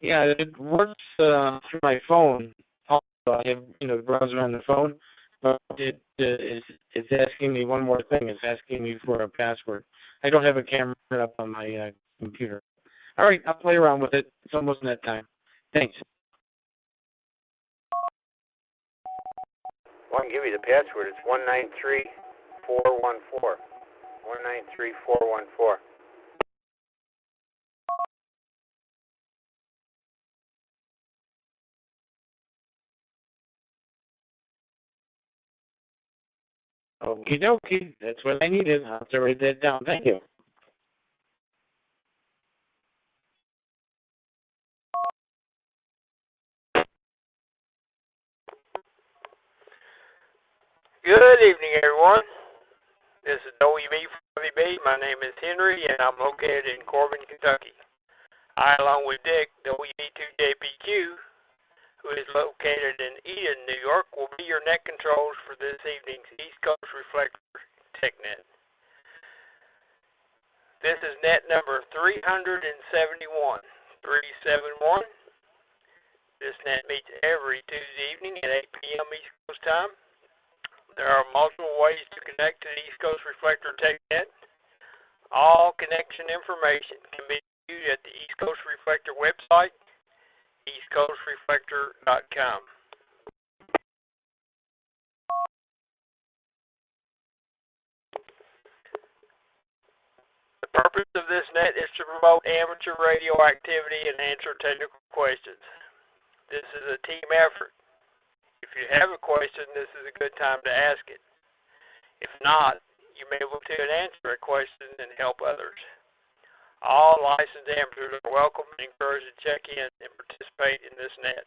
Yeah, it works through my phone. Also, I have the browser on the phone, but it's asking me one more thing. It's asking me for a password. I don't have a camera up on my computer. All right, I'll play around with it. It's almost net time. Thanks. Well, I can give you the password. It's 193414. 193414. Okie dokie. That's what I needed. I'll have to write that down. Thank you. Good evening, everyone. This is WB4VB. My name is Henry, and I'm located in Corbin, Kentucky. I, along with Dick, WB2JPQ, who is located in Eden, New York, will be your net controls for this evening's East Coast Reflector TechNet. This is net number 371. 371. This net meets every Tuesday evening at 8 p.m. East Coast time. There are multiple ways to connect to the East Coast Reflector TechNet. All connection information can be viewed at the East Coast Reflector website, eastcoastreflector.com. The purpose of this net is to promote amateur radio activity and answer technical questions. This is a team effort. If you have a question, this is a good time to ask it. If not, you may be able to answer a question and help others. All licensed amateurs are welcome and encouraged to check in and participate in this net.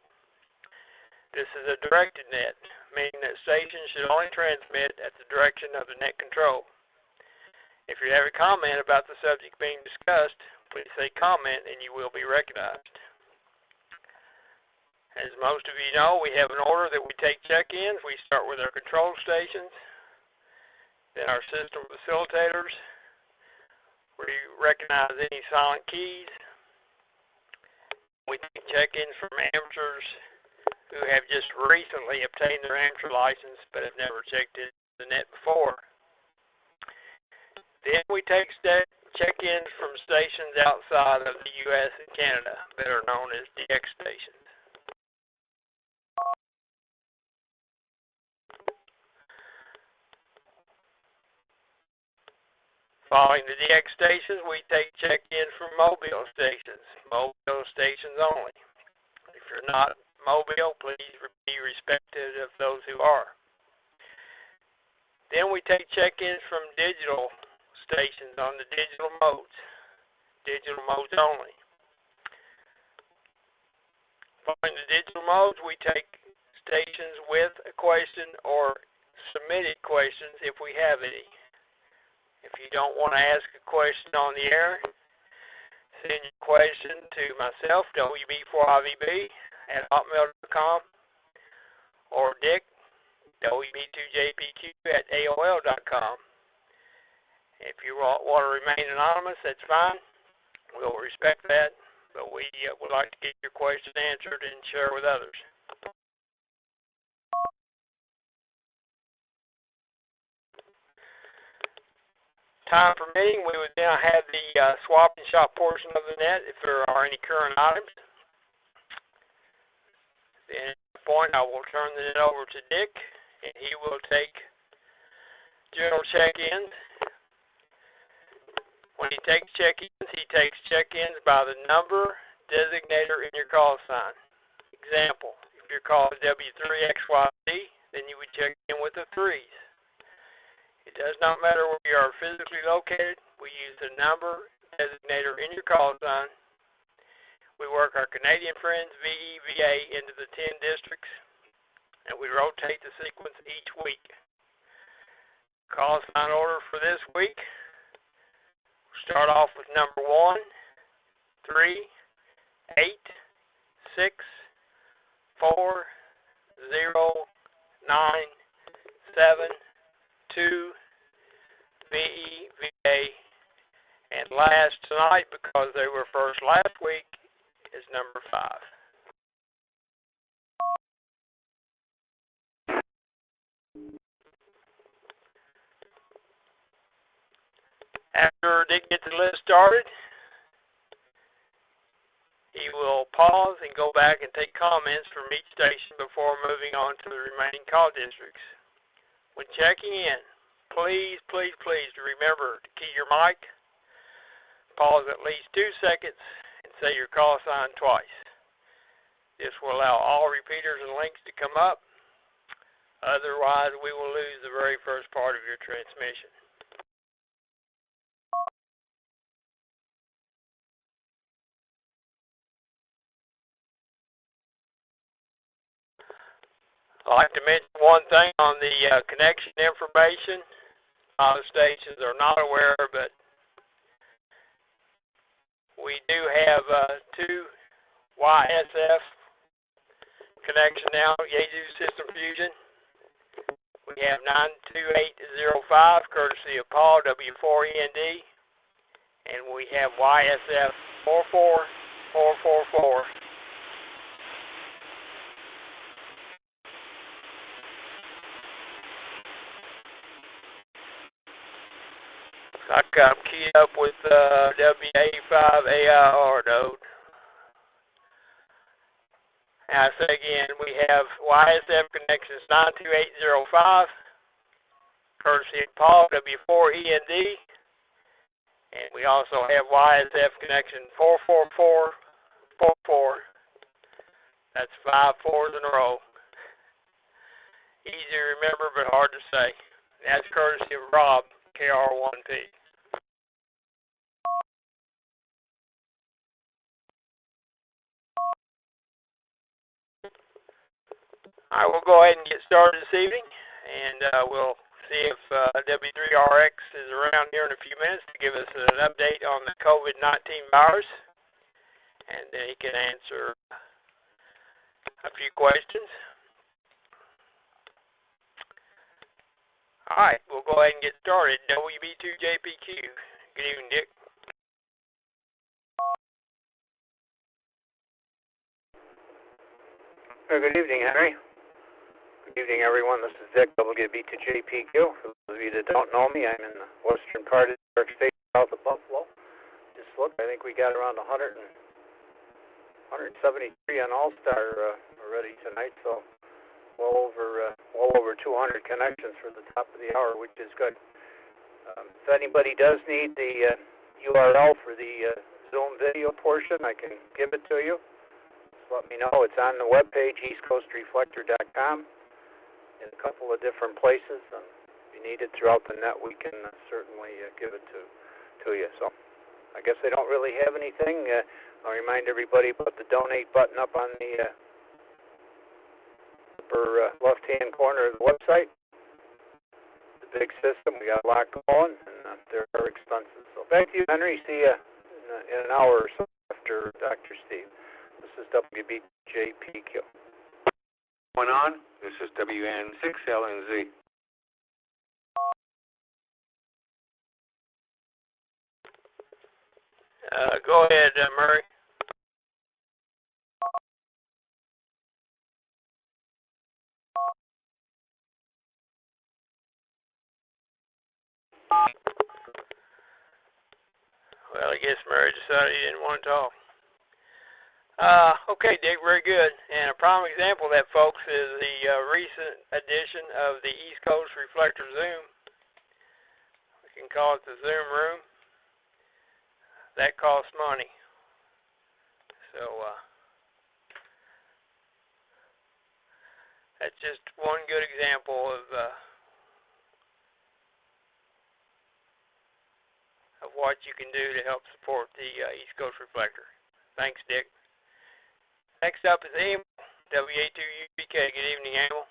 This is a directed net, meaning that stations should only transmit at the direction of the net control. If you have a comment about the subject being discussed, please say comment and you will be recognized. As most of you know, we have an order that we take check-ins. We start with our control stations, then our system facilitators. We recognize any silent keys. We take check-ins from amateurs who have just recently obtained their amateur license but have never checked in the net before. Then we take check-ins from stations outside of the U.S. and Canada that are known as DX stations. Following the DX stations, we take check-ins from mobile stations only. If you're not mobile, please be respectful of those who are. Then we take check-ins from digital stations on the digital modes only. Following the digital modes, we take stations with a question or submitted questions if we have any. If you don't want to ask a question on the air, send your question to myself, WB4IVB, at hotmail.com, or Dick, WB2JPQ, at AOL.com. If you want to remain anonymous, that's fine. We'll respect that, but we would like to get your question answered and share with others. Time permitting, we would now have the swap and shop portion of the net if there are any current items. Then at that point, I will turn the net over to Dick, and he will take general check-ins. When he takes check-ins by the number designator in your call sign. Example, if your call is W3XYZ, then you would check in with the 3s. It does not matter where you are physically located. We use the number designator in your call sign. We work our Canadian friends, VE, VA, into the 10 districts, and we rotate the sequence each week. Call sign order for this week. Start off with number 1, 3, 8, 6, 4, 0, 9, 7, 2, VE, VA, and last tonight, because they were first last week, is number 5. After Dick gets the list started, he will pause and go back and take comments from each station before moving on to the remaining call districts. When checking in, please remember to key your mic, pause at least 2 seconds, and say your call sign twice. This will allow all repeaters and links to come up. Otherwise, we will lose the very first part of your transmission. I'd like to mention one thing on the connection information. A lot of stations are not aware, but we do have 2 YSF connection now, Yaesu System Fusion. We have 92805, courtesy of Paul, W4END, and we have YSF 44444. I got them keyed up with WA5AIR node. And I say again, we have YSF connections 92805, courtesy of Paul, W4END, and we also have YSF connection 44444. That's 5 4s in a row. Easy to remember, but hard to say. That's courtesy of Rob, KR1P. All right, we'll go ahead and get started this evening, and we'll see if W3RX is around here in a few minutes to give us an update on the COVID-19 virus, and then he can answer a few questions. All right, we'll go ahead and get started. WB2JPQ. Good evening, Dick. Good evening, Henry. Good evening, everyone. This is Dick, WB2JPQ. For those of you that don't know me, I'm in the western part of New York State, south of Buffalo. Just look, I think we got around 173 on All-Star already tonight, so well over 200 connections for the top of the hour, which is good. If anybody does need the URL for the Zoom video portion, I can give it to you. Let me know. It's on the webpage, eastcoastreflector.com, in a couple of different places. And if you need it throughout the net, we can certainly give it to you. So I guess I don't really have anything. I'll remind everybody about the donate button up on the upper left-hand corner of the website. The big system. We got a lot going, and there are expenses. So back to you, Henry. See you in an hour or so after Dr. Steve. This is WB2JPQ. Going on, this is WN6LNZ. Go ahead, Murray. Well, I guess Murray decided he didn't want to talk. Okay, Dick, very good. And a prime example of that, folks, is the recent addition of the East Coast Reflector Zoom. We can call it the Zoom room. That costs money. So that's just one good example of what you can do to help support the East Coast Reflector. Thanks, Dick. Next up is Emil, WA2UPK. Good evening, Emil.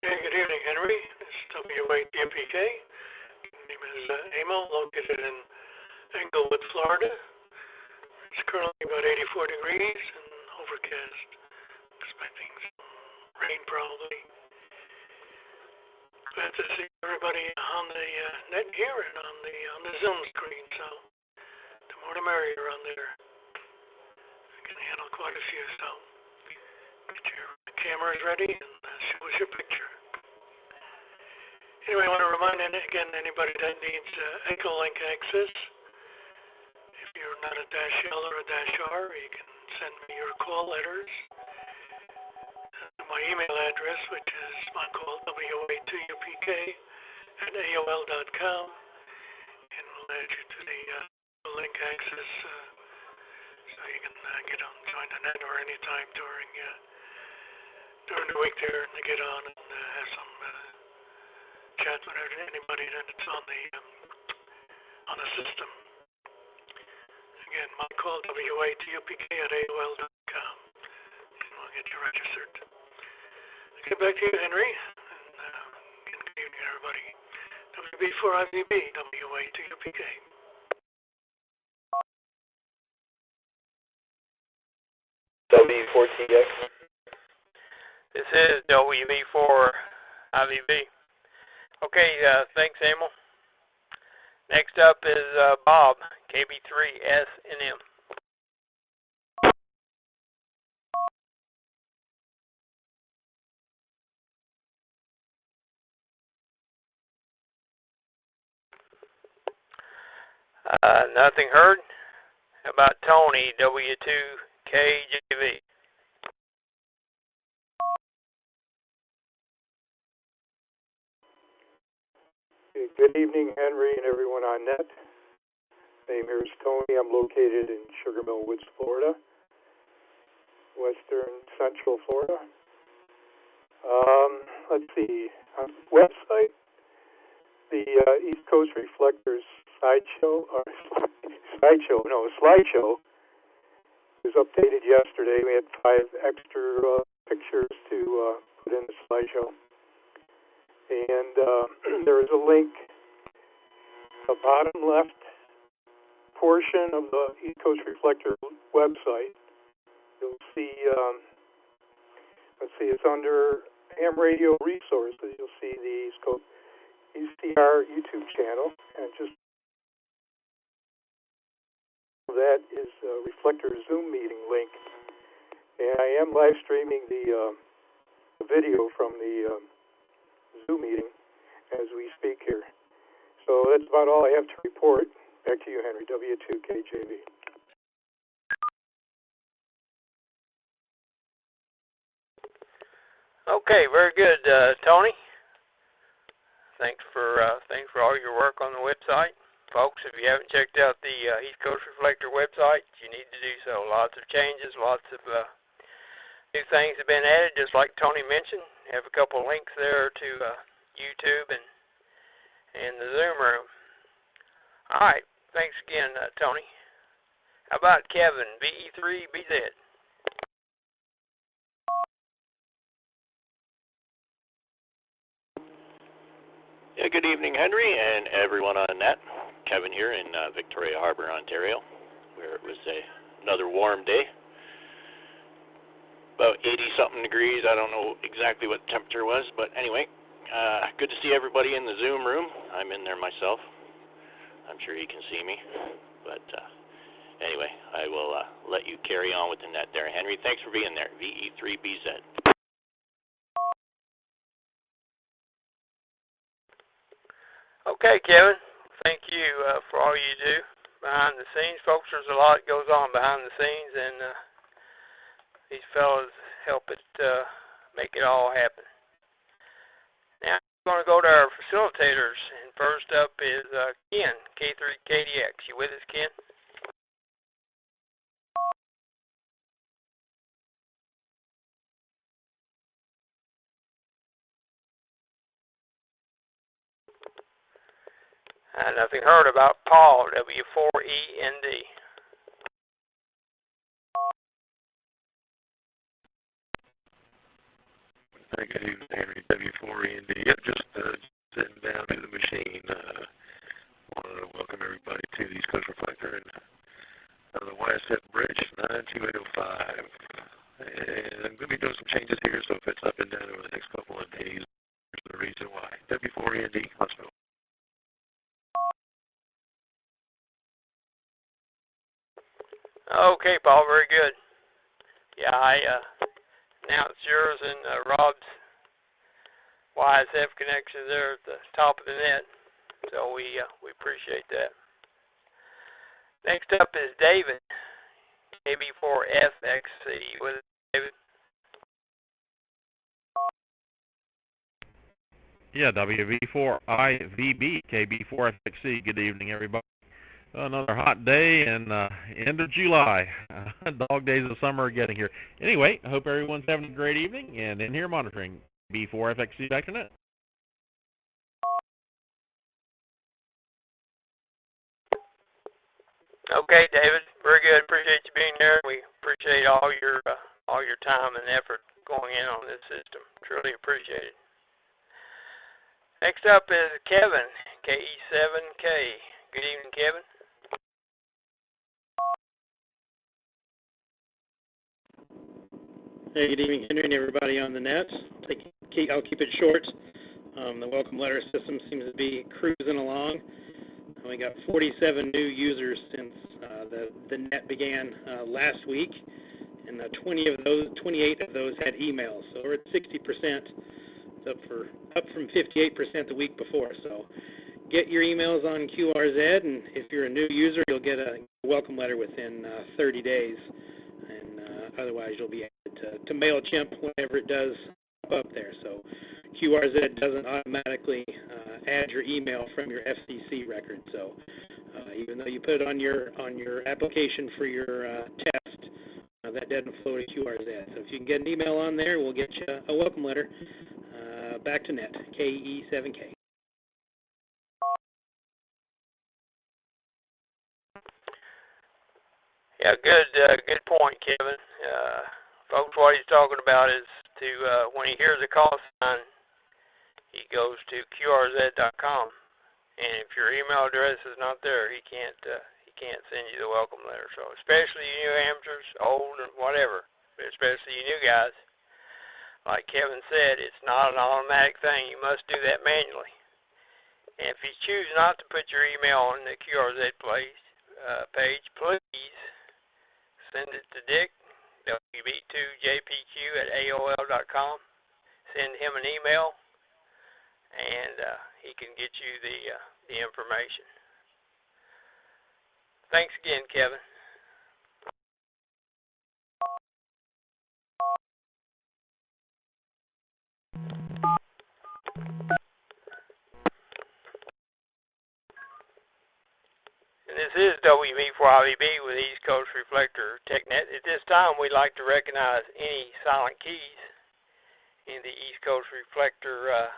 Hey, good evening, Henry. This is WA2UPK. My name is Emil, located in Englewood, Florida. It's currently about 84 degrees and overcast. Expecting some rain, probably. Glad to see everybody on the net hearing on the Zoom screen, so the more the merrier on there. I can handle quite a few, so get your cameras ready and show us your picture. Anyway, I want to remind anybody that needs Echolink access. If you're not a -L or a -R, you can send me your call letters. My email address, which is my call, wa2upk@aol.com, and we'll add you to the link access so you can join the net or any time during the week there and get on and have some chat with anybody that's on the system. Again, my call, wa2upk@aol.com, and we'll get you registered. Get back to you, Henry, and good evening, everybody. WB4IVB, wa2upk. W4TX. This is WB4IVB. Okay, thanks, Emil. Next up is Bob, KB3SNM. Nothing heard. How about Tony, W2KJV? Good evening, Henry, and everyone on net. Name here is Tony. I'm located in Sugar Mill Woods, Florida, western central Florida. Let's see. On the website, the East Coast Reflectors slideshow was updated yesterday. We had 5 extra pictures to put in the slideshow. And there is a link, the bottom left portion of the East Coast Reflector website. You'll see, it's under Ham Radio Resources. You'll see the East Coast ECR YouTube channel, and just that is a Reflector Zoom meeting link. And I am live streaming the video from the Zoom meeting as we speak here. So that's about all I have to report. Back to you, Henry, W2KJV. Okay, very good, Tony. Thanks for all your work on the website. Folks, if you haven't checked out the East Coast Reflector website, you need to do so. Lots of changes, lots of new things have been added, just like Tony mentioned. Have a couple of links there to YouTube and the Zoom room. All right, thanks again, Tony. How about Kevin, VE3BZ? Yeah, good evening, Henry, and everyone on net. Kevin here in Victoria Harbour, Ontario, where it was another warm day. About 80-something degrees. I don't know exactly what the temperature was, but anyway, good to see everybody in the Zoom room. I'm in there myself. I'm sure you can see me, but anyway, I will let you carry on with the net there, Henry. Thanks for being there, VE3BZ. Okay, Kevin, thank you for all you do behind the scenes. Folks, there's a lot that goes on behind the scenes, and these fellows help it make it all happen. Now, we're going to go to our facilitators, and first up is Ken, K3KDX. You with us, Ken? Nothing heard about Paul, W4END. Good evening, Henry, W4END. Yep, just sitting down to the machine. Want to welcome everybody to the East Coast Reflector and the YSF Bridge 92805. And I'm going to be doing some changes here, so if it's up and down over the next couple of days, there's the reason why. W4END, hospital. Okay, Paul, very good. Yeah, I announced yours and Rob's YSF connection there at the top of the net, so we appreciate that. Next up is David, KB4FXC. With David. Yeah, WV4IVB, KB4FXC. Good evening, everybody. Another hot day and end of July. Dog days of summer are getting here. Anyway, I hope everyone's having a great evening, and in here monitoring B4FXC back to net. Okay, David, very good. Appreciate you being there. We appreciate all your time and effort going in on this system. Truly appreciate it. Next up is Kevin, KE7K. Good evening, Kevin. Hey, good evening, Henry, and everybody on the net. I'll keep it short. The welcome letter system seems to be cruising along. We got 47 new users since the net began last week, and 28 of those had emails. So we're at 60%. It's up from 58% the week before. So get your emails on QRZ, and if you're a new user, you'll get a welcome letter within 30 days. And otherwise, you'll be added to MailChimp whenever it does up there. So QRZ doesn't automatically add your email from your FCC record. So even though you put it on your application for your test, that doesn't flow to QRZ. So if you can get an email on there, we'll get you a welcome letter back to net, KE7K. Yeah, good point, Kevin. Folks, what he's talking about is to when he hears a call sign, he goes to QRZ.com, and if your email address is not there, he can't send you the welcome letter. So especially you new amateurs, old and whatever, but especially you new guys, like Kevin said, it's not an automatic thing. You must do that manually. And if you choose not to put your email on the QRZ page, please send it to Dick, WB2JPQ@AOL.com. Send him an email, and he can get you the information. Thanks again, Kevin. And this is WB4IVB with East Coast Reflector TechNet. At this time, we'd like to recognize any silent keys in the East Coast Reflector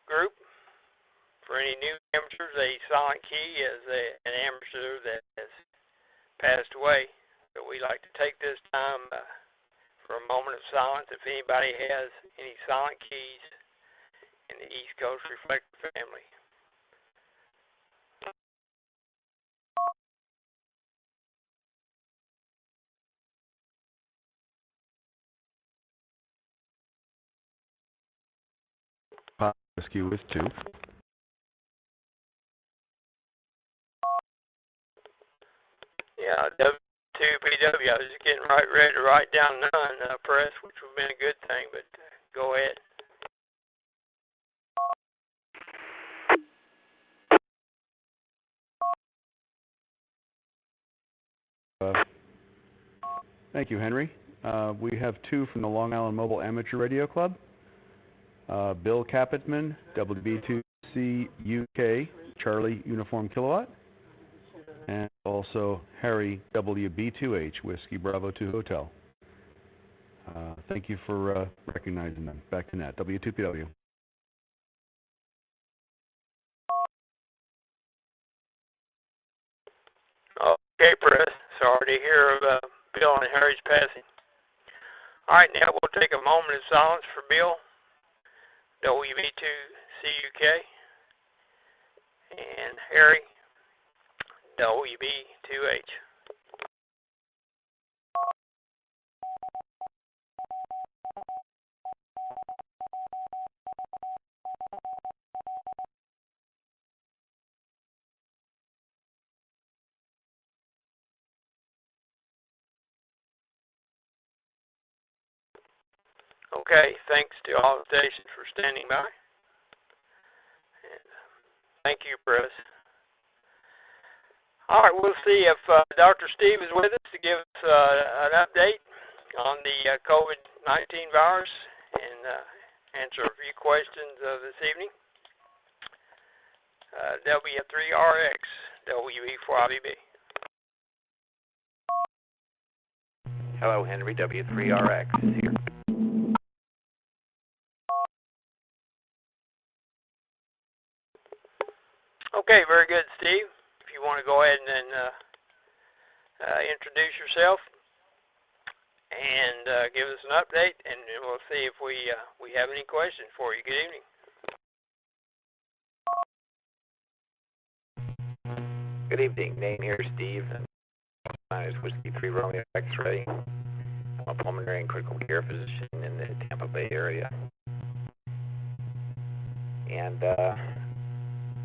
group. For any new amateurs, a silent key is an amateur that has passed away. So we'd like to take this time for a moment of silence if anybody has any silent keys in the East Coast Reflector family. Rescue with 2. Yeah, W2PW. I was just getting ready to write down none, press, which would have been a good thing, but go ahead. Thank you, Henry. We have 2 from the Long Island Mobile Amateur Radio Club. Bill Capitman, WB2C UK, Charlie Uniform Kilowatt, and also Harry, WB2H, Whiskey Bravo 2 Hotel. Thank you for recognizing them. Back to net, W2PW. Okay, Press. Sorry to hear of Bill and Harry's passing. All right, now we'll take a moment of silence for Bill, WB2CUK, and Harry, WB2H. Okay, thanks to all the stations for standing by. And thank you, Press. All right, we'll see if Dr. Steve is with us to give us an update on the COVID-19 virus and answer a few questions this evening. W3RX, WE4IBB. Hello, Henry. W3RX is here. Okay, very good, Steve. If you want to go ahead and introduce yourself and give us an update, and we'll see if we have any questions for you. Good evening. Good evening. Name here is Steve, and mine is Whiskey 3 Romeo X-ray. I'm a pulmonary and critical care physician in the Tampa Bay area. And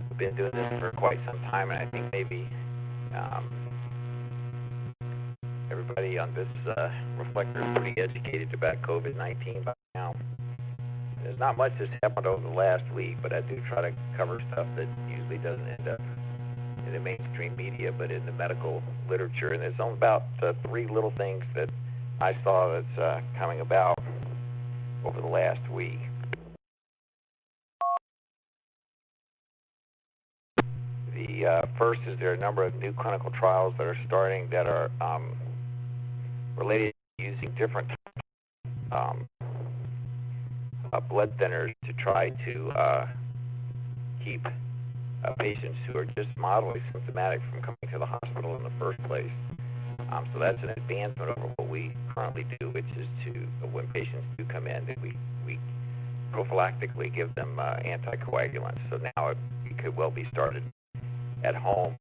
we've been doing this for quite some time, and I think maybe everybody on this reflector is pretty educated about COVID-19 by now. There's not much that's happened over the last week, but I do try to cover stuff that usually doesn't end up in the mainstream media, but in the medical literature. And there's only about 3 little things that I saw that's coming about over the last week. The first is there are a number of new clinical trials that are starting that are related to using different blood thinners to try to keep patients who are just mildly symptomatic from coming to the hospital in the first place. So that's an advancement over what we currently do, which is to, when patients do come in, that we prophylactically give them anticoagulants. So now it could well be started at home.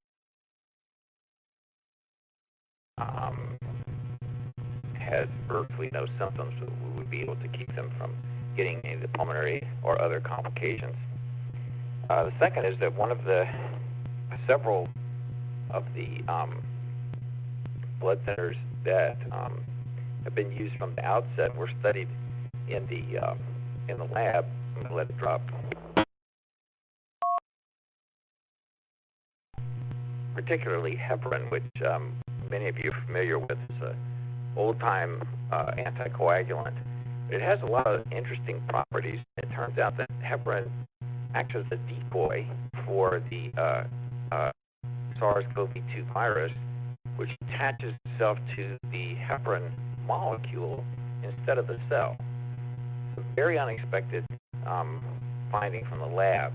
Has virtually no symptoms, so we would be able to keep them from getting into pulmonary or other complications. The second is that several of the blood thinners that have been used from the outset were studied in the lab. I'm going to let it drop. Particularly heparin, which many of you are familiar with, is an old-time anticoagulant. It has a lot of interesting properties. It turns out that heparin acts as a decoy for the SARS-CoV-2 virus, which attaches itself to the heparin molecule instead of the cell. It's a very unexpected finding from the lab,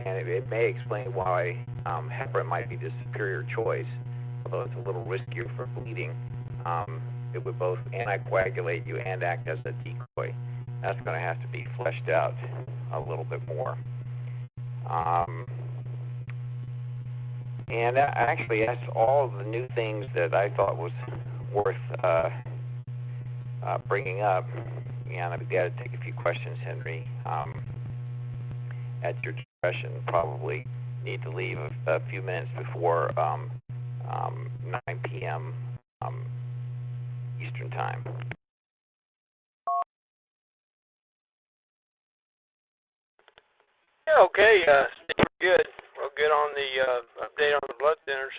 and it may explain why heparin might be the superior choice, although it's a little riskier for bleeding. It would both anticoagulate you and act as a decoy. That's going to have to be fleshed out a little bit more. And actually, that's all the new things that I thought was worth bringing up. And I've got to take a few questions, Henry. At your discretion, probably need to leave a few minutes before 9 p.m. Eastern Time. Yeah, okay, Steve, good. Well, good on the update on the blood thinners.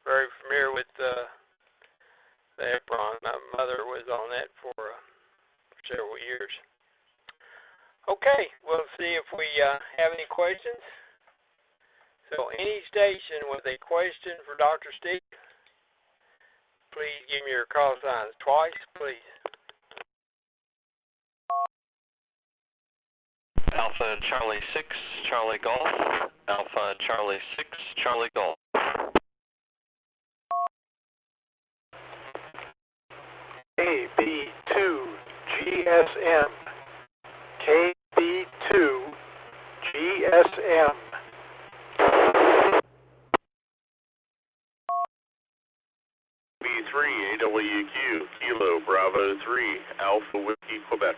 Very familiar with the heparin. My mother was on that for several years. Okay, we'll see if we have any questions. So any station with a question for Dr. Steve, please give me your call signs twice, please. Alpha Charlie 6, Charlie Golf. Alpha Charlie 6, Charlie Golf. KB2 GSM. KB2 GSM. B3 AWQ Kilo Bravo 3 Alpha Whiskey Quebec.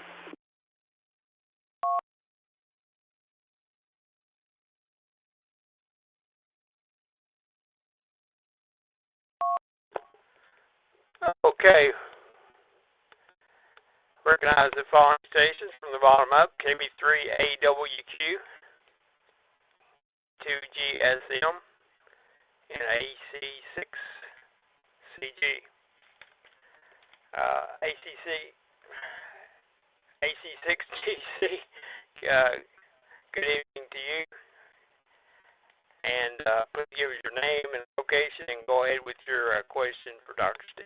Okay. Recognize the following stations from the bottom up: KB3AWQ, 2GSM, and AC6CG. AC6GC, good evening to you. And please give us your name and location and go ahead with your question for Dr. Steve.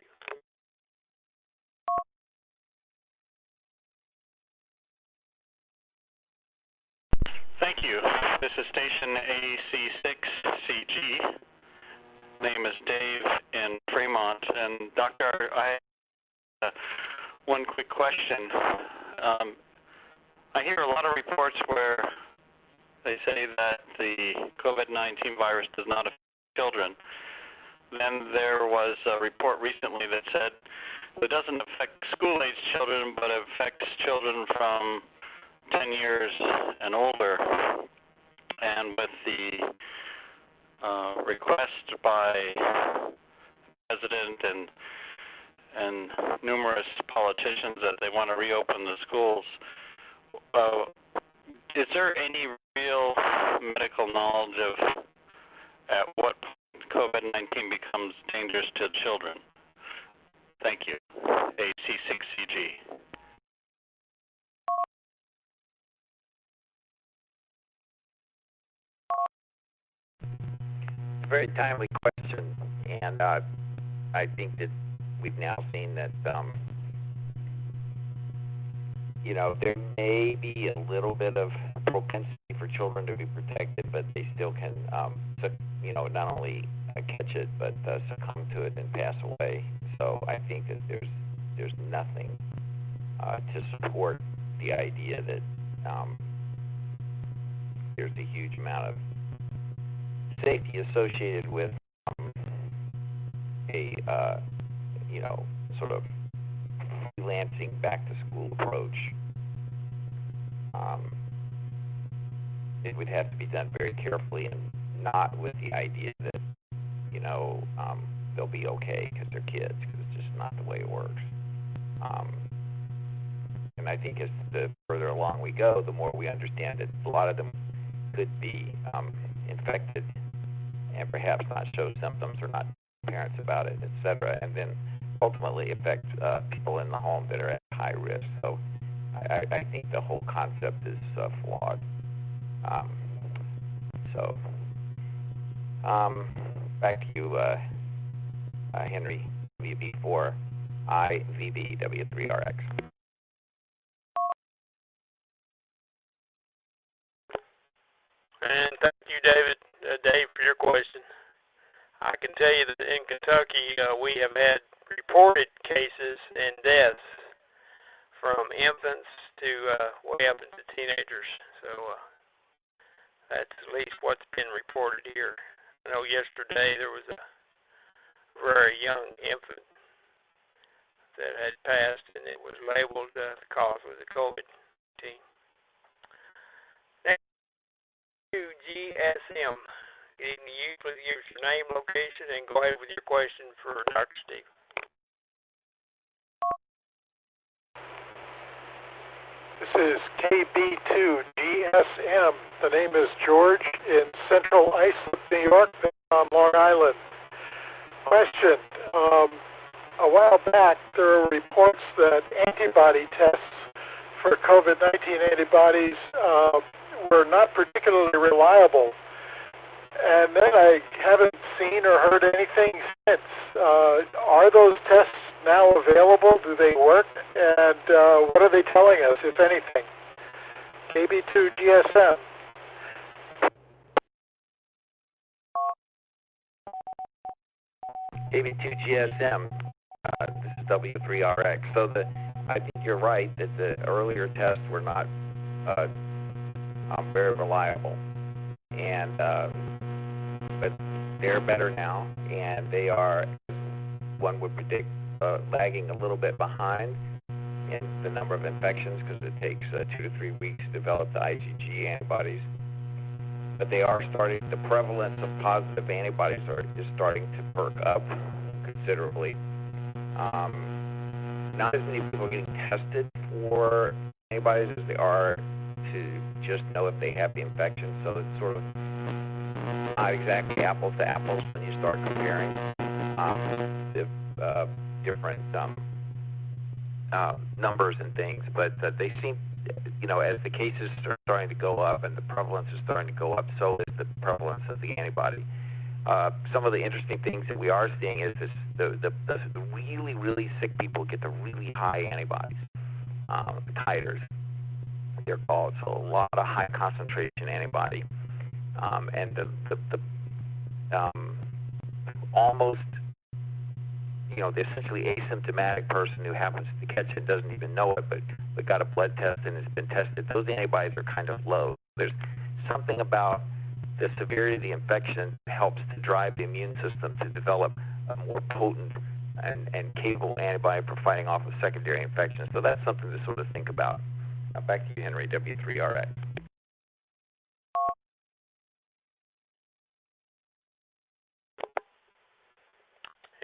Thank you. This is station AC6CG. Name is Dave in Fremont. And Doctor, I have one quick question. I hear a lot of reports where they say that the COVID-19 virus does not affect children. Then there was a report recently that said it doesn't affect school-age children, but it affects children from 10 years and older. And with the request by the President and numerous politicians that they want to reopen the schools, is there any real medical knowledge of at what point COVID-19 becomes dangerous to children? Thank you. AC6CG. It's a very timely question, and I think that we've now seen that there may be a little bit of propensity for children to be protected, but they still can, not only catch it, but succumb to it and pass away. So I think that there's nothing to support the idea that there's a huge amount of safety associated with a sort of freelancing back-to-school approach. It would have to be done very carefully and not with the idea that, they'll be okay because they're kids, because it's just not the way it works. And I think as the further along we go, the more we understand that a lot of them could be infected and perhaps not show symptoms or not tell parents about it, etc., and then ultimately affect people in the home that are at high risk. So I think the whole concept is flawed. Back to you, Henry, WB4IVBW3RX. And thank you, Dave, for your question. I can tell you that in Kentucky, we have had reported cases and deaths from infants to way up into teenagers. So that's at least what's been reported here. I know yesterday there was a very young infant that had passed, and it was labeled the cause was the COVID-19. Next, GSM. Good evening to you. Please give us your name, location, and go ahead with your question for Dr. Steve. This is KB2GSM. The name is George in Central Islip, New York, on Long Island. Question. A while back, there were reports that antibody tests for COVID-19 antibodies were not particularly reliable. And then I haven't seen or heard anything since. Are those tests now available? Do they work? And what are they telling us, if anything? KB2GSM. KB2GSM. This is W3RX. So I think you're right that the earlier tests were not very reliable, and but they're better now, and they are, one would predict, lagging a little bit behind in the number of infections because it takes 2 to 3 weeks to develop the IgG antibodies. But they are starting. The prevalence of positive antibodies is starting to perk up considerably. Not as many people are getting tested for antibodies as they are to just know if they have the infection. So it's sort of not exactly apples to apples when you start comparing the different numbers and things. But they seem, as the cases are starting to go up and the prevalence is starting to go up, so is the prevalence of the antibody. Some of the interesting things that we are seeing is the really, really sick people get the really high antibodies, titers, they're called. So a lot of high concentration antibody, and the almost, the essentially asymptomatic person who happens to catch it doesn't even know it, but got a blood test and it's been tested. Those antibodies are kind of low. There's something about the severity of the infection helps to drive the immune system to develop a more potent and capable antibody for fighting off of secondary infections. So that's something to sort of think about. Now back to you, Henry, W3RX.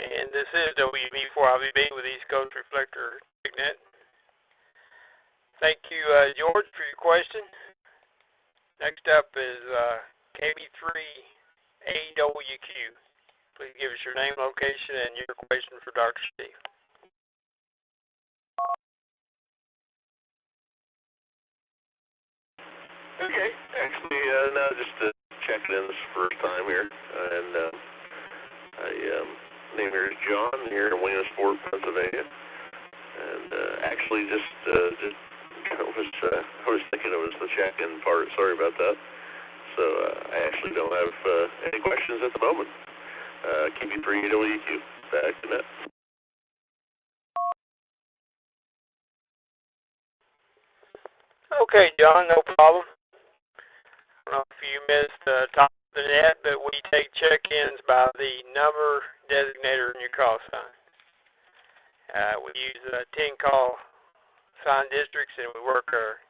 And this is WB4IVB with East Coast Reflector Signet. Thank you, George, for your question. Next up is KB3AWQ. Please give us your name, location, and your question for Dr. Steve. Okay, actually, no, just checking in this first time here, and name here is John here in Williamsport, Pennsylvania, and actually just I was thinking it was the check-in part. Sorry about that. So I actually don't have any questions at the moment. KB3WQ, back to net. Okay, John, no problem. I don't know if you missed the top of the net, but we take check-ins by the number designator in your call sign. We use 10 call sign districts, and we work our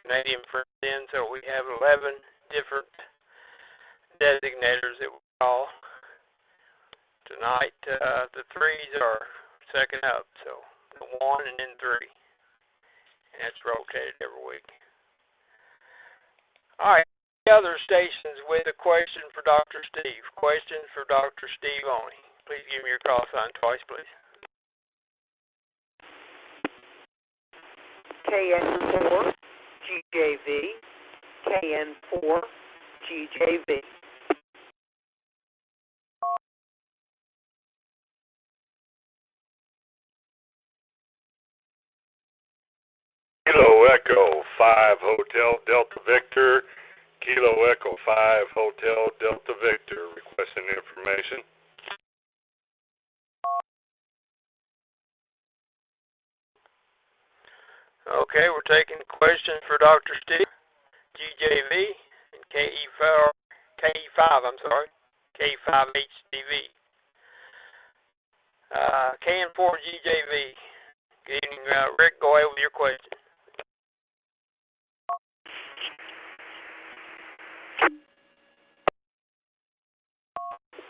Canadian friends in, so we have 11 different designators that we call. Tonight, the threes are second up, so the 1 and then 3. And that's rotated every week. All right, the other stations with a question for Dr. Steve. Question for Dr. Steve only. Please give me your call sign twice, please. KN4 GJV, KN4 GJV. Kilo Echo 5 Hotel Delta Victor, Kilo Echo 5 Hotel Delta Victor, requesting information. Okay, we're taking questions for Dr. Steve, GJV, and K5HDV. KN4 GJV. Good evening, Rick. Go ahead with your question.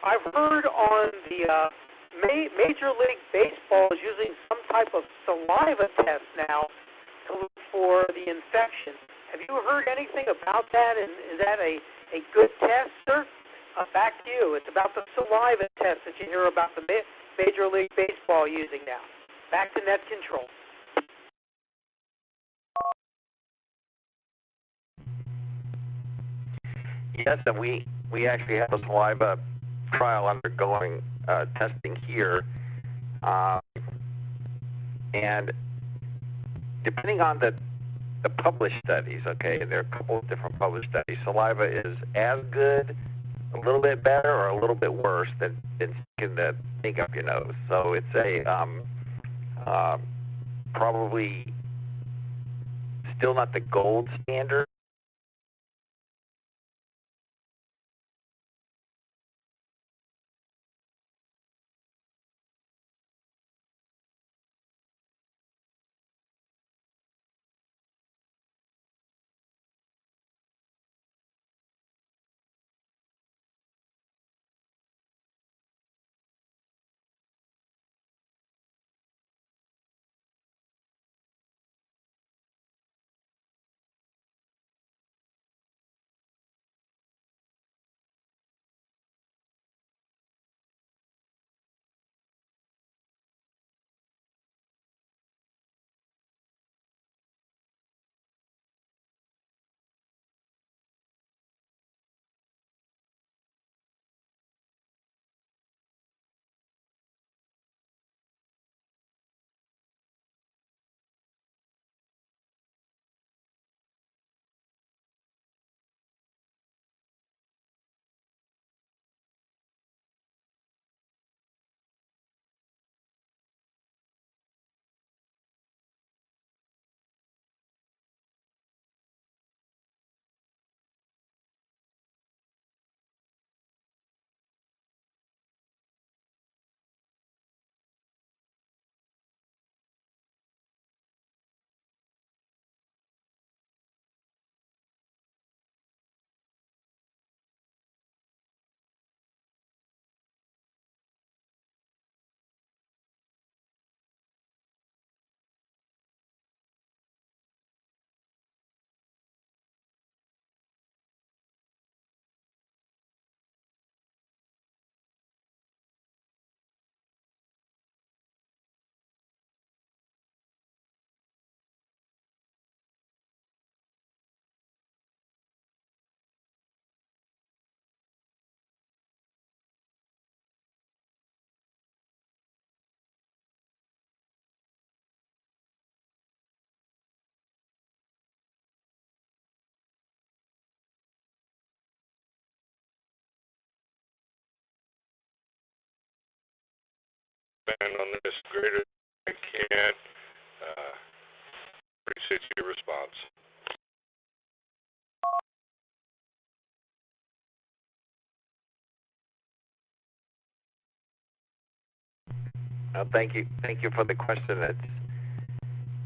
I've heard on the Major League Baseball is using some type of saliva test now to look for the infection. Have you heard anything about that? And is that a good test, sir? Back to you. It's about the saliva test that you hear about the Major League Baseball using now. Back to net control. Yes, and we actually have a saliva trial undergoing testing here, and depending on the published studies, okay, there are a couple of different published studies. Saliva is as good, a little bit better, or a little bit worse than sticking the thing up your nose. So it's a probably still not the gold standard. expand on this greater than I can. Appreciate your response. Thank you. Thank you for the question. That's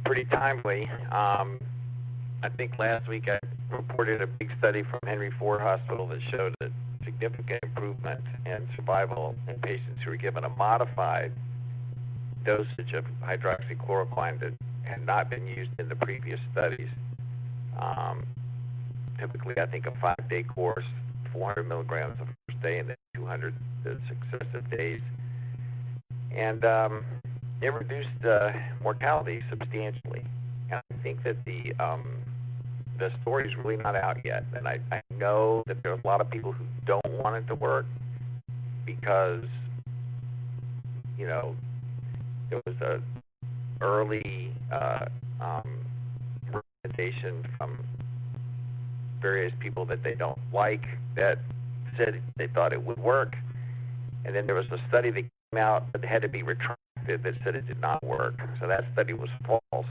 pretty timely. I think last week I reported a big study from Henry Ford Hospital that showed a significant improvement in survival in patients who were given a modified dosage of hydroxychloroquine that had not been used in the previous studies. Typically, I think a 5-day course, 400 milligrams the first day and then 200 the successive days. And it reduced mortality substantially. And I think that the story's really not out yet. And I know that there are a lot of people who don't want it to work because, you know, it was a early recommendation from various people that they don't like that said they thought it would work. And then there was a study that came out that had to be retracted that said it did not work. So that study was false.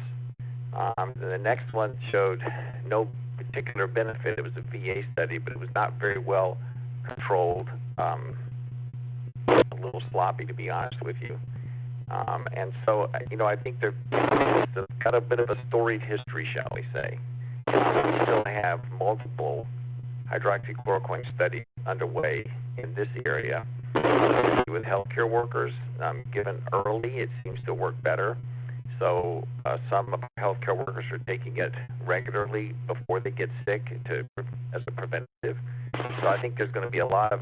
The next one showed no particular benefit. It was a VA study, but it was not very well controlled. A little sloppy, to be honest with you. And so, you know, I think they've got a bit of a storied history, shall we say. We still have multiple hydroxychloroquine studies underway in this area with healthcare workers. Given early, it seems to work better. So some of our healthcare workers are taking it regularly before they get sick as a preventative. So I think there's going to be a lot of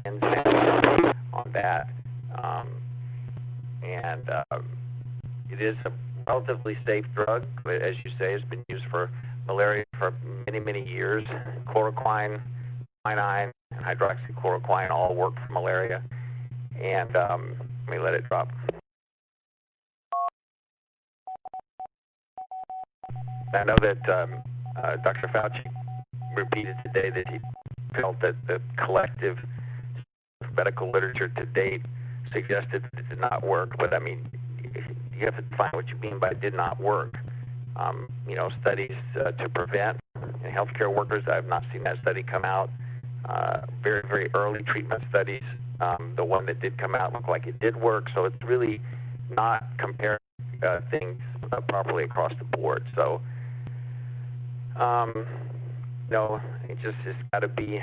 ins and outs on that. It is a relatively safe drug. As you say, it's been used for malaria for many, many years. Chloroquine, quinine, and hydroxychloroquine all work for malaria. And let me let it drop. I know that Dr. Fauci repeated today that he felt that the collective medical literature to date suggested that it did not work. But I mean, you have to define what you mean by did not work. You know, studies to prevent in healthcare workers, I have not seen that study come out. Very, very early treatment studies, the one that did come out looked like it did work. So it's really not comparing things properly across the board. So, no, it's got to be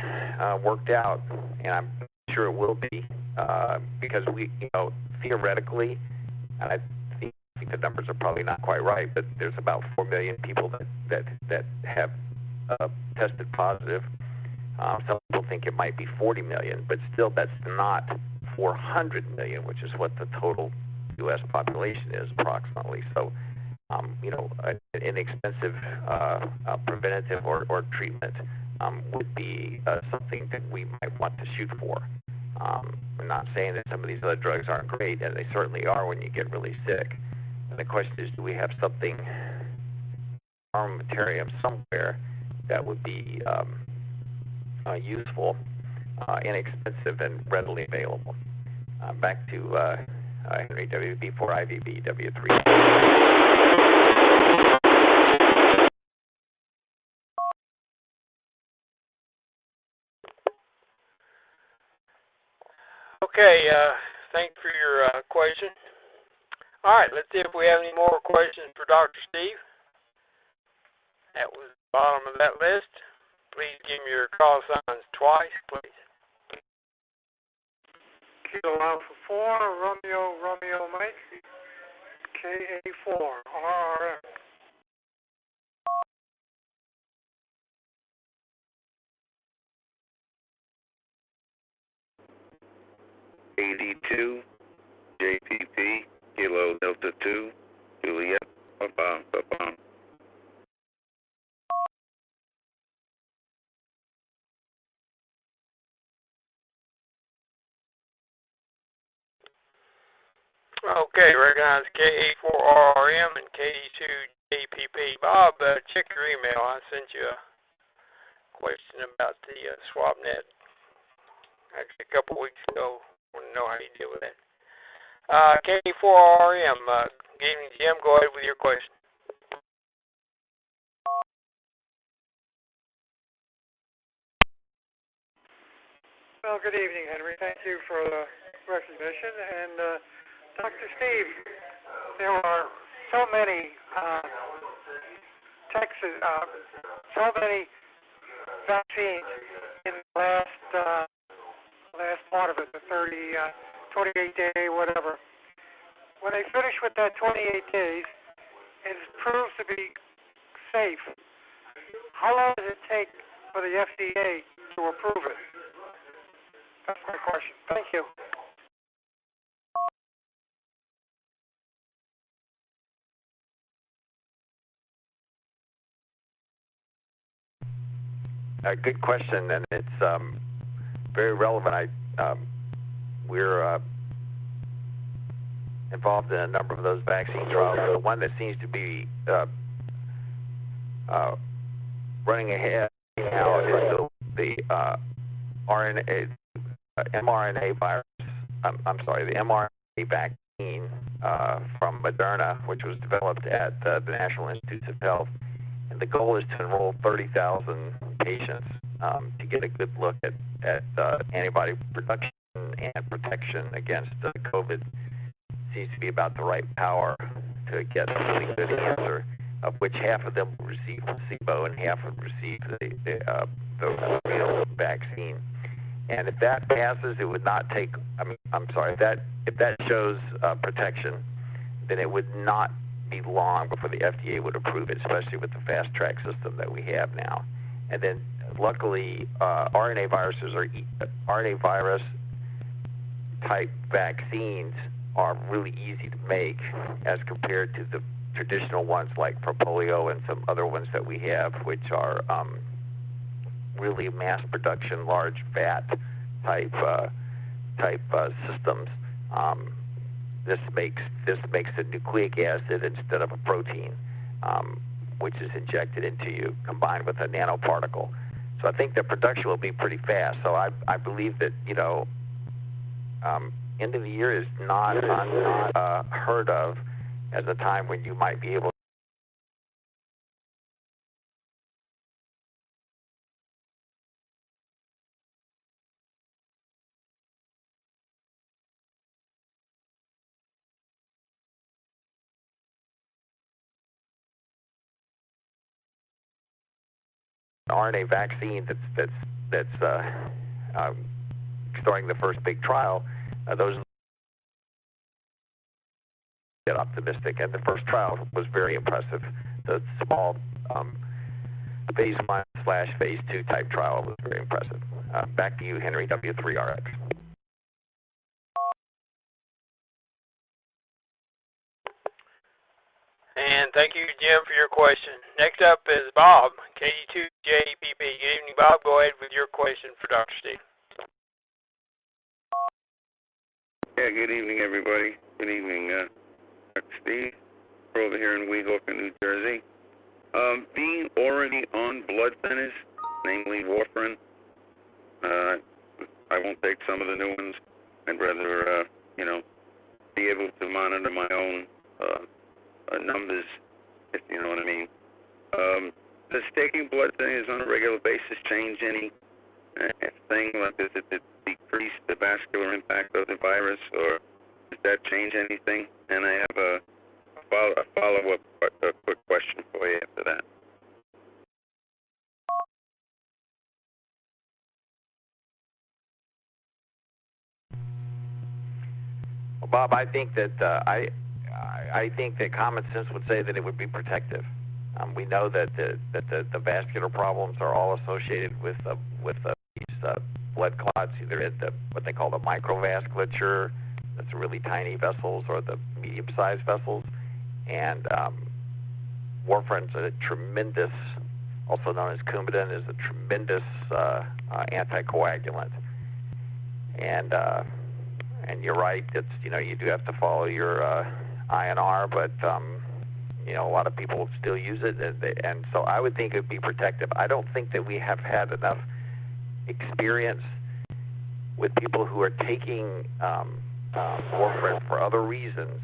worked out, and I'm sure it will be because we, you know, theoretically, and I think the numbers are probably not quite right, but there's about 4 million people that have tested positive. Some people think it might be 40 million, but still that's not 400 million, which is what the total U.S. population is approximately. So, you know, an inexpensive preventative or treatment would be something that we might want to shoot for. I'm not saying that some of these other drugs aren't great, and they certainly are when you get really sick. And the question is, do we have something, armamentarium somewhere that would be useful, inexpensive, and readily available? Back to Henry WB4 IVB W3. Okay, thanks for your question. All right, let's see if we have any more questions for Dr. Steve. That was the bottom of that list. Please give me your call signs twice, please. Kilo Alpha 4, Romeo Mike, KA4, RRM. AD2, JPP, Kilo Delta 2, Juliet, Papa. Okay, recognize KA4RRM and KD2JPP. Bob, check your email. I sent you a question about the SwapNet actually a couple weeks ago. I want to know how you deal with that. K4RM, good evening, Jim. Go ahead with your question. Well, good evening, Henry. Thank you for the recognition. And Dr. Steve, there are so many so many vaccines in the last part of it, the 28-day, whatever. When they finish with that 28 days, and it proves to be safe, how long does it take for the FDA to approve it? That's my question. Thank you. Good question, and it's very relevant. We're involved in a number of those vaccine trials. The one that seems to be running ahead now is the mRNA virus. I'm sorry, the mRNA vaccine from Moderna, which was developed at the National Institutes of Health. And the goal is to enroll 30,000 patients to get a good look at antibody production and protection against COVID. Seems to be about the right power to get a really good answer, of which half of them will receive placebo and half will receive the real vaccine. And if that passes, it would not take. If that shows protection, then it would not be long before the FDA would approve it, especially with the fast track system that we have now. And then, luckily, RNA virus type vaccines are really easy to make as compared to the traditional ones like for polio and some other ones that we have, which are really mass production, large vat type systems. This makes a nucleic acid instead of a protein, which is injected into you, combined with a nanoparticle. So I think the production will be pretty fast. So I believe that end of the year is not unheard of as a time when you might be able. RNA vaccine that's starting the first big trial. Those get optimistic, and the first trial was very impressive. The small phase 1/phase 2 type trial was very impressive. Back to you, Henry, W3RX. And thank you, Jim, for your question. Next up is Bob, KD2JPP. Good evening, Bob. Go ahead with your question for Dr. Steve. Yeah, good evening, everybody. Good evening, Dr. Steve. We're over here in Weehawken, New Jersey. Being already on blood thinners, namely warfarin, I won't take some of the new ones. I'd rather, be able to monitor my own numbers, if you know what I mean. Does taking blood thinners on a regular basis change any thing? Like, does it decrease the vascular impact of the virus, or does that change anything? And I have a follow-up, a quick question for you after that. Well, Bob, I think that I think that common sense would say that it would be protective. We know that the vascular problems are all associated with these blood clots, either at what they call the microvasculature, that's really tiny vessels, or the medium-sized vessels. And warfarin's a tremendous, also known as Coumadin, is a tremendous anticoagulant. And you're right, it's you do have to follow your INR, but a lot of people still use it, and so I would think it would be protective. I don't think that we have had enough experience with people who are taking or for other reasons,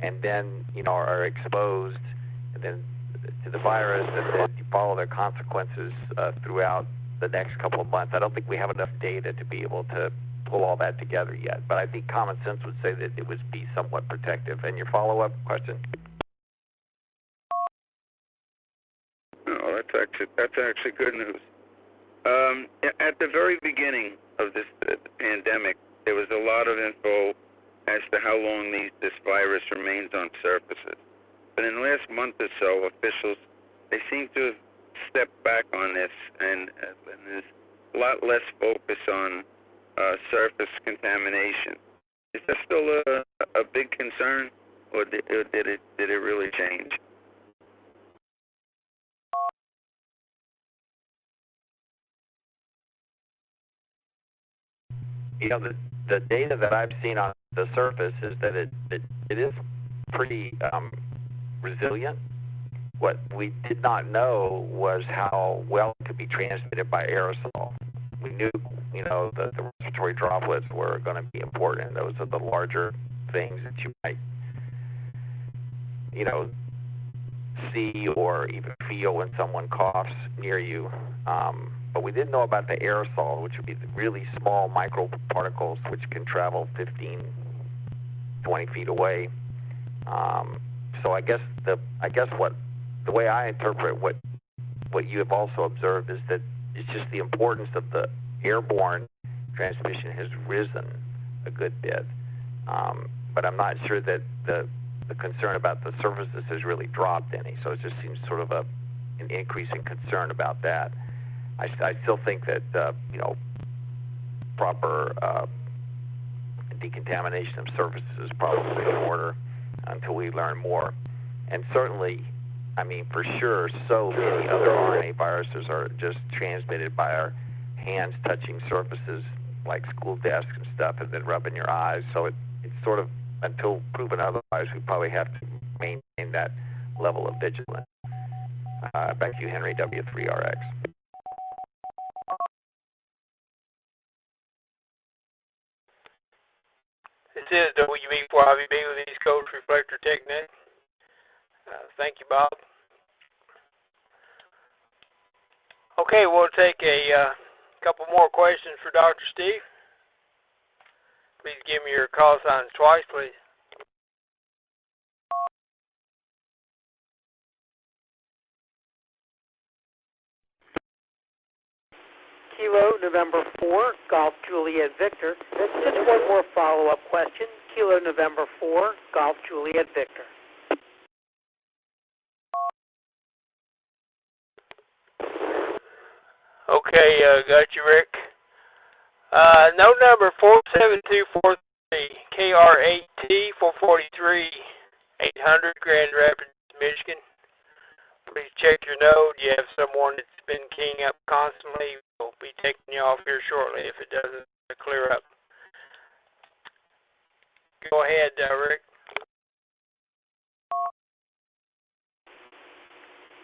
and then are exposed and then to the virus, and then you follow their consequences throughout the next couple of months. I don't think we have enough data to be able to pull all that together yet, but I think common sense would say that it would be somewhat protective. And your follow-up question? No, that's actually good news. At the very beginning of this pandemic, there was a lot of info as to how long this virus remains on surfaces. But in the last month or so, officials, they seem to have stepped back on this, and there's a lot less focus on surface contamination. Is that still a big concern, or did it really change? The data that I've seen on the surface is that it is pretty resilient. What we did not know was how well it could be transmitted by aerosol. We knew, that the respiratory droplets were going to be important. Those are the larger things that you might, see or even feel when someone coughs near you. But we didn't know about the aerosol, which would be the really small microparticles which can travel 15, 20 feet away. So I guess the way I interpret what you have also observed is that it's just the importance of the airborne transmission has risen a good bit. But I'm not sure that the concern about the surfaces has really dropped any. So it just seems sort of an increase in concern about that. I still think that proper decontamination of surfaces is probably in order until we learn more. And certainly, for sure, so many other RNA viruses are just transmitted by our hands touching surfaces like school desks and stuff, and then rubbing your eyes. So it's sort of, until proven otherwise, we probably have to maintain that level of vigilance. Back to you, Henry, W3RX. This is WB4IVB with East Coast Reflector Technique. Thank you, Bob. Okay, we'll take a couple more questions for Dr. Steve. Please give me your call signs twice, please. Kilo November 4, Golf Juliet Victor. Just one more follow-up question. Kilo November 4, Golf Juliet Victor. Okay, got you, Rick. Note number 47243, KR8T 443, 800 Grand Rapids, Michigan. Please check your node. You have someone that's been keying up constantly. We'll be taking you off here shortly if it doesn't clear up. Go ahead, Rick.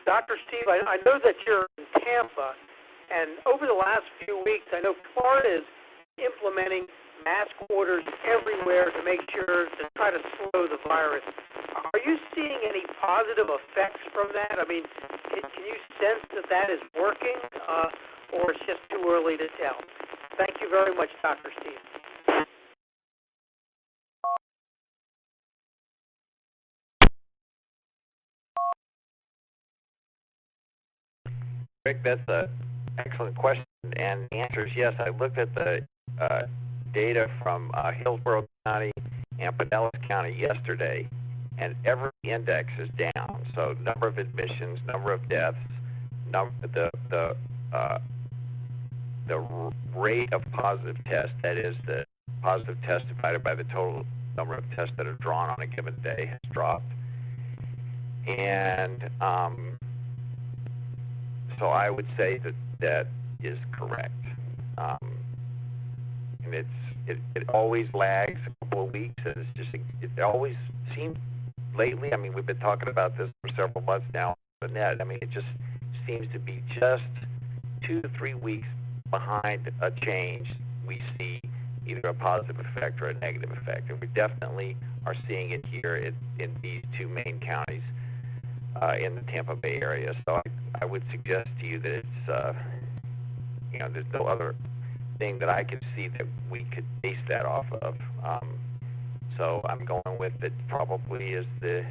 Dr. Steve, I know that you're in Tampa, and over the last few weeks, I know Florida is implementing mask orders everywhere to make sure to try to slow the virus. Are you seeing any positive effects from that? Can you sense that is working, or it's just too early to tell? Thank you very much, Dr. Steve. Rick, that's an excellent question, and the answer is yes. I looked at the data from Hillsborough County and Pinellas County yesterday, and every index is down. So number of admissions, number of deaths, the rate of positive tests, that is the positive test divided by the total number of tests that are drawn on a given day, has dropped. And so I would say that is correct. And it always lags a couple of weeks, and it always seems lately. We've been talking about this for several months now on the net. It just seems to be just 2 to 3 weeks behind a change we see either a positive effect or a negative effect. And we definitely are seeing it here in these two main counties in the Tampa Bay area. So I would suggest to you that it's, there's no other thing that I could see that we could base that off of. So I'm going with it probably is the,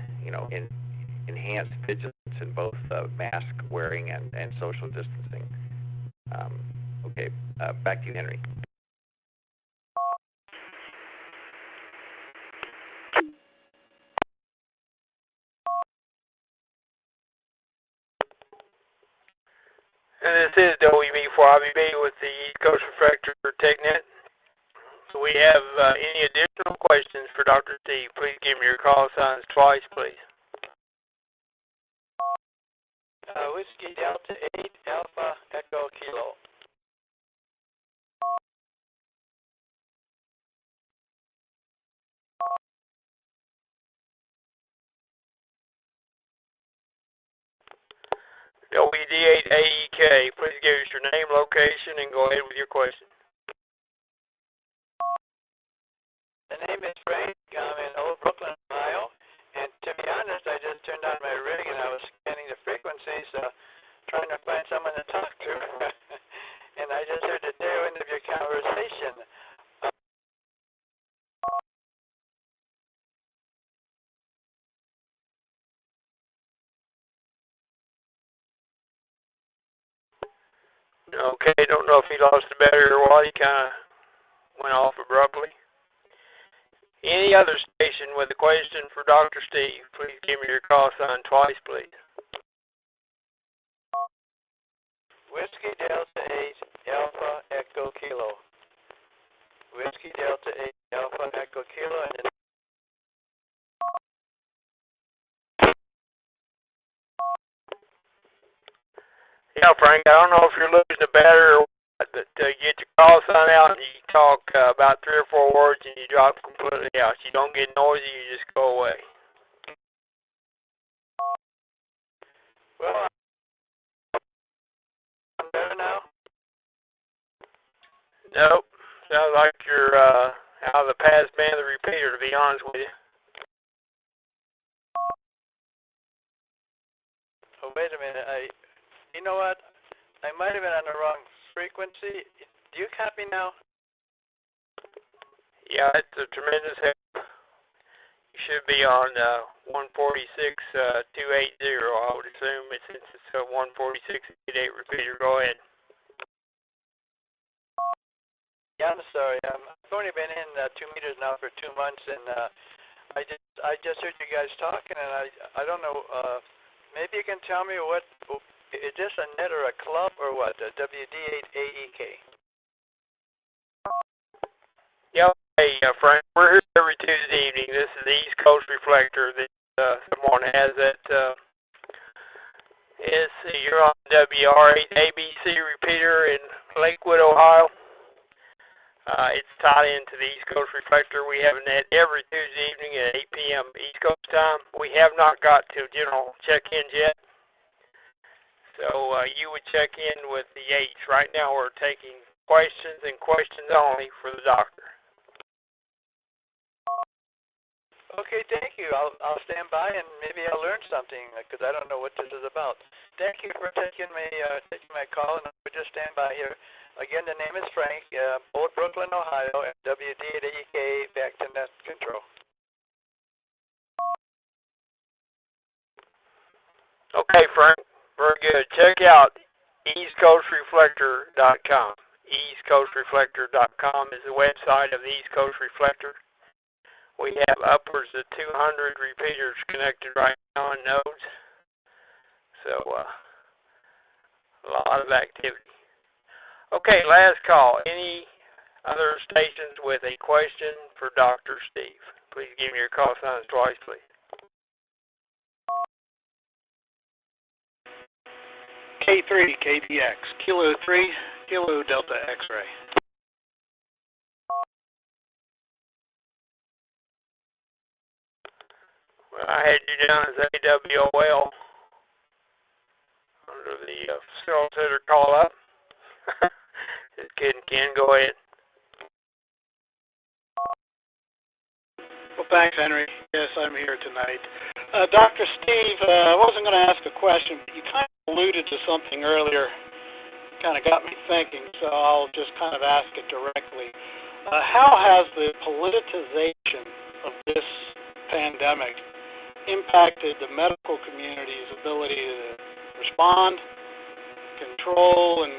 enhanced vigilance in both mask wearing and social distancing. Okay, back to you, Henry. And this is WB4IBB with the East Coast Reflector TechNet. So we have any additional questions for Dr. Steve, please give me your call signs twice, please. Whiskey Delta 8 Alpha Echo Kilo. WD8AEK, please give us your name, location, and go ahead with your question. The name is Frank. I'm in Old Brooklyn, Ohio. And to be honest, I just turned on my rig and I was scanning the frequencies, trying to find someone to talk to. And I just heard the tail end of your conversation. Okay, don't know if he lost the battery or what. He kind of went off abruptly. Any other station with a question for Dr. Steve, please give me your call sign twice, please. Whiskey Delta 8 Alpha Echo Kilo. Whiskey Delta 8 Alpha Echo Kilo. And yeah, Frank, I don't know if you're losing the battery or what, but get your call sign out and you talk about 3 or 4 words and you drop completely out. You don't get noisy, you just go away. well, I'm better now. Nope. Sounds like you're out of the pass band of the repeater, to be honest with you. Oh, wait a minute. You know what? I might have been on the wrong frequency. Do you copy now? Yeah, it's a tremendous help. You should be on 146.280, I would assume, since it's a 146.88 repeater. Go ahead. Yeah, I'm sorry. I've only been in 2 meters now for 2 months, and I just heard you guys talking, and I don't know. Maybe you can tell me what is this, a net or a club or what? A WD8AEK. Yeah, hey Frank, we're here every Tuesday evening. This is the East Coast Reflector that someone has that. You're on WR8 ABC repeater in Lakewood, Ohio. It's tied into the East Coast Reflector. We have a net every Tuesday evening at 8 p.m. East Coast time. We have not got to general check-ins yet. So you would check in with the H. Right now we're taking questions and questions only for the doctor. Okay, thank you. I'll stand by and maybe I'll learn something because I don't know what this is about. Thank you for taking my call, and I would just stand by here. Again, the name is Frank, Old Brooklyn, Ohio, and WD8AEK, back to net control. Okay, Frank. Very good. Check out EastCoastReflector.com. EastCoastReflector.com is the website of the East Coast Reflector. We have upwards of 200 repeaters connected right now in nodes. So, a lot of activity. Okay, last call. Any other stations with a question for Dr. Steve? Please give me your call signs twice, please. K3, KPX, Kilo 3, Kilo Delta X-ray. Well, I had you down as AWOL under the facilitator call up. Just kidding, Ken. Go ahead. Thanks, Henry. Yes, I'm here tonight. Dr. Steve, I wasn't going to ask a question, but you kind of alluded to something earlier. Kind of got me thinking, so I'll just kind of ask it directly. How has the politicization of this pandemic impacted the medical community's ability to respond, control, and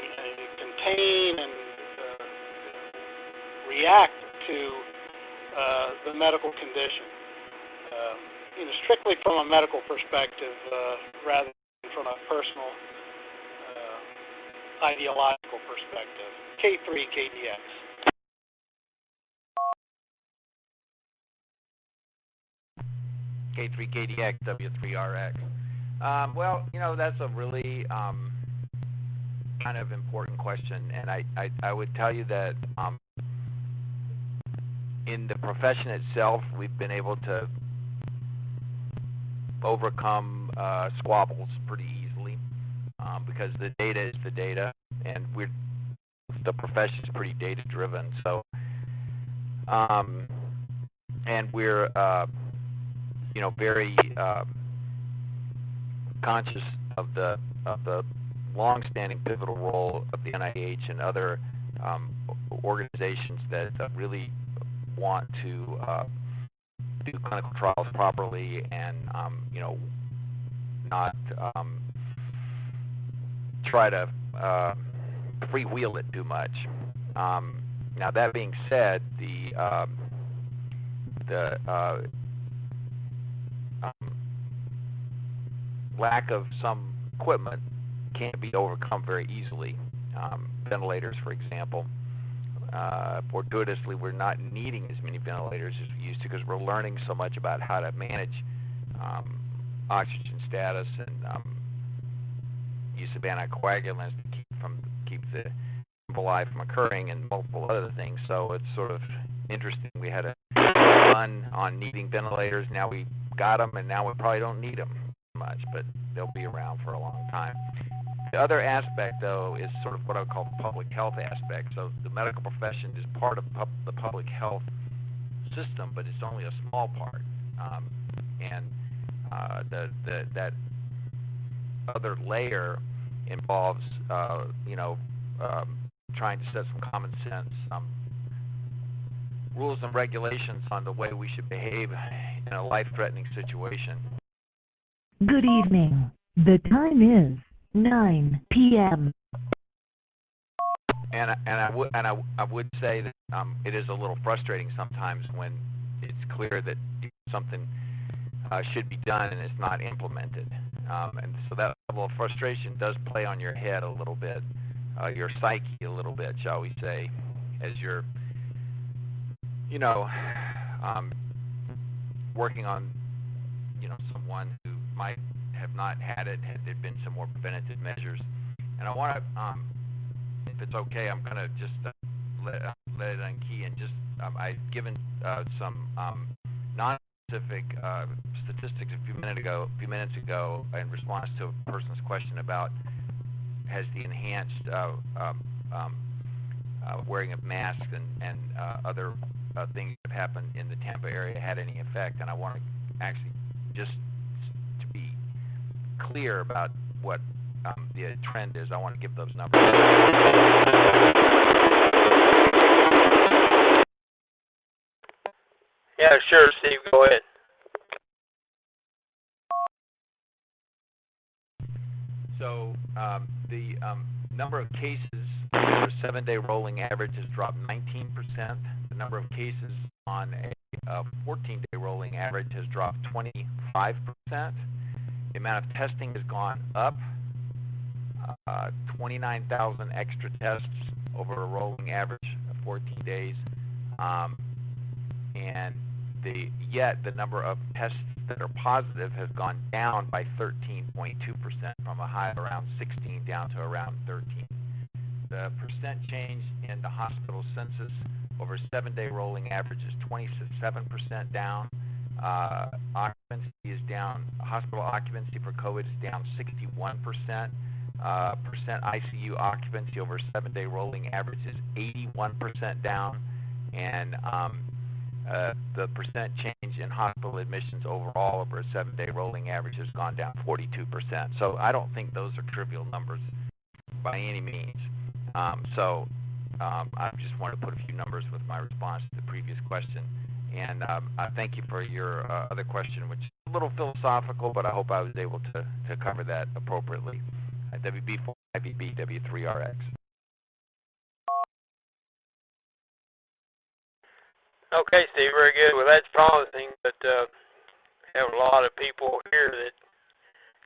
contain and react to the medical condition? Strictly from a medical perspective, rather than from a personal, ideological perspective. K3 KDX. K3KDX, W3RX. Well, that's a really kind of important question, and I would tell you that in the profession itself, we've been able to overcome squabbles pretty easily because the data is the data, and the profession is pretty data-driven. So, and we're very conscious of the long-standing pivotal role of the NIH and other organizations that really want to do clinical trials properly and not try to freewheel it too much. Now that being said, the lack of some equipment can't be overcome very easily. Ventilators, for example. Fortuitously, we're not needing as many ventilators as we used to because we're learning so much about how to manage oxygen status and use of anticoagulants to keep the emboli from occurring and multiple other things. So it's sort of interesting. We had a run on needing ventilators. Now we got them, and now we probably don't need them much, but they'll be around for a long time. The other aspect, though, is sort of what I would call the public health aspect. So the medical profession is part of the public health system, but it's only a small part. And that other layer involves, trying to set some common sense rules and regulations on the way we should behave in a life-threatening situation. Good evening. The time is 9 p.m. And I would say that it is a little frustrating sometimes when it's clear that something should be done and it's not implemented. And so that level of frustration does play on your head a little bit, your psyche a little bit, shall we say, as you're, working on, someone who might have not had it had there been some more preventative measures. And I want to, if it's okay, I'm going to just let it unkey and just, I've given some non-specific statistics a few minutes ago in response to a person's question about has the enhanced wearing of masks and other things that have happened in the Tampa area had any effect. And I want to actually just to be clear about what the trend is. I want to give those numbers. Yeah, sure, Steve. Go ahead. So the number of cases over a 7-day rolling average has dropped 19%. The number of cases on a 14-day rolling average has dropped 25%. The amount of testing has gone up, 29,000 extra tests over a rolling average of 14 days. And yet the number of tests that are positive has gone down by 13.2% from a high of around 16 down to around 13. The percent change in the hospital census over a 7-day rolling average is 27% down. Occupancy is down. Hospital occupancy for COVID is down 61%. Percent ICU occupancy over a 7-day rolling average is 81% down. And the percent change in hospital admissions overall over a 7-day rolling average has gone down 42%. So I don't think those are trivial numbers by any means. I just want to put a few numbers with my response to the previous question. And I thank you for your other question, which is a little philosophical, but I hope I was able to cover that appropriately. WB4, IVB, W3RX. Okay, Steve, very good. Well, that's promising, but have a lot of people here that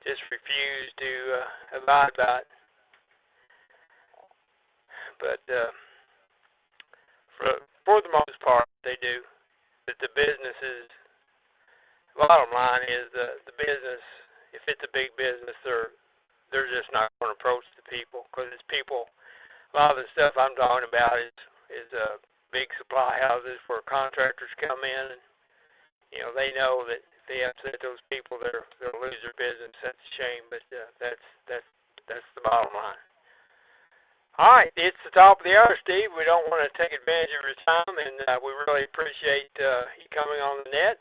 just refuse to abide by it. But for the most part, they do. But the businesses, bottom line is the business, if it's a big business, they're just not going to approach the people, because it's people. A lot of the stuff I'm talking about is big supply houses where contractors come in, and they know that if they upset those people, they'll lose their business. That's a shame, but that's the bottom line. All right, it's the top of the hour, Steve. We don't want to take advantage of your time, and we really appreciate you coming on the net.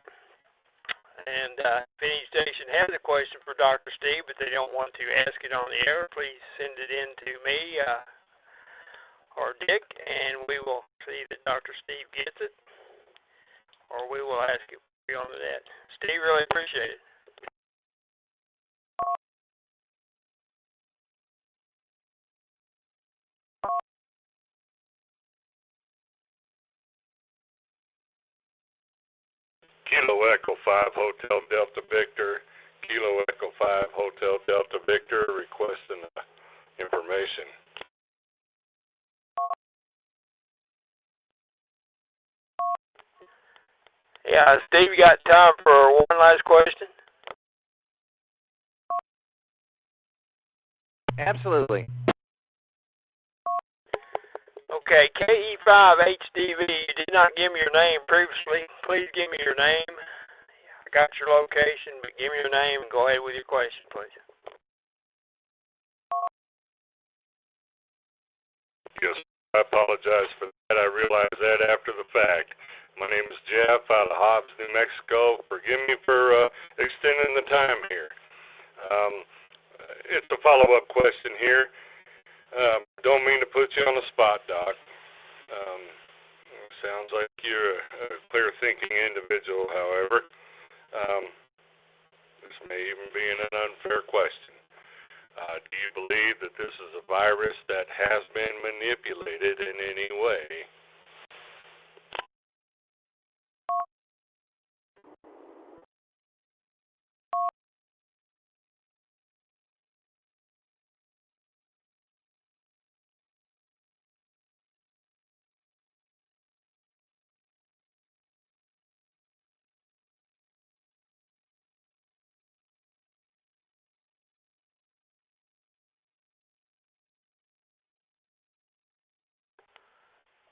And if any station has a question for Dr. Steve, but they don't want to ask it on the air, please send it in to me or Dick, and we will see that Dr. Steve gets it, or we will ask it for you on the net. Steve, really appreciate it. Kilo Echo 5 Hotel Delta Victor, Kilo Echo 5 Hotel Delta Victor, requesting information. Yeah, Steve, you got time for one last question? Absolutely. Okay, KE5HDV, you did not give me your name previously. Please give me your name. I got your location, but give me your name and go ahead with your question, please. Yes, I apologize for that. I realized that after the fact. My name is Jeff out of Hobbs, New Mexico. Forgive me for extending the time here. It's a follow-up question here. Don't mean to put you on the spot, Doc. Sounds like you're a clear-thinking individual, however. This may even be an unfair question. Do you believe that this is a virus that has been manipulated in any way?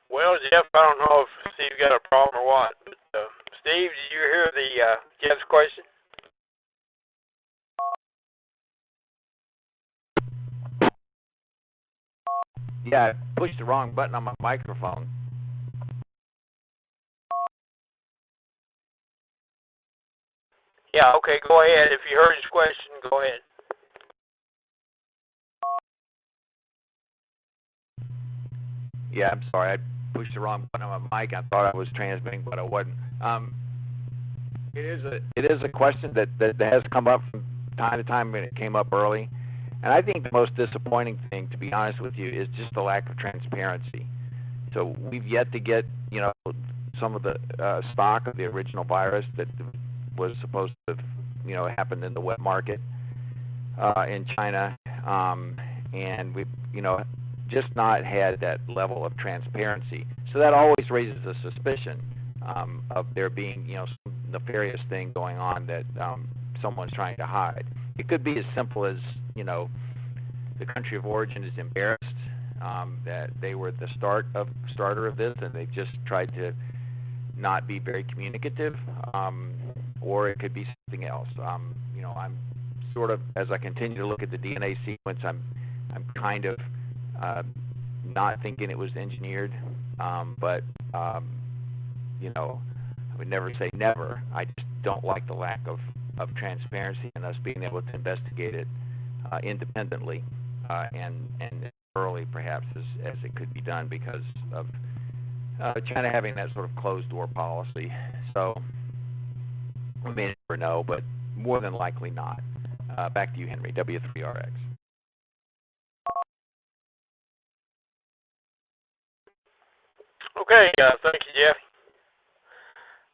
Well, Jeff, I don't know if Steve got a problem or what, but Steve, did you hear the Jeff's question? Yeah, I pushed the wrong button on my microphone. Yeah, okay, go ahead. If you heard his question, go ahead. Yeah, I'm sorry. I pushed the wrong button on my mic. I thought I was transmitting, but I wasn't. It is a question that has come up from time to time, and it came up early. And I think the most disappointing thing, to be honest with you, is just the lack of transparency. So we've yet to get, some of the stock of the original virus that was supposed to have, happened in the wet market in China, and we've, just not had that level of transparency. So that always raises a suspicion of there being, some nefarious thing going on that someone's trying to hide. It could be as simple as, the country of origin is embarrassed that they were the starter of this, and they just tried to not be very communicative, or it could be something else. I'm sort of, as I continue to look at the DNA sequence, I'm kind of not thinking it was engineered, but I would never say never. I just don't like the lack of transparency and us being able to investigate it independently and early perhaps as it could be done because of China having that sort of closed door policy. So we may never know, but more than likely not. Back to you, Henry, W3RX. Okay, thank you, Jeff.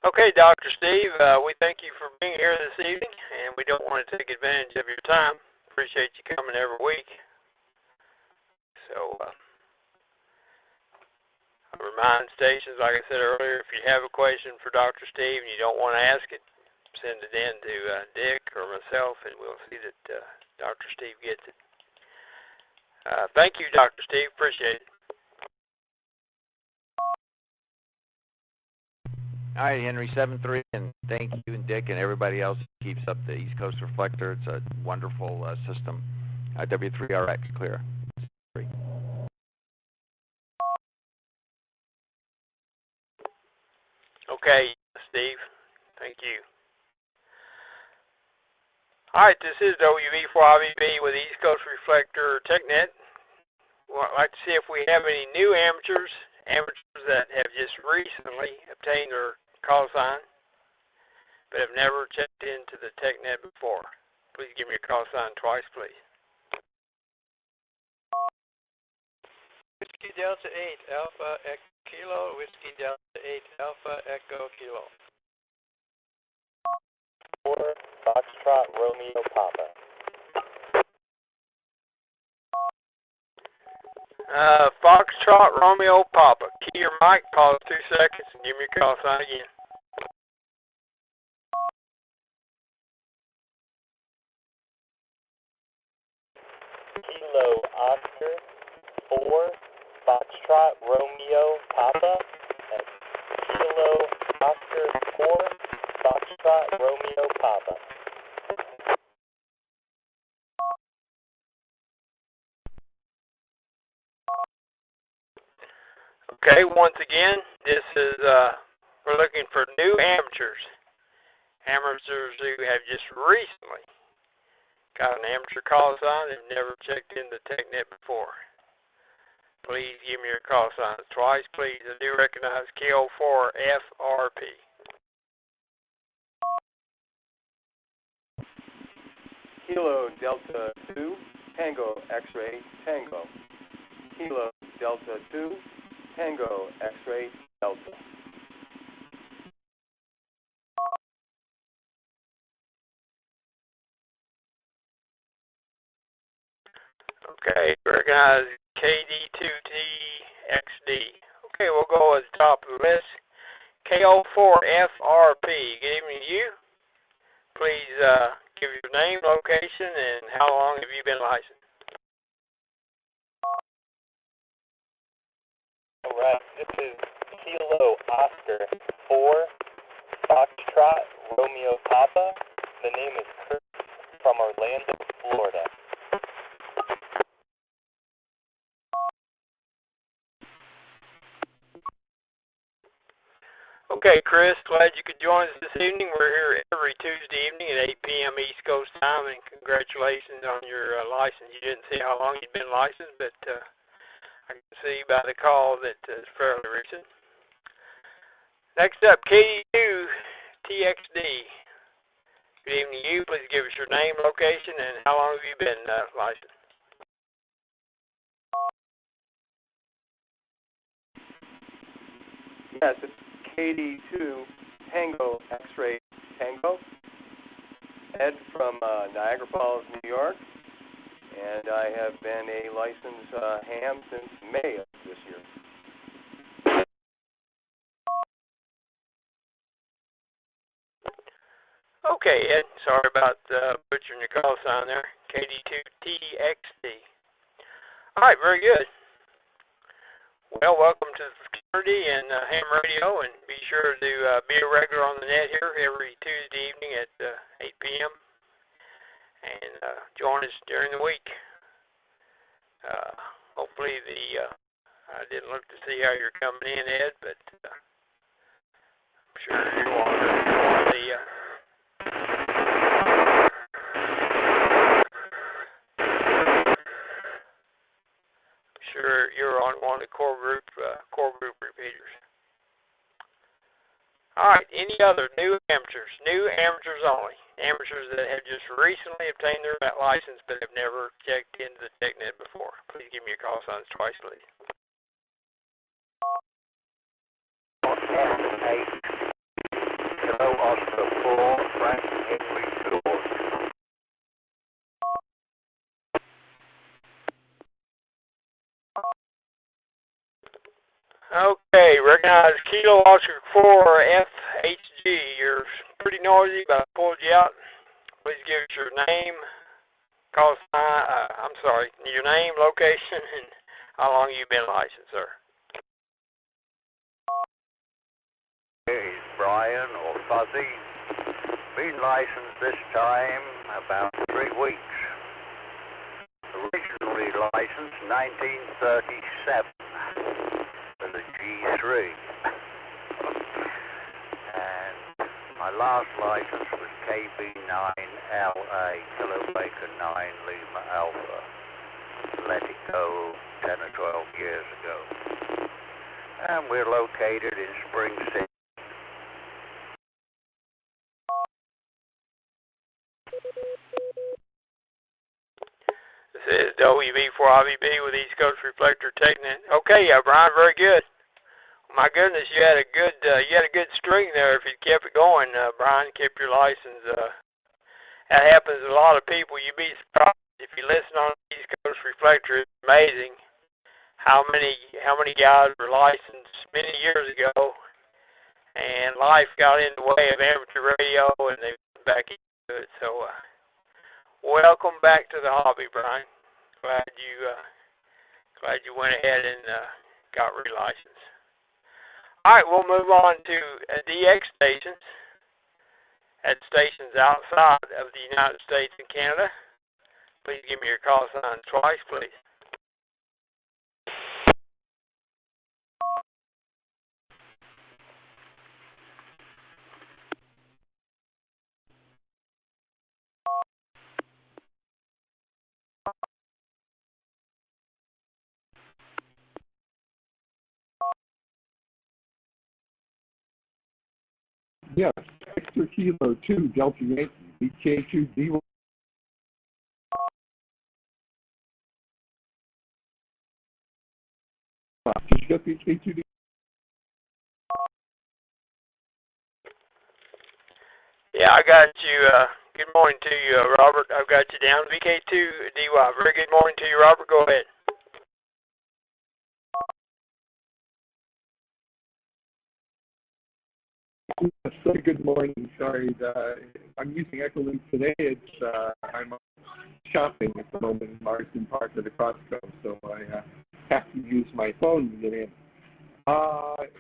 Okay, Dr. Steve, we thank you for being here this evening, and we don't want to take advantage of your time. Appreciate you coming every week. So, I remind stations, like I said earlier, if you have a question for Dr. Steve and you don't want to ask it, send it in to Dick or myself, and we'll see that Dr. Steve gets it. Thank you, Dr. Steve. Appreciate it. All right, Henry, 7-3, and thank you and Dick and everybody else who keeps up the East Coast Reflector. It's a wonderful system. W3RX, clear. 3. Okay, Steve. Thank you. All right, this is WV4IVB with East Coast Reflector TechNet. Well, I'd like to see if we have any new amateurs that have just recently obtained their call sign, but have never checked into the TechNet before. Please give me a call sign twice, please. Whiskey Delta 8, Alpha Echo Kilo, Whiskey Delta 8, Alpha Echo Kilo. 4, Foxtrot, Romeo, Papa. Foxtrot, Romeo, Papa. Key your mic, pause 2 seconds, and give me a call sign again. Kilo, Oscar, 4, Foxtrot, Romeo, Papa. And Kilo, Oscar, 4, Foxtrot, Romeo, Papa. Okay, once again, this is, we're looking for new amateurs. Amateurs who have just recently got an amateur call sign and never checked in the TechNet before. Please give me your call sign twice, please. I do recognize KO4FRP. Kilo Delta 2, Tango X-Ray Tango. Kilo Delta 2, Tango X-Ray Delta. Okay, recognize KD2TXD. Okay, we'll go at the top of the list. KO4FRP. Good evening to you. Please give your name, location, and how long have you been licensed? Alright, this is Kilo Oscar 4, Foxtrot, Romeo, Papa. The name is Kurt from Orlando, Florida. Okay, Chris, glad you could join us this evening. We're here every Tuesday evening at 8 p.m. East Coast time, and congratulations on your license. You didn't see how long you'd been licensed, but I can see by the call that it's fairly recent. Next up, KD2TXD. Good evening to you. Please give us your name, location, and how long have you been licensed? Yes, it's KD2 Tango X-Ray Tango. Ed from Niagara Falls, New York. And I have been a licensed ham since May of this year. Okay, Ed. Sorry about butchering your call sign there. KD2TXD. All right, very good. Well, welcome to the fraternity and ham radio, and be sure to be a regular on the net here every Tuesday evening at 8 p.m. and join us during the week. Hopefully I didn't look to see how you're coming in, Ed, but Sure, you're on the sure you're on one of the core group repeaters. All right. Any other new amateurs? New amateurs only. Amateurs that have just recently obtained their license but have never checked into the TechNet before. Please give me your call signs twice, please. Kilo Oscar 4, Frank Henry George. Okay, recognize Kilo Oscar 4 FHG. You're pretty noisy, but I pulled you out. Please give us your name, call sign, your name, location, and how long you've been licensed, sir. Hey, Brian or Fuzzy. Been licensed this time about 3 weeks. Originally licensed 1937 with a G3. And my last license was KB9LA, Kilo Baker 9 Lima Alpha. Let it go 10 or 12 years ago. And we're located in Spring City. This is WB4IVB with East Coast Reflector TechNet. Okay, Brian, very good. My goodness, you had a good string there. If you kept it going, Brian, kept your license. That happens to a lot of people. You'd be surprised if you listen on East Coast Reflector. It's amazing how many guys were licensed many years ago, and life got in the way of amateur radio, and they went back into it. So, welcome back to the hobby, Brian. Glad you went ahead and got relicensed. All right, we'll move on to DX stations. At stations outside of the United States and Canada. Please give me your call signs twice, please. Yes, Extra Kilo 2 Delta Yankee, BK2D1. Did you get BK2D? Yeah, I got you. Good morning to you, Robert. I've got you down. BK2DY. Very good morning to you, Robert. Go ahead. Say good morning. Sorry, I'm using Echolink today. I'm shopping at the moment in Marsden Park at the Costco, so I have to use my phone to get in.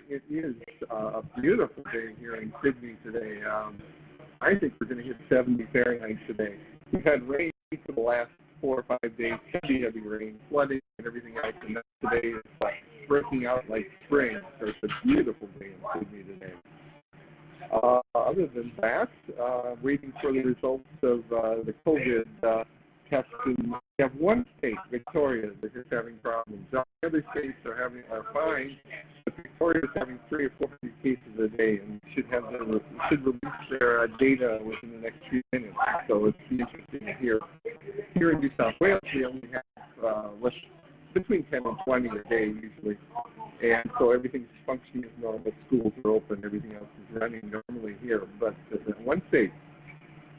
It is a beautiful day here in Sydney today. I think we're going to hit 70 Fahrenheit today. We've had rain for the last 4 or 5 days, heavy rain, flooding and everything else, and today is breaking out like spring. So it's a beautiful day in Sydney today. Other than that, waiting for the results of the COVID test. We have one state, Victoria, that is having problems. The other states are fine, but Victoria is having 300 or 400 cases a day, and should release their data within the next few minutes. So it's interesting to hear. Here in New South Wales, we only have between 10 and 20 a day usually. And so everything's functioning as normal. Schools are open. Everything else is running normally here. But one state.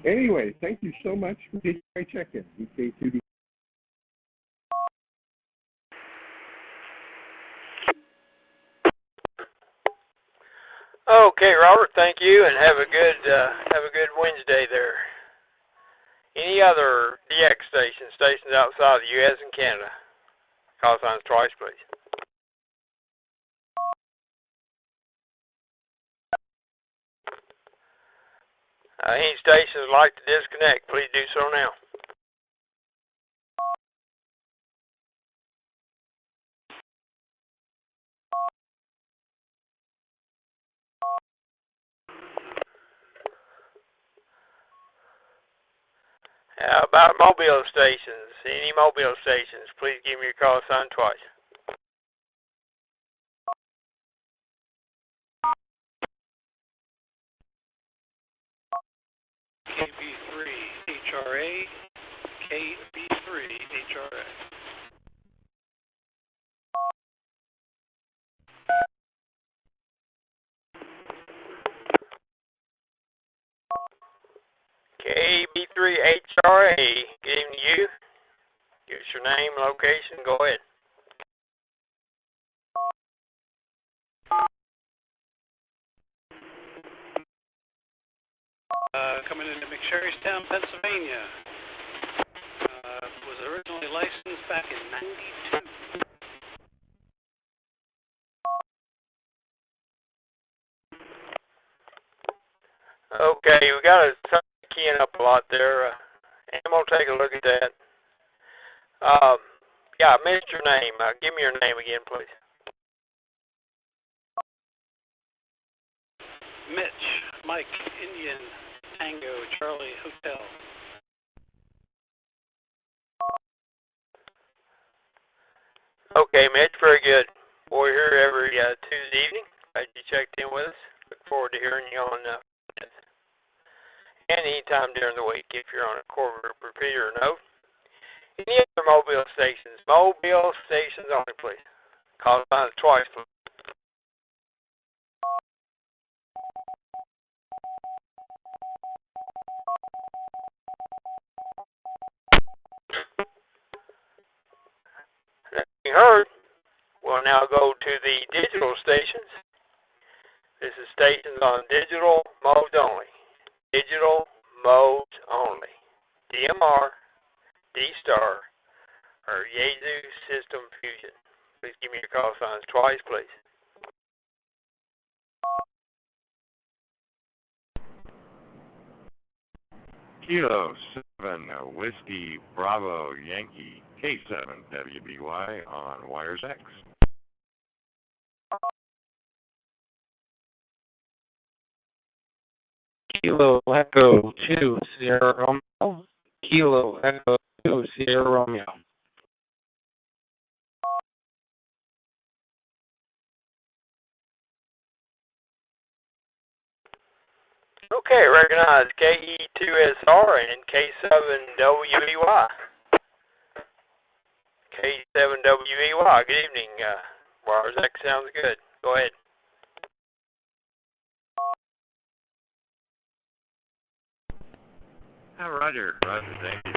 Anyway, thank you so much for taking my check-in. BK2D. Okay, Robert. Thank you, and have a good Wednesday there. Any other DX stations outside the U.S. and Canada? Call signs twice, please. Any stations would like to disconnect, please do so now. How about mobile stations? Any mobile stations, please give me your call sign twice. KB3 HRA, KB3 HRA. KB3HRA, good evening to you. Give us your name, location, go ahead. Coming into McSherrystown, Pennsylvania. Was originally licensed back in '92. Okay, we got to start keying up a lot there. And we'll take a look at that. Yeah, I missed your name. Give me your name again, please. Mitch, Mike, Indian, Tango, Charlie, Hotel. Okay, Mitch, very good. We're here every Tuesday evening. Glad you checked in with us. Look forward to hearing you on and anytime during the week if you're on a quarter repeater or no. Any other mobile stations? Mobile stations only, please. Call signs twice, please. You heard. We'll now go to the digital stations. This is stations on digital modes only. Digital modes only. DMR, D-Star, or Yaesu System Fusion. Please give me your call signs twice, please. Kilo 7 Whiskey Bravo Yankee K7 WBY on Wires X. Kilo Echo 2 Sierra Romeo. Kilo Echo 2 Sierra Romeo. Okay, recognize KE2SR and K7WEY. K7WEY, good evening. Wires X sounds good. Go ahead. Roger, thank you.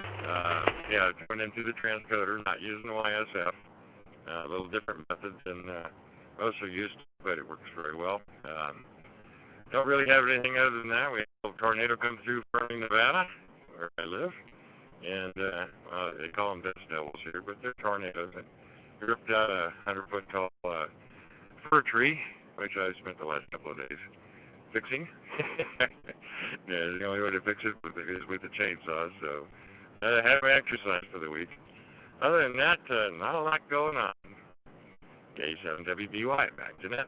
Yeah, going into the transcoder, not using the YSF. A little different method than most are used to, but it works very well. Don't really have anything other than that. We had a tornado come through Fernley, Nevada, where I live, and they call them dust devils here, but they're tornadoes. And ripped out a 100-foot tall fir tree, which I spent the last couple of days fixing. Yeah, the only way to fix it is with the chainsaw, so I have my exercise for the week. Other than that, not a lot going on. K7WBY, back to net.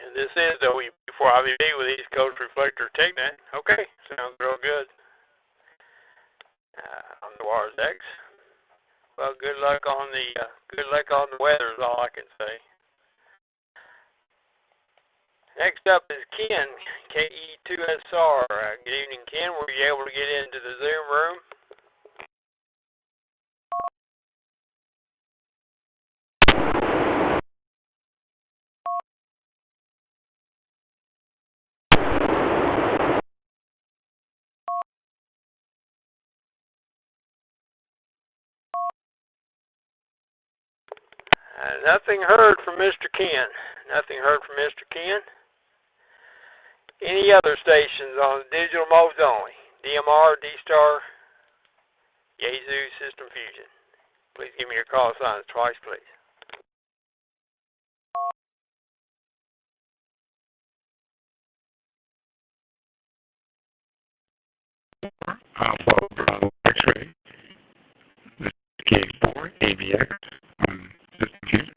And this is WB4IVB with East Coast Reflector TechNet. Okay, sounds real good. On the Wires X. Well, good luck on the weather is all I can say. Next up is Ken, KE2SR. Good evening, Ken. Were you able to get into the Zoom room? Nothing heard from Mr. Ken. Nothing heard from Mr. Ken. Any other stations on digital modes only? DMR, D-Star, Yaesu System Fusion. Please give me your call signs twice, please. Alpha Bravo X-ray. This is K4 AVX on System Fusion.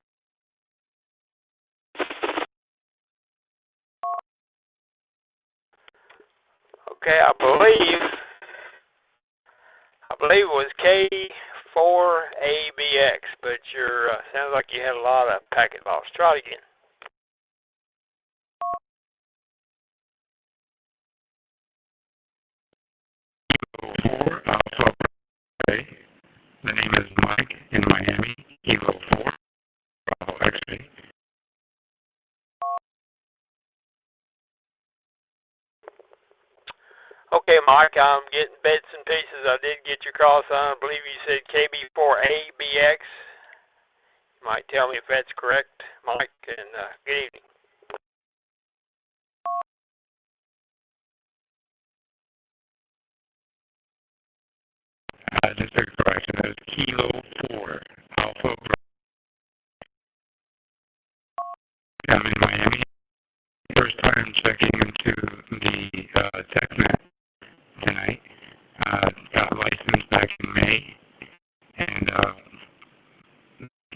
K4ABX, but your sounds like you had a lot of packet loss. Try it again. Kilo 4 Alpha Ray. The name is Mike in Miami. Kilo 4 Bravo X-ray. Okay, Mike, I'm getting bits and pieces. I did get your call sign. I believe you said KB4ABX. You might tell me if that's correct, Mike, and good evening. Just a correction. That is Kilo 4 Alpha Bravo. I'm in Miami. First time checking into the TechNet tonight. Got licensed back in May, and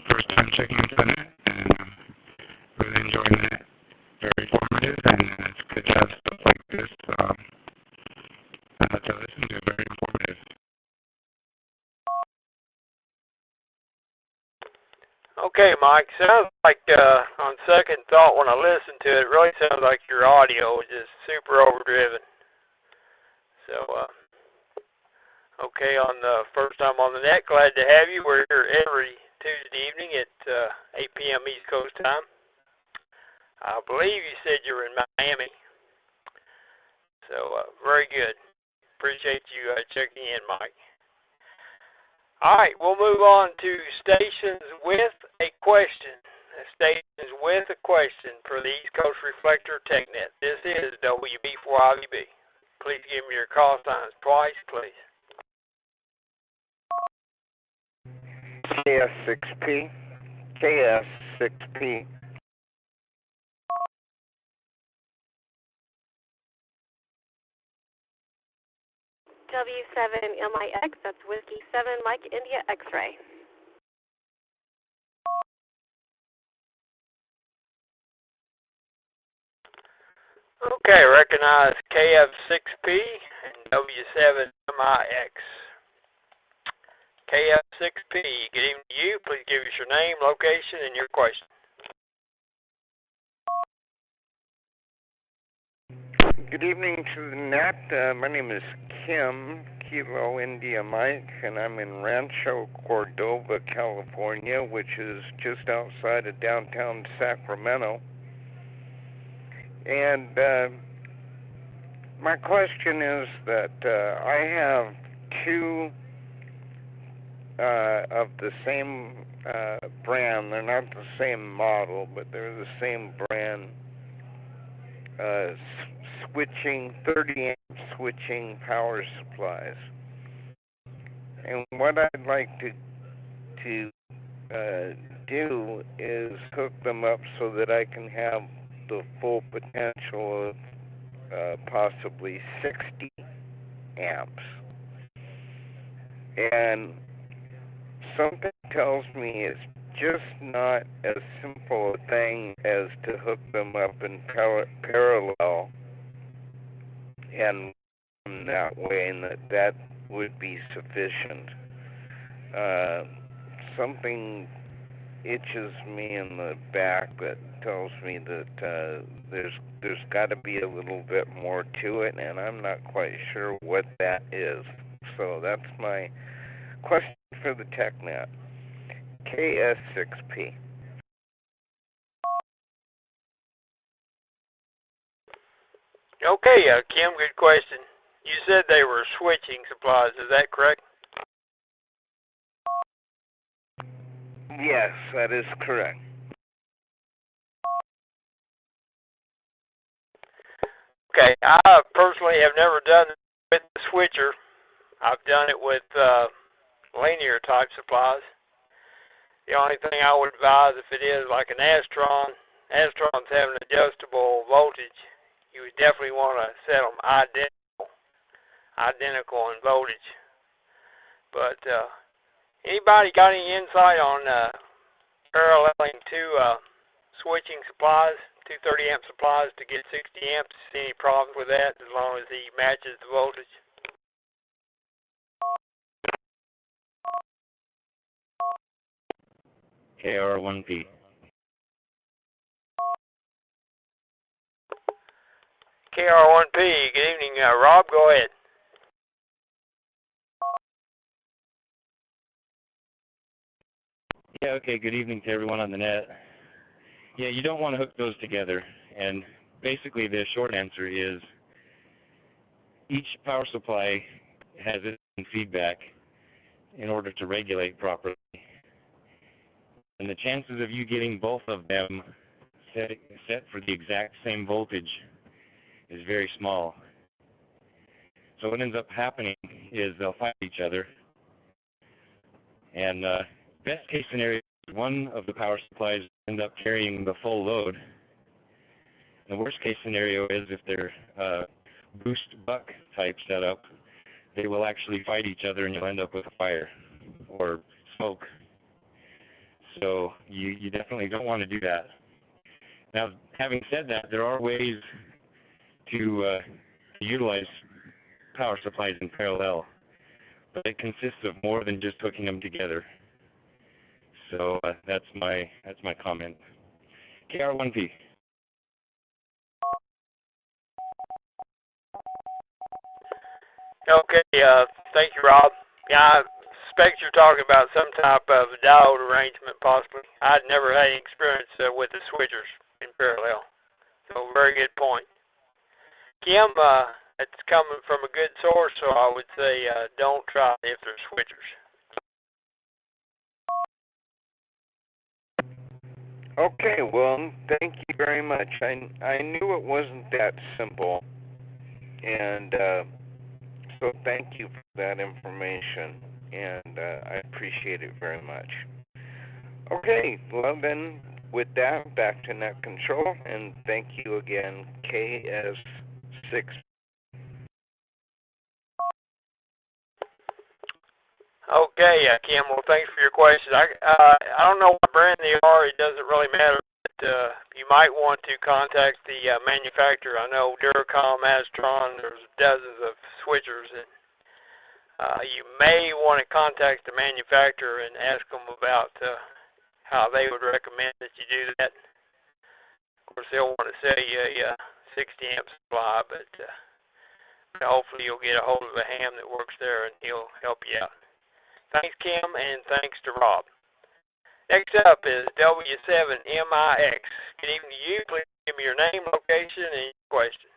first time checking into the net, and really enjoying that. Very informative, and it's good to have stuff like this to listen to. Very informative. Okay, Mike, sounds like on second thought when I listened to it, it really sounds like your audio is just super overdriven. So, okay, on the first time on the net, glad to have you. We're here every Tuesday evening at 8 p.m. East Coast time. I believe you said you were in Miami. So, very good. Appreciate you checking in, Mike. All right, we'll move on to stations with a question. Stations with a question for the East Coast Reflector TechNet. This is WB4IVB. Please give me your call signs twice, please. KS6P. KS6P. W7MIX, that's Whiskey 7, Mike India X-ray. Okay, recognize KF6P and W7MIX. KF6P, good evening to you. Please give us your name, location, and your question. Good evening to the net. My name is Kim, Kilo India Mike, and I'm in Rancho Cordova, California, which is just outside of downtown Sacramento. And my question is that I have two of the same brand. They're not the same model, but they're the same brand. Switching 30 amp switching power supplies, and what I'd like to do is hook them up so that I can have the full potential of possibly 60 amps. And something tells me it's just not as simple a thing as to hook them up in parallel and that way, and that would be sufficient. Something itches me in the back that tells me that there's got to be a little bit more to it, and I'm not quite sure what that is. So that's my question for the TechNet. KS6P. Okay, Kim, good question. You said they were switching supplies, is that correct? Yes, that is correct. Okay, I personally have never done it with the switcher. I've done it with linear type supplies. The only thing I would advise, if it is like an Astron's have an adjustable voltage. You would definitely want to set them identical in voltage. But anybody got any insight on paralleling two switching supplies, two 30 amp supplies to get 60 amps? Any problems with that as long as he matches the voltage? KR1P. KR1P, good evening. Rob, go ahead. Yeah, okay, good evening to everyone on the net. Yeah, you don't want to hook those together. And basically the short answer is each power supply has its own feedback in order to regulate properly. And the chances of you getting both of them set for the exact same voltage is very small. So what ends up happening is they'll fight each other. And best case scenario is one of the power supplies end up carrying the full load. The worst case scenario is if they're boost buck type setup, they will actually fight each other and you'll end up with a fire or smoke. So you definitely don't want to do that. Now, having said that, there are ways to utilize power supplies in parallel, but it consists of more than just hooking them together. So that's my comment. KR1P. Okay, thank you, Rob. Yeah, I suspect you're talking about some type of diode arrangement, possibly. I'd never had any experience with the switchers in parallel. So, very good point. Kim, it's coming from a good source, so I would say don't try if they're switchers. Okay, well, thank you very much. I knew it wasn't that simple, and so thank you for that information, and I appreciate it very much. Okay, well then, with that, back to net control, and thank you again, KS6. Okay, Kim, well, thanks for your question. I don't know what brand they are. It doesn't really matter. But, you might want to contact the manufacturer. I know Duracom, Astron, there's dozens of switchers. And, you may want to contact the manufacturer and ask them about how they would recommend that you do that. Of course, they'll want to sell you a 60 amp supply, but hopefully you'll get a hold of a ham that works there and he'll help you out. Thanks, Kim, and thanks to Rob. Next up is W7MIX. Good evening to you. Please give me your name, location, and your question.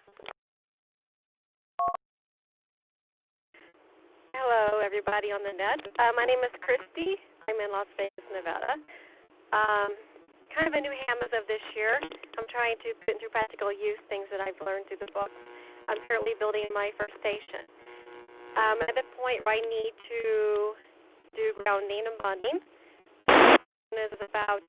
Hello, everybody on the net. My name is Christy. I'm in Las Vegas, Nevada. Kind of a new ham as of this year. I'm trying to put into practical use things that I've learned through the book. I'm currently building my first station. At this point, I need to do grounding and bonding. This is about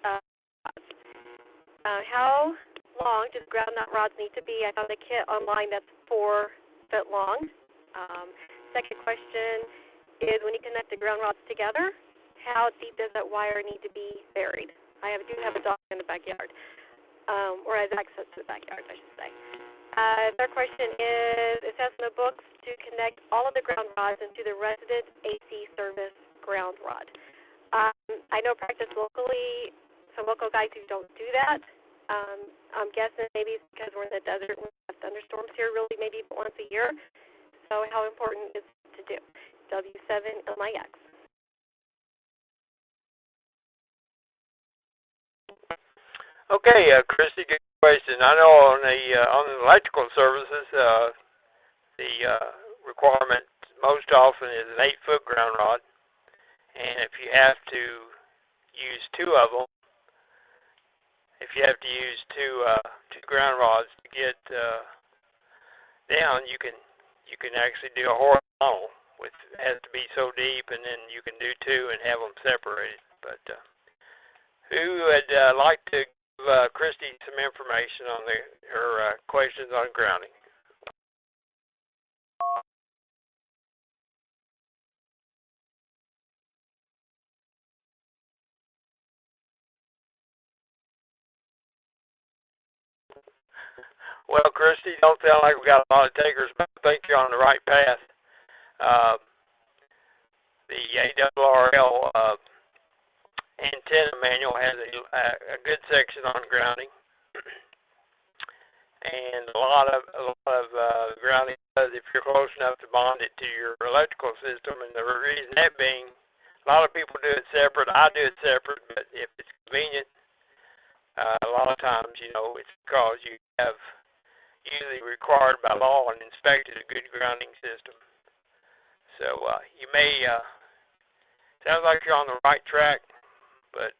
how long do the ground nut rods need to be? I found a kit online that's 4 foot long. Second question is when you connect the ground rods together, how deep does that wire need to be buried? I do have a dog in the backyard, or has access to the backyard, I should say. Third question is, it says in the books to connect all of the ground rods into the resident AC service ground rod. I know practice locally, some local guys who don't do that. I'm guessing maybe it's because we're in the desert and we have thunderstorms here really maybe once a year. So how important is it to do? W7MIX. Okay, Christy, good question. I know on the electrical services, the requirement most often is an 8-foot ground rod. And if you have to use 2 of them, if you have to use two ground rods to get down, you can actually do a horizontal, which has to be so deep, and then you can do 2 and have them separated. But who would like to give Christy some information on her questions on grounding? Well, Christy, don't sound like we got a lot of takers, but I think you're on the right path. The ARRL antenna manual has a good section on grounding, and a lot of grounding does if you're close enough to bond it to your electrical system. And the reason that being, a lot of people do it separate. I do it separate, but if it's convenient, a lot of times, it's because you have usually required by law and inspected a good grounding system. So you may sounds like you're on the right track, but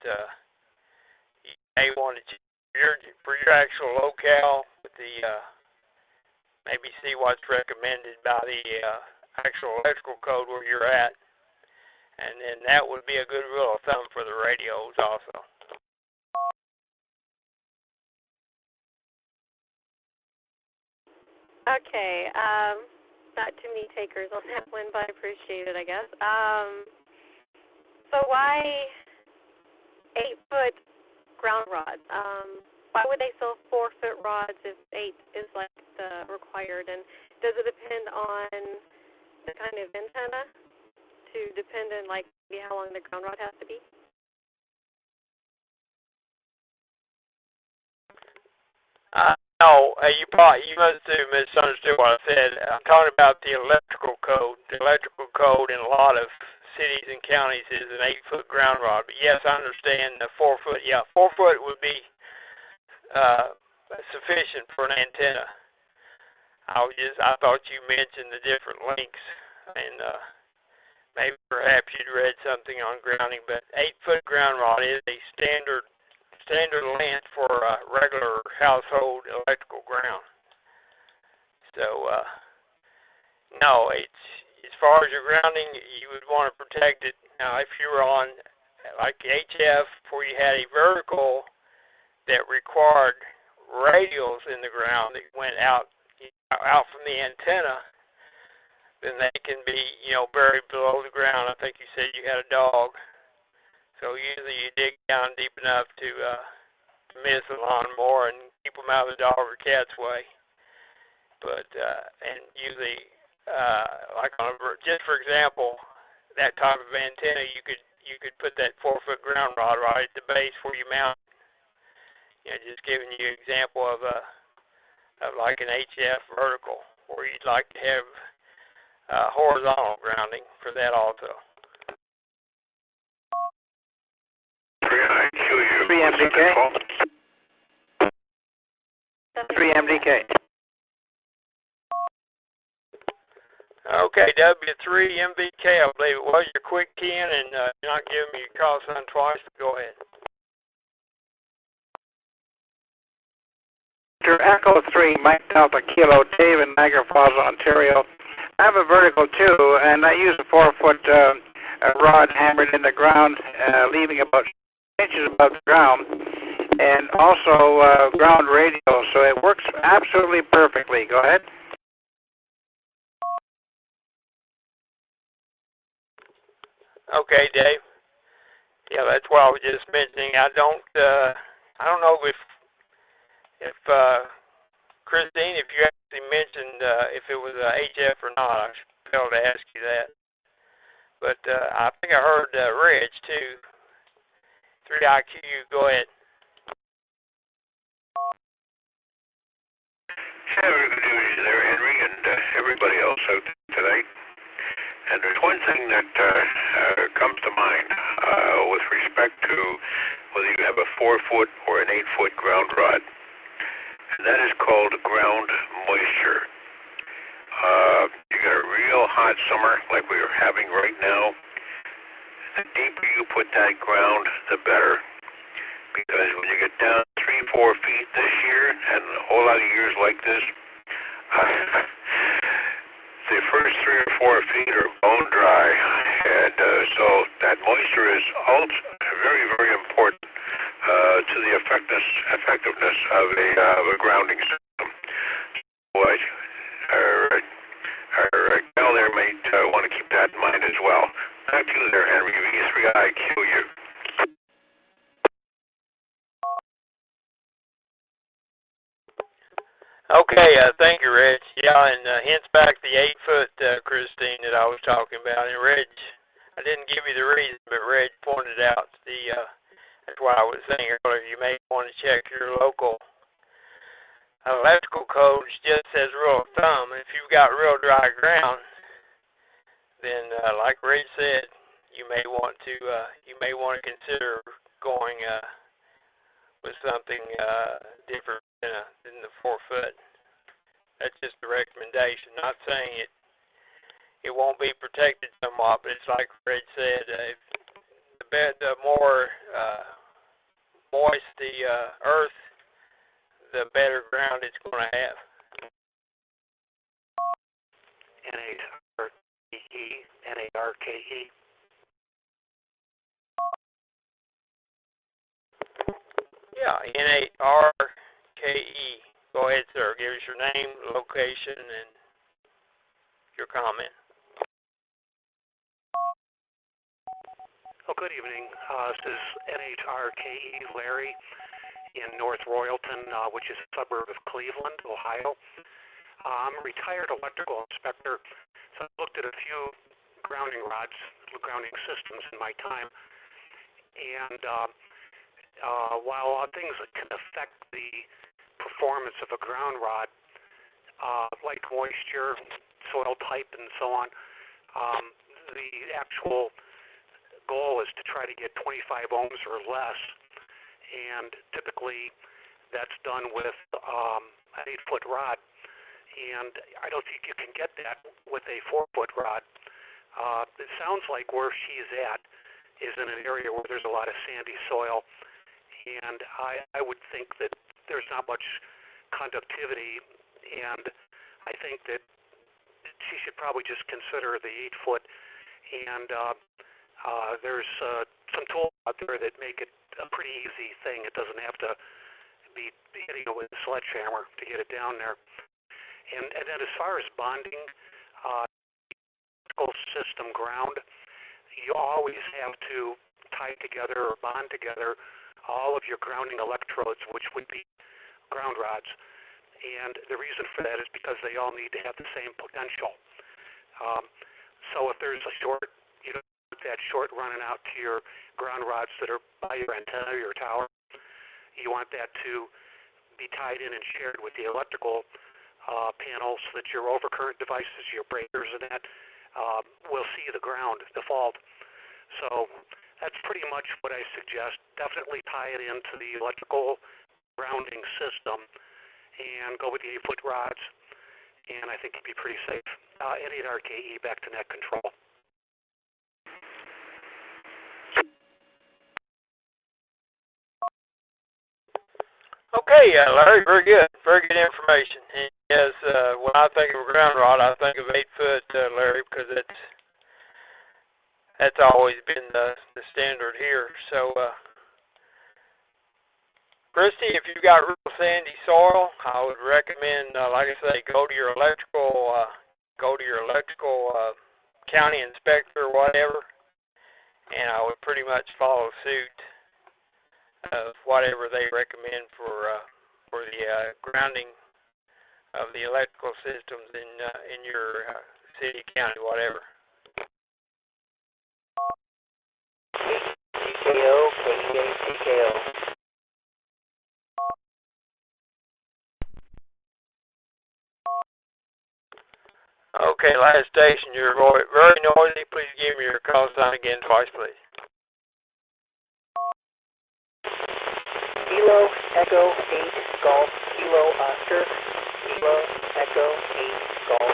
you may want to check for your actual locale with the maybe see what's recommended by the actual electrical code where you're at, and then that would be a good rule of thumb for the radios also. Okay, not too many takers on that one, but I appreciate it, I guess. So why 8-foot ground rods? Why would they sell 4-foot rods if 8 is like the required? And does it depend on the kind of antenna to depend on like maybe how long the ground rod has to be? No, you must have misunderstood what I said. I'm talking about the electrical code. The electrical code in a lot of cities and counties is an 8-foot ground rod. But yes, I understand the 4-foot. Yeah, 4-foot would be sufficient for an antenna. I thought you mentioned the different lengths, and maybe perhaps you'd read something on grounding. But 8-foot ground rod is a standard length for regular household electrical ground. So no, it's as far as your grounding, you would want to protect it. Now, if you were on like HF, where you had a vertical that required radials in the ground that went out from the antenna, then they can be, buried below the ground. I think you said you had a dog. So usually you dig down deep enough to miss the lawnmower and keep them out of the dog or cat's way. But, and usually, like just for example, that type of antenna, you could put that 4-foot ground rod right at the base where you mount. Just giving you an example of like an HF vertical, where you'd like to have horizontal grounding for that also. 3 MDK. 3 MDK. Okay, W3 MVK, I believe it was. Your quick key in, and you're not giving me your call sign twice. Go ahead. Echo 3, Mike Delta Kilo, Dave in Niagara Falls, Ontario. I have a vertical too, and I use a 4-foot rod hammered in the ground, leaving about inches above the ground, and also ground radio, so it works absolutely perfectly. Go ahead. Okay, Dave. Yeah, that's what I was just mentioning. I don't know if Christine, if you actually mentioned if it was a HF or not. I should be able to ask you that. But I think I heard Reg too. 3IQ, go ahead. Very good news there, Henry, and everybody else out there today. And there's one thing that comes to mind with respect to whether you have a 4-foot or an 8-foot ground rod, and that is called ground moisture. You got a real hot summer like we are having right now. The deeper you put that ground, the better. Because when you get down 3-4 feet this year, and a whole lot of years like this, the first 3 or 4 feet are bone dry, and so that moisture is very, very important to the effectiveness of a grounding system. So our gal there may want to keep that in mind as well. Back to you there, Henry. V3IQ. Okay, thank you, Reg. Yeah, and hence back the 8-foot, Christine, that I was talking about. And Reg, I didn't give you the reason, but Reg pointed out the That's why I was saying earlier, you may want to check your local electrical codes just as rule of thumb. If you've got real dry ground, then like Ray said, you may want to consider going with something different than the 4 foot. That's just a recommendation. Not saying it won't be protected somewhat, but it's like Ray said, if the more moist the earth, the better ground it's going to have. N-A-R-K-E. Yeah, N-A-R-K-E. Go ahead, sir. Give us your name, location, and your comment. Oh, good evening. This is NHRKE Larry in North Royalton, which is a suburb of Cleveland, Ohio. I'm a retired electrical inspector, so I've looked at a few grounding rods, grounding systems in my time. And while things that can affect the performance of a ground rod, like moisture, soil type, and so on, the actual goal is to try to get 25 ohms or less, and typically that's done with an 8-foot rod, and I don't think you can get that with a 4-foot rod. It sounds like where she's at is in an area where there's a lot of sandy soil, and I would think that there's not much conductivity, and I think that she should probably just consider the 8-foot, and there's some tools out there that make it a pretty easy thing. It doesn't have to be hitting it with a sledgehammer to get it down there. And then as far as bonding, system ground, you always have to tie together or bond together all of your grounding electrodes, which would be ground rods. And the reason for that is because they all need to have the same potential. So if there's a short, you don't want that short running out to your ground rods that are by your antenna or your tower. You want that to be tied in and shared with the electrical panels so that your overcurrent devices, your breakers and that, will see the ground, the fault. So that's pretty much what I suggest. Definitely tie it into the electrical grounding system and go with the 8-foot rods, and I think you'd be pretty safe. N8RKE back to net control. Okay, Larry, very good. Very good information. And yes, when I think of a ground rod, I think of 8-foot, Larry, because that's always been the standard here. So, Christy, if you've got real sandy soil, I would recommend, like I say, go to your electrical county inspector or whatever, and I would pretty much follow suit of whatever they recommend for the grounding of the electrical systems in your city, county, whatever. TKO, KEA, TKO. Okay, last station, you're very noisy. Please give me your call sign again twice, please. Kilo, Echo, 8, Golf, Kilo, Oscar, Kilo, Echo, 8, Golf.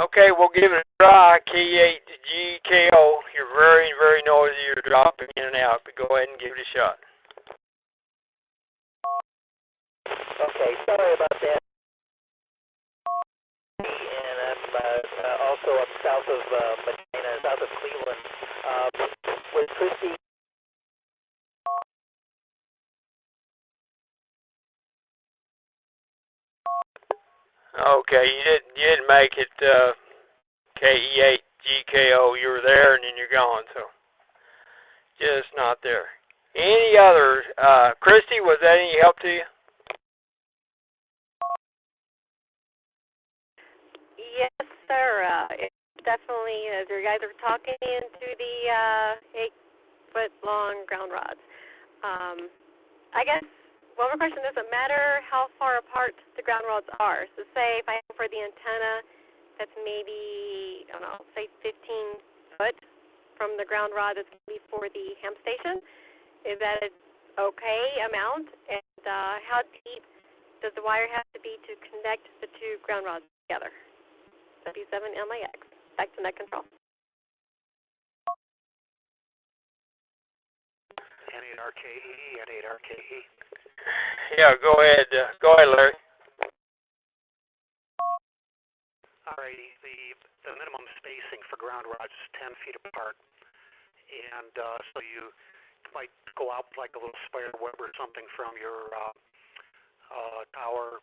Okay, we'll give it a try. K8GKO. You're very, very noisy. You're dropping in and out, but go ahead and give it a shot. Okay, sorry about that. And I'm also up south of Medina, south of Cleveland. With Christy. Okay, you didn't make it KE8GKO. You were there and then you're gone, so just not there. Any other? Christy, was that any help to you? Yes, sir. It definitely, as you guys are talking into the 8-foot-long ground rods. I guess one more question, does it matter how far apart the ground rods are? So say if I am for the antenna that's maybe, I don't know, say 15 foot from the ground rod that's going to be for the ham station, is that an okay amount? And how deep does the wire have to be to connect the two ground rods together? W7MIX. Back to net control. N8RKE, N8RKE. Yeah, go ahead. Go ahead, Larry. Alrighty, the minimum spacing for ground rods is 10 feet apart, and so you might go out like a little spider web or something from your tower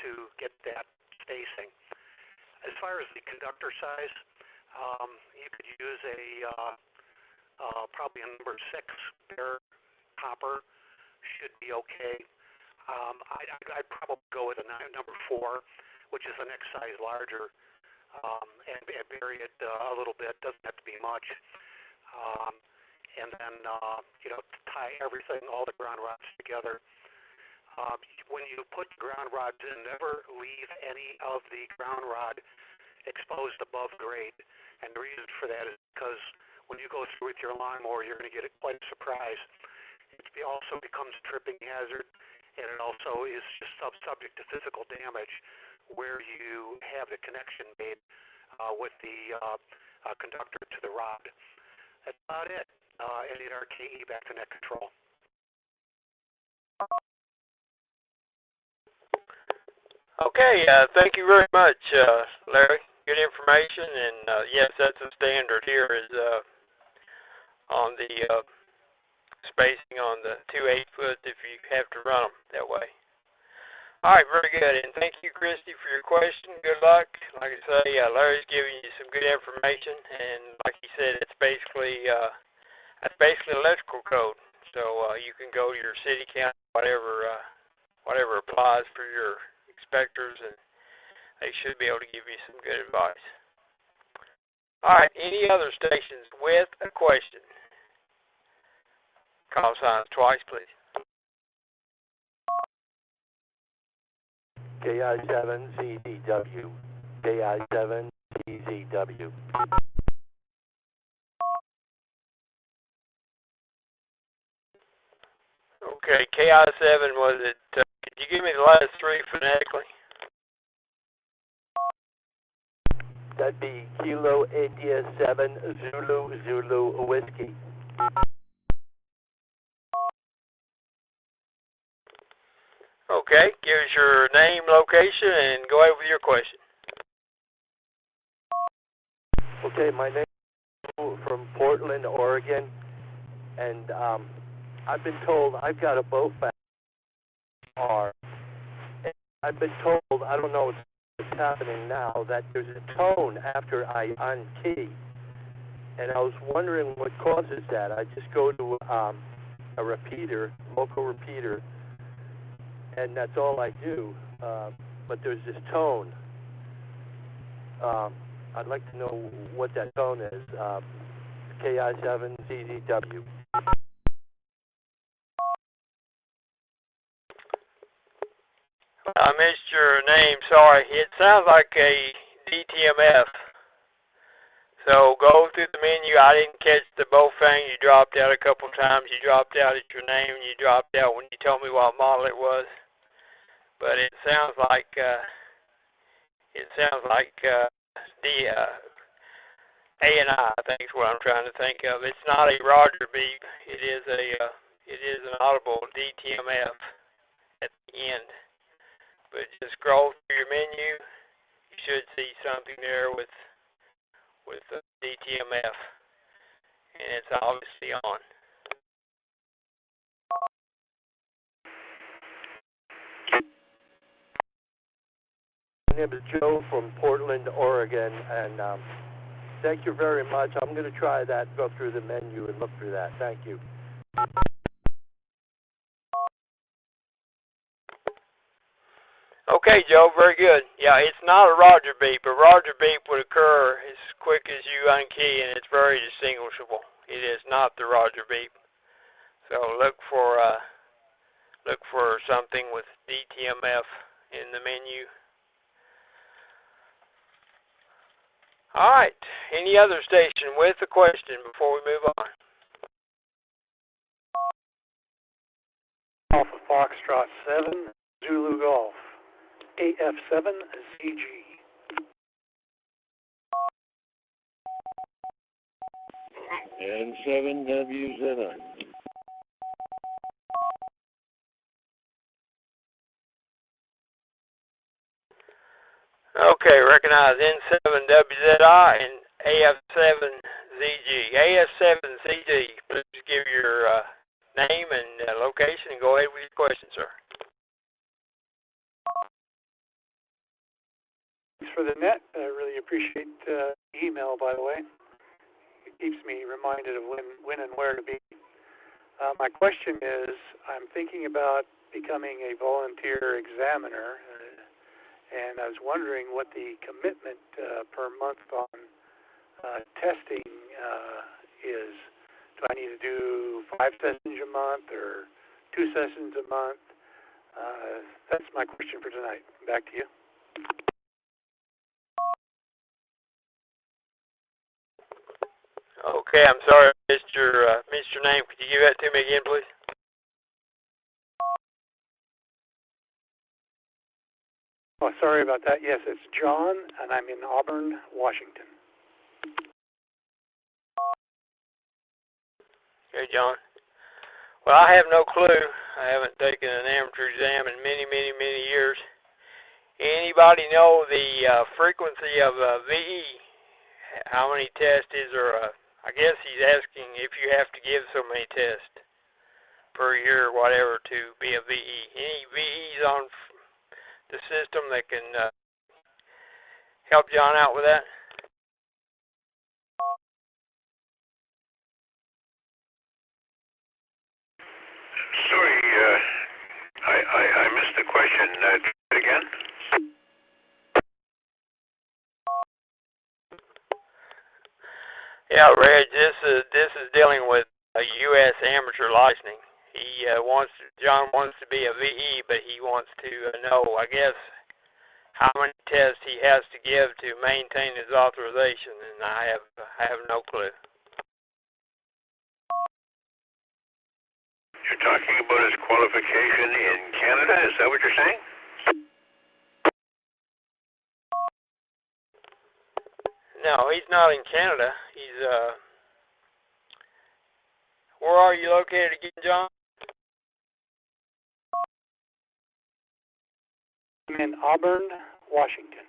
to get that spacing. As far as the conductor size, you could use probably a number 6 bare copper should be okay. I'd probably go with a number 4, which is the next size larger, and vary it a little bit. Doesn't have to be much. And then tie everything, all the ground rods together. When you put ground rods in, never leave any of the ground rod exposed above grade. And the reason for that is because when you go through with your lawnmower, you're going to get quite a surprise. It also becomes a tripping hazard, and it also is just subject to physical damage where you have the connection made with the conductor to the rod. That's about it. N8RKE, back to net control. Okay, thank you very much, Larry. Good information, and yes, that's a standard here is on the spacing on the 2 8-foot if you have to run them that way. All right, very good, and thank you, Christy, for your question. Good luck. Like I say, Larry's giving you some good information, and like he said, it's basically electrical code. So you can go to your city, county, whatever applies for your inspectors, and they should be able to give you some good advice. All right, any other stations with a question? Call signs twice, please. KI7CZW. KI7CZW. Okay, KI7, was it, could you give me the last 3 phonetically? That'd be Kilo India 7 Zulu Whiskey. Okay, give us your name, location, and go ahead with your question. Okay, my name is from Portland, Oregon, and I've been told I've got a Bowfast car. I've been told, I don't know what's happening now, that there's a tone after I unkey. And I was wondering what causes that. I just go to a repeater, local repeater, and that's all I do. But there's this tone. I'd like to know what that tone is. KI7CZW. I missed your name, sorry. It sounds like a DTMF. So go through the menu. I didn't catch the Bofang. You dropped out a couple times. You dropped out at your name, and you dropped out when you told me what model it was. But it sounds like the A&I think is what I'm trying to think of. It's not a Roger beep. It is an audible DTMF at the end. But just scroll through your menu. You should see something there with DTMF, and it's obviously on. My name is Joe from Portland, Oregon, and thank you very much. I'm going to try that, go through the menu and look through that. Thank you. Okay. Okay, Joe, very good. Yeah, it's not a Roger beep. A Roger beep would occur as quick as you unkey, and it's very distinguishable. It is not the Roger beep. So look for something with DTMF in the menu. All right. Any other station with a question before we move on? Alpha Foxtrot 7, Zulu Golf, AF7ZG. And 7WZI. Okay, recognize N7WZI and AF7ZG. AF7ZG, please give your name and location and go ahead with your question, sir. Thanks for the net. I really appreciate the email, by the way. It keeps me reminded of when and where to be. My question is, I'm thinking about becoming a volunteer examiner, and I was wondering what the commitment per month on testing is. Do I need to do 5 sessions a month or 2 sessions a month? That's my question for tonight. Back to you. Okay, I'm sorry, I missed your name. Could you give that to me again, please? Oh, sorry about that. Yes, it's John, and I'm in Auburn, Washington. Okay, John. Well, I have no clue. I haven't taken an amateur exam in many, many, many years. Anybody know the frequency of VE? How many tests is there? I guess he's asking if you have to give so many tests per year or whatever to be a VE. Any VEs on the system that can help John out with that? Sorry, I missed the question. Again? Yeah, Reg, this is dealing with a U.S. amateur licensing. John wants to be a VE, but he wants to know, I guess, how many tests he has to give to maintain his authorization, and I have no clue. You're talking about his qualification in Canada? Is that what you're saying? No, he's not in Canada. He's where are you located again, John? I'm in Auburn, Washington.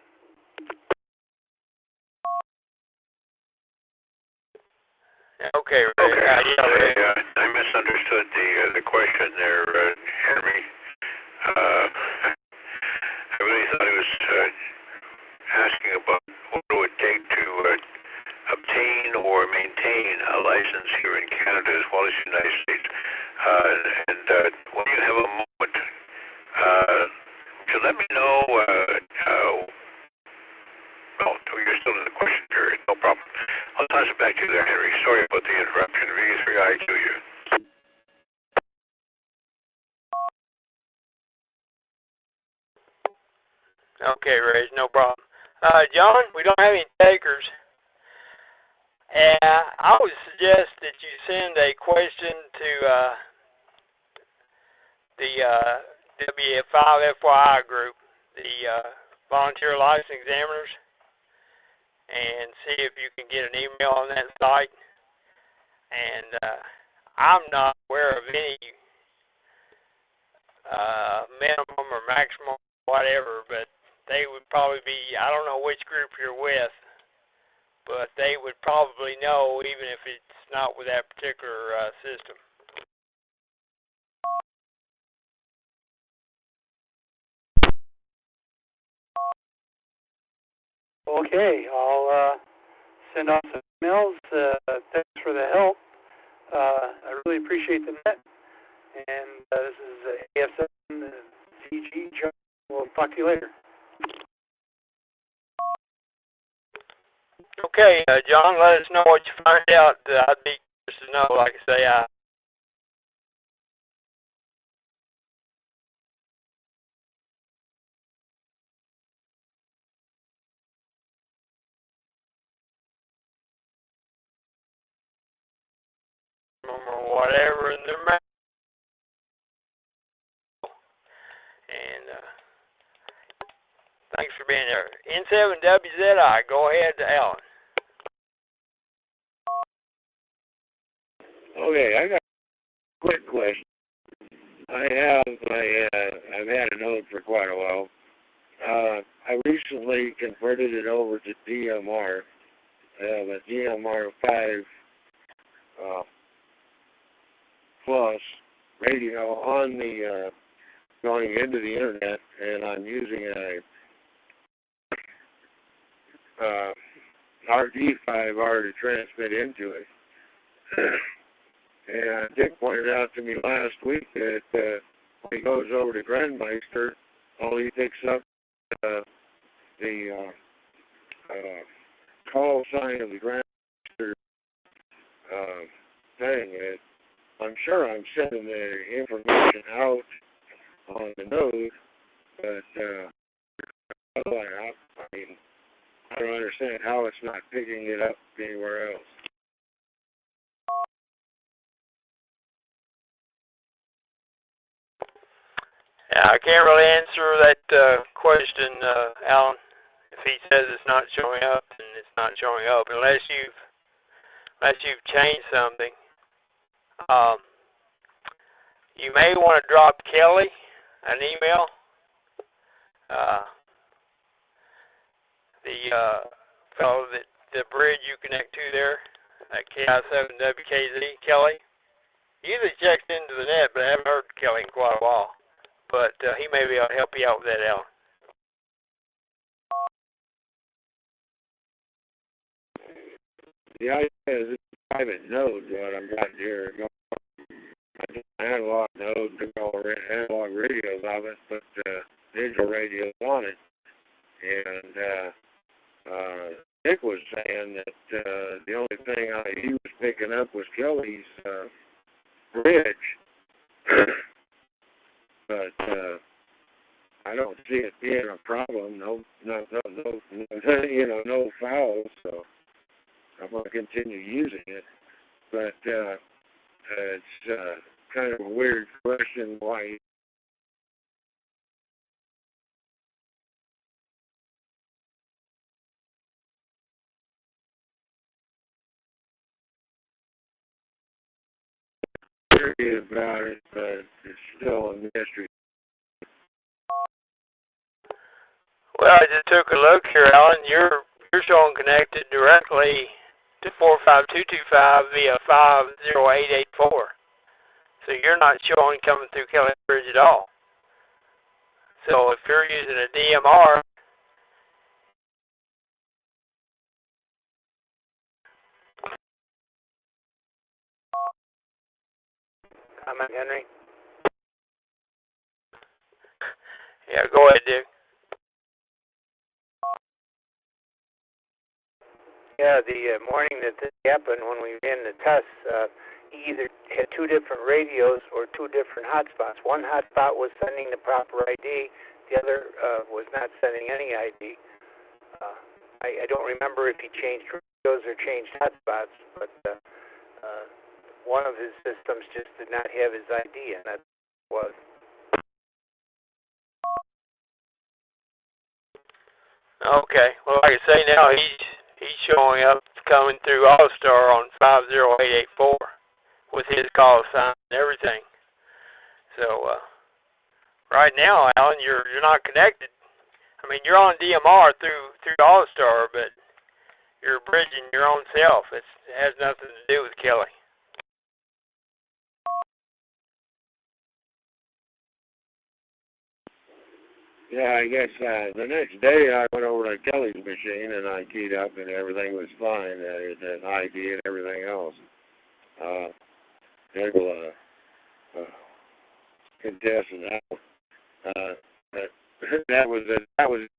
Okay, Ray. Okay. I misunderstood the question there, Henry. I really thought he was asking about what it would take to obtain or maintain a license here in Canada as well as the United States. When you have a moment, to let me know. You're still in the question period. No problem. I'll toss it back to you there, Henry. Sorry about the interruption. V3IQU. Okay, Ray, no problem. John, we don't have any takers. And I would suggest that you send a question to the W5FYI group, the Volunteer License Examiners, and see if you can get an email on that site. And I'm not aware of any minimum or maximum, whatever, but they would probably be, I don't know which group you're with, but they would probably know even if it's not with that particular system. Okay, I'll send off some emails. Thanks for the help. I really appreciate the net. And this is AF7ZG. John will we'll talk to you later. Okay, John, let us know what you find out. I'd be curious to know. Like I say, I or whatever in their mouth. And thanks for being there. N7WZI, go ahead, Alan. Okay, I got a quick question. I've had a Node for quite a while. I recently converted it over to DMR. I have a DMR 5 plus radio on the going into the internet, and I'm using a RD5R to transmit into it. And Dick pointed out to me last week that when he goes over to Grandmeister, all he picks up the call sign of the Grandmeister thing. I'm sure I'm sending the information out on the node, but I don't understand how it's not picking it up anywhere else. Yeah, I can't really answer that question, Alan. If he says it's not showing up, then it's not showing up unless you've changed something. You may want to drop Kelly an email. The fellow that the bridge you connect to there, at KI7WKZ, Kelly. He usually checks into the net, but I haven't heard Kelly in quite a while. But he may be able to help you out with that, Alan. The idea is it's a private node, what I'm got here. I just analog node to go analog radios of it, but digital radios on it. And Nick was saying that the only thing he was picking up was Kelly's bridge. But I don't see it being a problem. No, no fouls. So I'm going to continue using it. But it's kind of a weird question why. About it, but it's still a mystery. Well, I just took a look here, Alan. You're showing connected directly to 45225 via 50884. So you're not showing coming through Kelly Bridge at all. So if you're using a DMR, Comment, Henry? yeah, go ahead, Dick. Yeah, the morning that this happened when we ran the tests, he either had two different radios or two different hotspots. One hotspot was sending the proper ID, the other was not sending any ID. I don't remember if he changed radios or changed hotspots, but one of his systems just did not have his ID, and that was. Okay. Well, like I say now, he's showing up coming through All-Star on 50884 with his call sign and everything. So right now, Alan, you're not connected. I mean, you're on DMR through All-Star, but you're bridging your own self. It has nothing to do with Kelly. Yeah, I guess the next day I went over to Kelly's machine and I keyed up and everything was fine. That ID and everything else. They will contest it out. But that was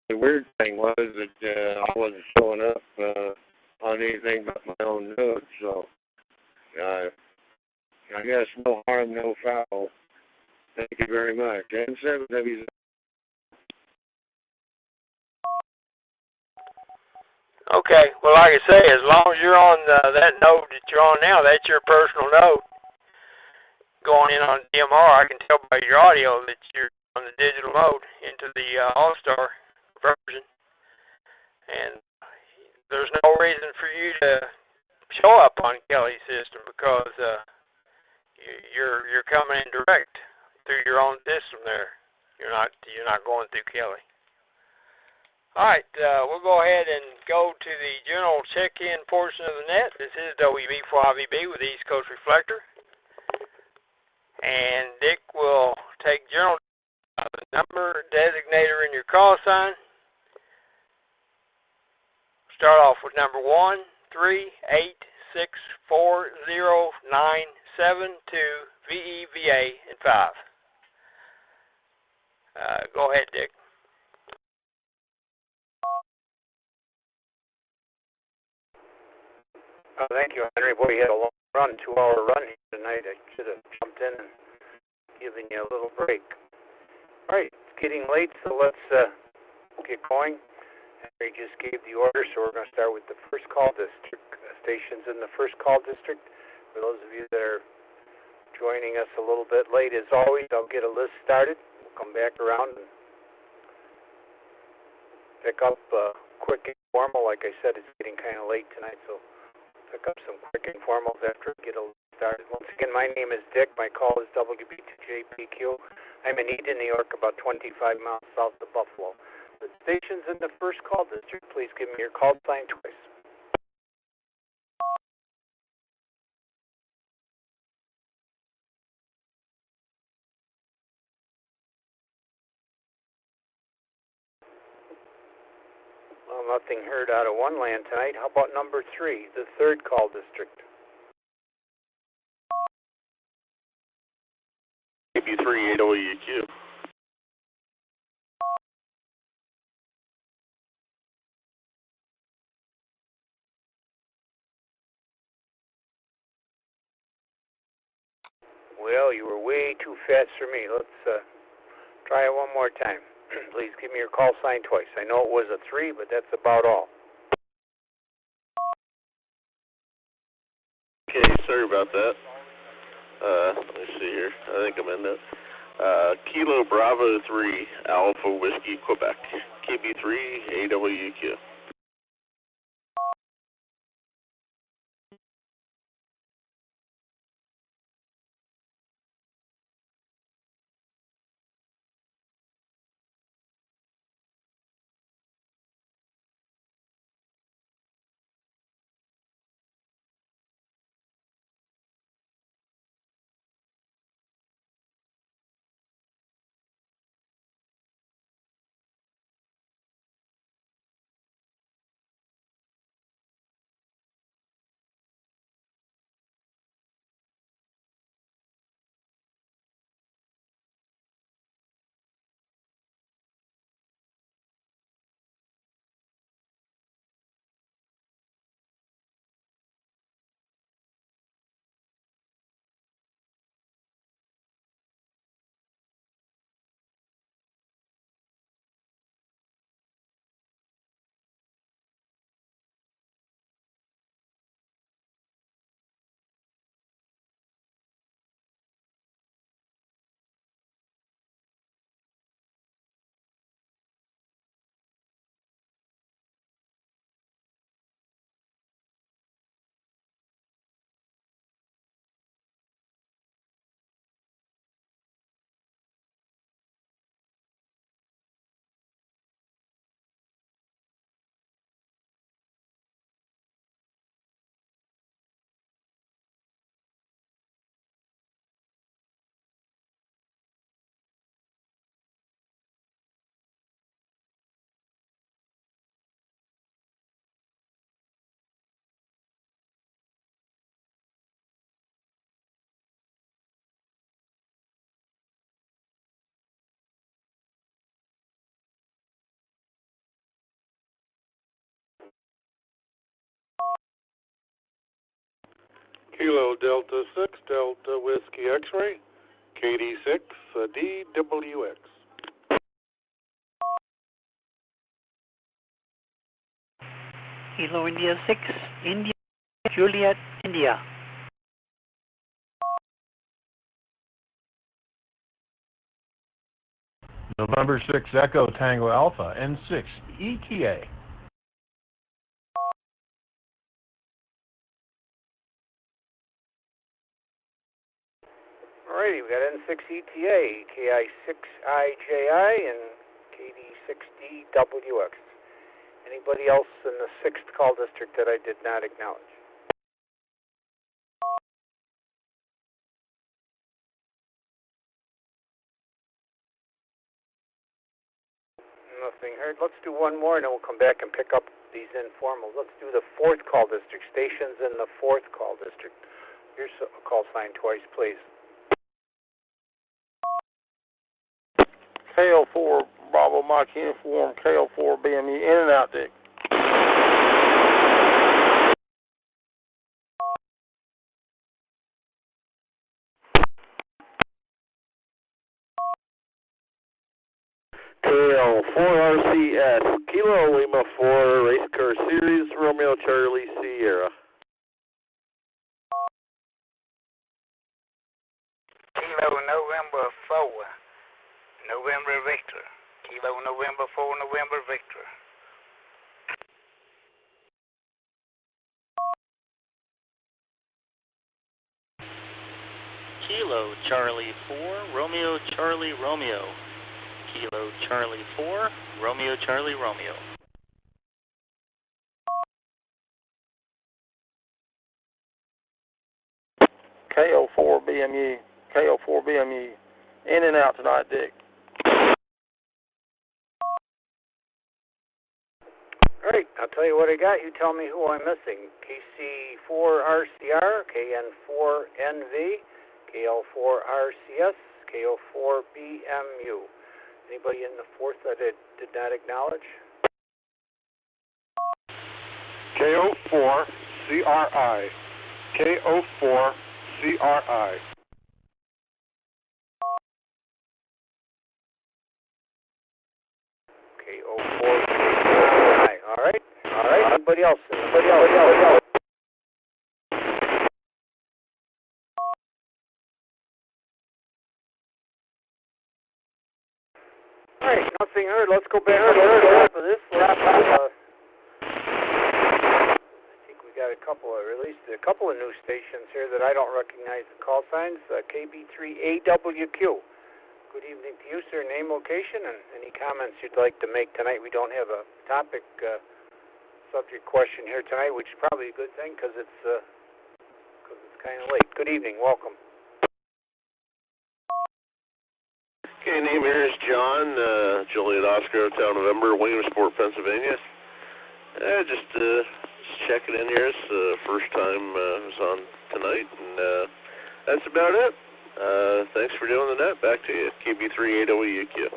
the weird thing was that I wasn't showing up on anything but my own notes. So I guess no harm, no foul. Thank you very much. And 7W. Okay. Well, like I say, as long as you're on that node that you're on now, that's your personal node. Going in on DMR, I can tell by your audio that you're on the digital mode into the All-Star version. And there's no reason for you to show up on Kelly's system because you're coming in direct through your own system there. You're not going through Kelly. All right, we'll go ahead and go to the general check-in portion of the net. This is WB4IVB with East Coast Reflector. And Dick will take general the number designator in your call sign. Start off with number 138640972 VEVA and 5. Go ahead, Dick. Thank you, Henry. Boy, you had a long run, 2-hour run here tonight. I should have jumped in and given you a little break. All right, it's getting late, so let's get going. Henry just gave the order, so we're going to start with the first call district. Stations in the first call district. For those of you that are joining us a little bit late, as always, I'll get a list started. We'll come back around and pick up quick informal. Like I said, it's getting kind of late tonight, so pick up some quick informals after we get a list started. Once again, my name is Dick. My call is WB2JPQ. I'm in Eden, New York, about 25 miles south of Buffalo. The stations in the first call district, please give me your call sign twice. Well, nothing heard out of one land tonight. How about number 3, the third call district? KB3 8WQ. Well, you were way too fast for me. Let's try it one more time. Please give me your call sign twice. I know it was a 3, but that's about all. Okay, sorry about that. Let me see here. I think I'm in that. Kilo Bravo 3 Alpha Whiskey Quebec. KB3 AWQ. Kilo Delta 6, Delta Whiskey X-Ray, KD6, DWX. Kilo India 6, India, Juliet, India. November 6 Echo Tango Alpha, N6, ETA. Alrighty, we got N6 ETA, KI6IJI, and KD6DWX. Anybody else in the 6th call district that I did not acknowledge? Nothing heard. Let's do one more, and then we'll come back and pick up these informals. Let's do the 4th call district. Stations in the 4th call district. Here's a call sign twice, please. KO4 Bravo Mike Uniform, KO4 BME, in and out, Dick. KL4RCS, Kilo Lima 4, Race Car Series, Romeo Charlie Sierra. Kilo November 4, November Victor. Kilo November 4, November Victor. Kilo Charlie 4, Romeo Charlie Romeo. Kilo Charlie 4, Romeo Charlie Romeo. KO4 BME, KO4 BME, in and out tonight, Dick. Alright, I'll tell you what I got. You tell me who I'm missing. KC4RCR, KN4NV, KL4RCS, KO4BMU. Anybody in the 4th that I did not acknowledge? KO4CRI, KO4CRI. KO4CRI. Alright. Anybody else? Alright, nothing heard. Let's go back to the top of this list. I think we got a couple of new stations here that I don't recognize the call signs. KB3AWQ. Good evening to you, sir. Name, location, and any comments you'd like to make tonight. We don't have a topic subject question here tonight, which is probably a good thing because it's kind of late. Good evening. Welcome. Okay, name here is John, Juliet Oscar, Hotel November, Williamsport, Pennsylvania. Just checking in here. It's the first time I was on tonight, and that's about it. Thanks for doing the net. Back to you. KB3AWQ.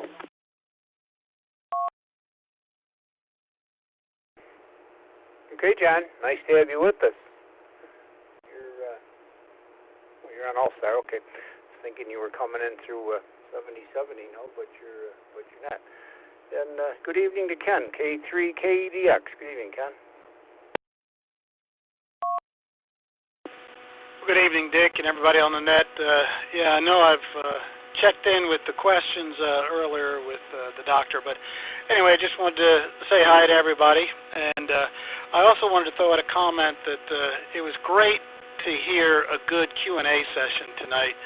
Okay, John. Nice to have you with us. You're on All-Star. Okay. I was thinking you were coming in through 7070, no, but you're not. And good evening to Ken, K3KDX. Good evening, Ken. Good evening, Dick, and everybody on the net. Yeah, I know I've checked in with the questions earlier with the doctor, but anyway, I just wanted to say hi to everybody, and I also wanted to throw out a comment that it was great to hear a good Q&A session tonight.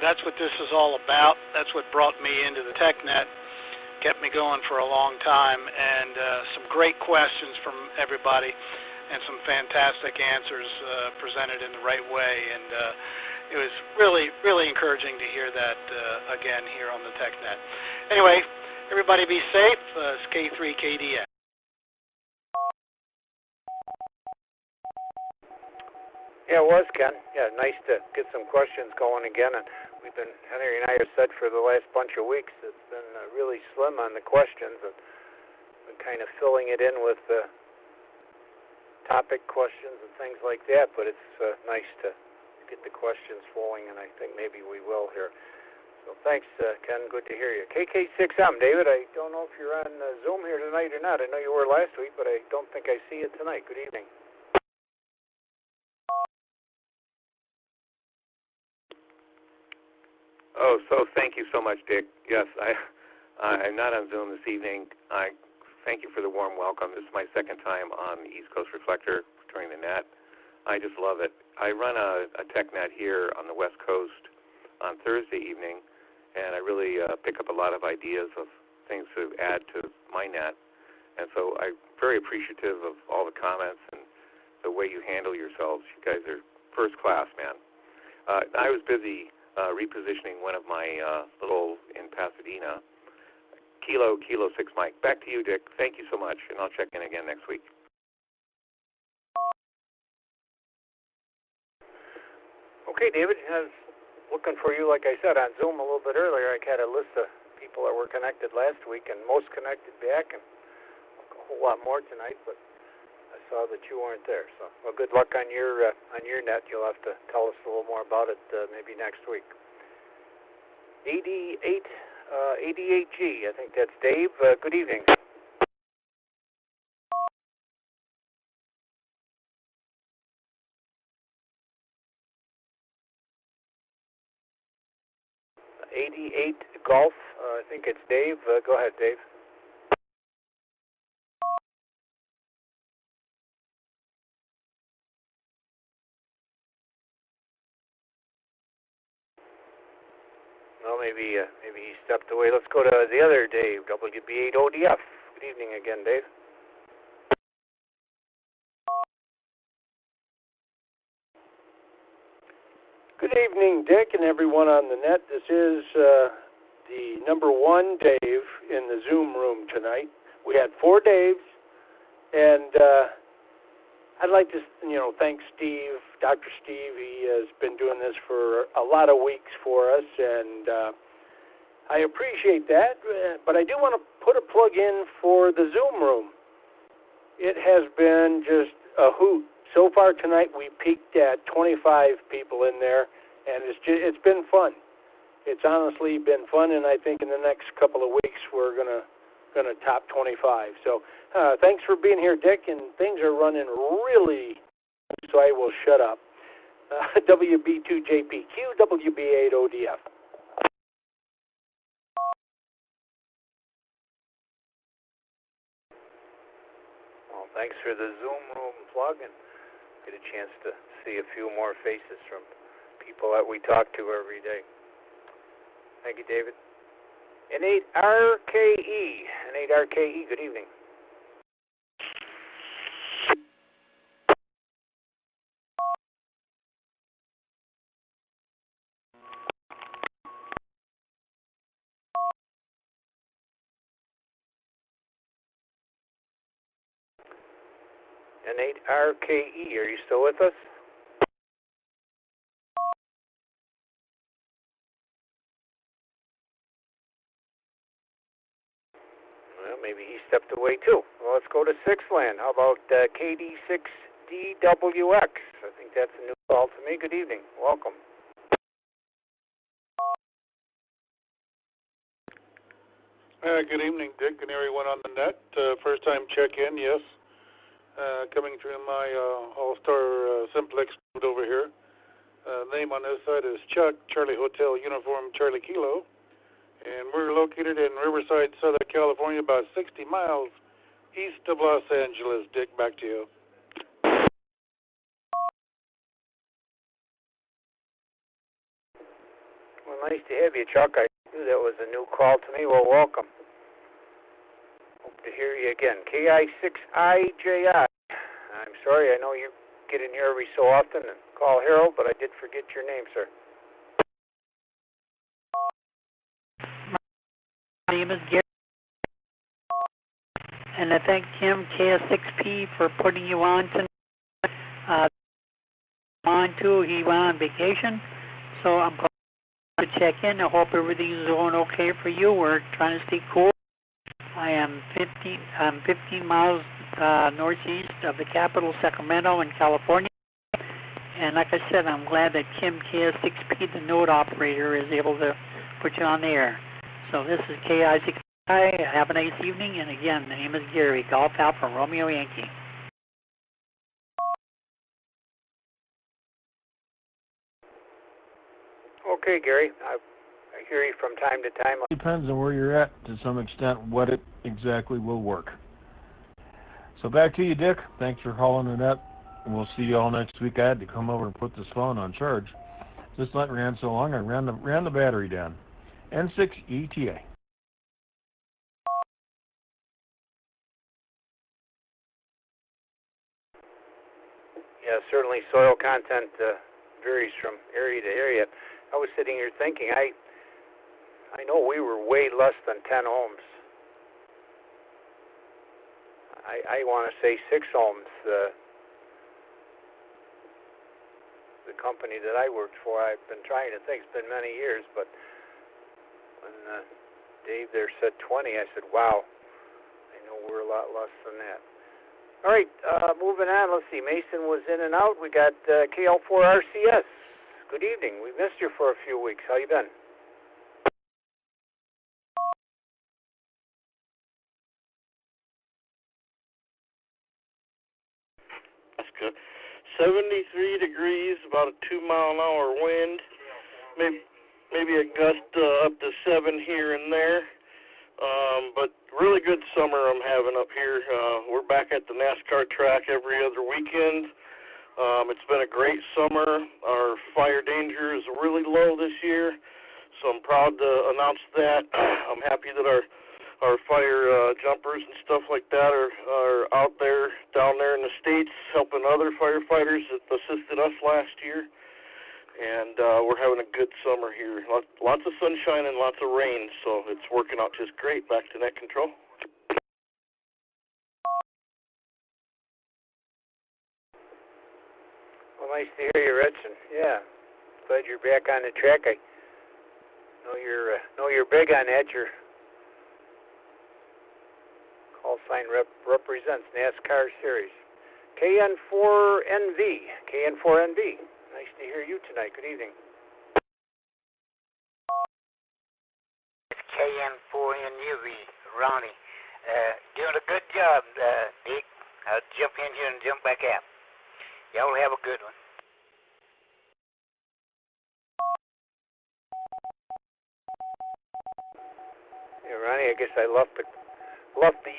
That's what this is all about. That's what brought me into the TechNet, kept me going for a long time, and some great questions from everybody, and some fantastic answers presented in the right way, and it was really, really encouraging to hear that again here on the TechNet. Anyway, everybody be safe. It's K3KDX. Yeah, it was, Ken. Yeah, nice to get some questions going again, and Henry and I have said for the last bunch of weeks, it's been really slim on the questions, and been kind of filling it in with topic questions and things like that, but it's nice to get the questions flowing, and I think maybe we will here. So thanks, Ken. Good to hear you. KK6M, David, I don't know if you're on Zoom here tonight or not. I know you were last week, but I don't think I see you tonight. Good evening. Oh, so thank you so much, Dick. Yes, I'm not on Zoom this evening. I thank you for the warm welcome. This is my second time on the East Coast Reflector during the net. I just love it. I run a tech net here on the West Coast on Thursday evening, and I really pick up a lot of ideas of things to add to my net. And so I'm very appreciative of all the comments and the way you handle yourselves. You guys are first class, man. I was busy repositioning one of my little in Pasadena, Kilo 6 Mike. Back to you, Dick. Thank you so much, and I'll check in again next week. Okay, David, I was looking for you, like I said, on Zoom a little bit earlier. I had a list of people that were connected last week, and most connected back, and a whole lot more tonight, but I saw that you weren't there. So, well, good luck on your net. You'll have to tell us a little more about it maybe next week. 88G, I think that's Dave. Good evening. '88 Golf, I think it's Dave. Go ahead, Dave. Well, maybe he stepped away. Let's go to the other Dave, WB8ODF. Good evening again, Dave. Good evening, Dick, and everyone on the net. This is the number one Dave in the Zoom room tonight. We had 4 Daves, and I'd like to, thank Steve, Dr. Steve. He has been doing this for a lot of weeks for us, and I appreciate that. But I do want to put a plug in for the Zoom room. It has been just a hoot. So far tonight, we peaked at 25 people in there, and it's been fun. It's honestly been fun, and I think in the next couple of weeks we're gonna top 25. So thanks for being here, Dick, and things are running really. So I will shut up. WB2JPQ, WB8ODF. Well, thanks for the Zoom room plug, and get a chance to see a few more faces from people that we talk to every day. Thank you, David. N8RKE, good evening. N8RKE, are you still with us? Well, maybe he stepped away too. Well, let's go to Sixland. How about KD6DWX? I think that's a new call to me. Good evening. Welcome. Good evening, Dick, and everyone on the net. First time check-in, yes. Coming through my All-Star Simplex over here. Name on this side is Chuck, Charlie Hotel Uniform Charlie Kilo. And we're located in Riverside, Southern California, about 60 miles east of Los Angeles. Dick, back to you. Well, nice to have you, Chuck. I knew that was a new call to me. Well, welcome. Hope to hear you again. KI6IJI. I'm sorry, I know you get in here every so often and call Harold, but I did forget your name, sir. My name is Gary, and I thank Tim KS6P for putting you on tonight. He went on vacation, so I'm going to check in. I hope everything's going okay for you. We're trying to stay cool. I'm 15 miles northeast of the capital, Sacramento, in California. And like I said, I'm glad that Kim KS6P, the node operator, is able to put you on the air. So this is KI6I. Have a nice evening. And again, the name is Gary, Golf Alpha Romeo Yankee. Okay, Gary. I hear you from time to time. Depends on where you're at, to some extent, what it exactly will work. So back to you, Dick. Thanks for calling the net. And we'll see you all next week. I had to come over and put this phone on charge. This light ran so long, I ran the battery down. N6 ETA. Yeah, certainly soil content varies from area to area. I was sitting here thinking, I know we were way less than 10 ohms. I want to say 6 ohms. The company that I worked for, I've been trying to think, it's been many years, but when Dave there said 20, I said, wow, I know we're a lot less than that. All right, moving on. Let's see, Mason was in and out. We got KL4RCS. Good evening. We missed you for a few weeks. How you been? That's good. 73 degrees, about a 2-mile-an-hour wind. Maybe a gust up to 7 here and there. But really good summer I'm having up here. We're back at the NASCAR track every other weekend. It's been a great summer. Our fire danger is really low this year, so I'm proud to announce that. I'm happy that our fire jumpers and stuff like that are out there, down there in the States, helping other firefighters that assisted us last year. And we're having a good summer here. Lots of sunshine and lots of rain, so it's working out just great. Back to net control. Well, nice to hear you, Rich. And yeah, glad you're back on the track. I know you're big on that. Your call sign represents NASCAR Series. KN4NV. Nice to hear you tonight. Good evening. It's KN4NUV, Ronnie. Doing a good job, Dick. I'll jump in here and jump back out. Y'all have a good one. Yeah, Ronnie, I guess I left the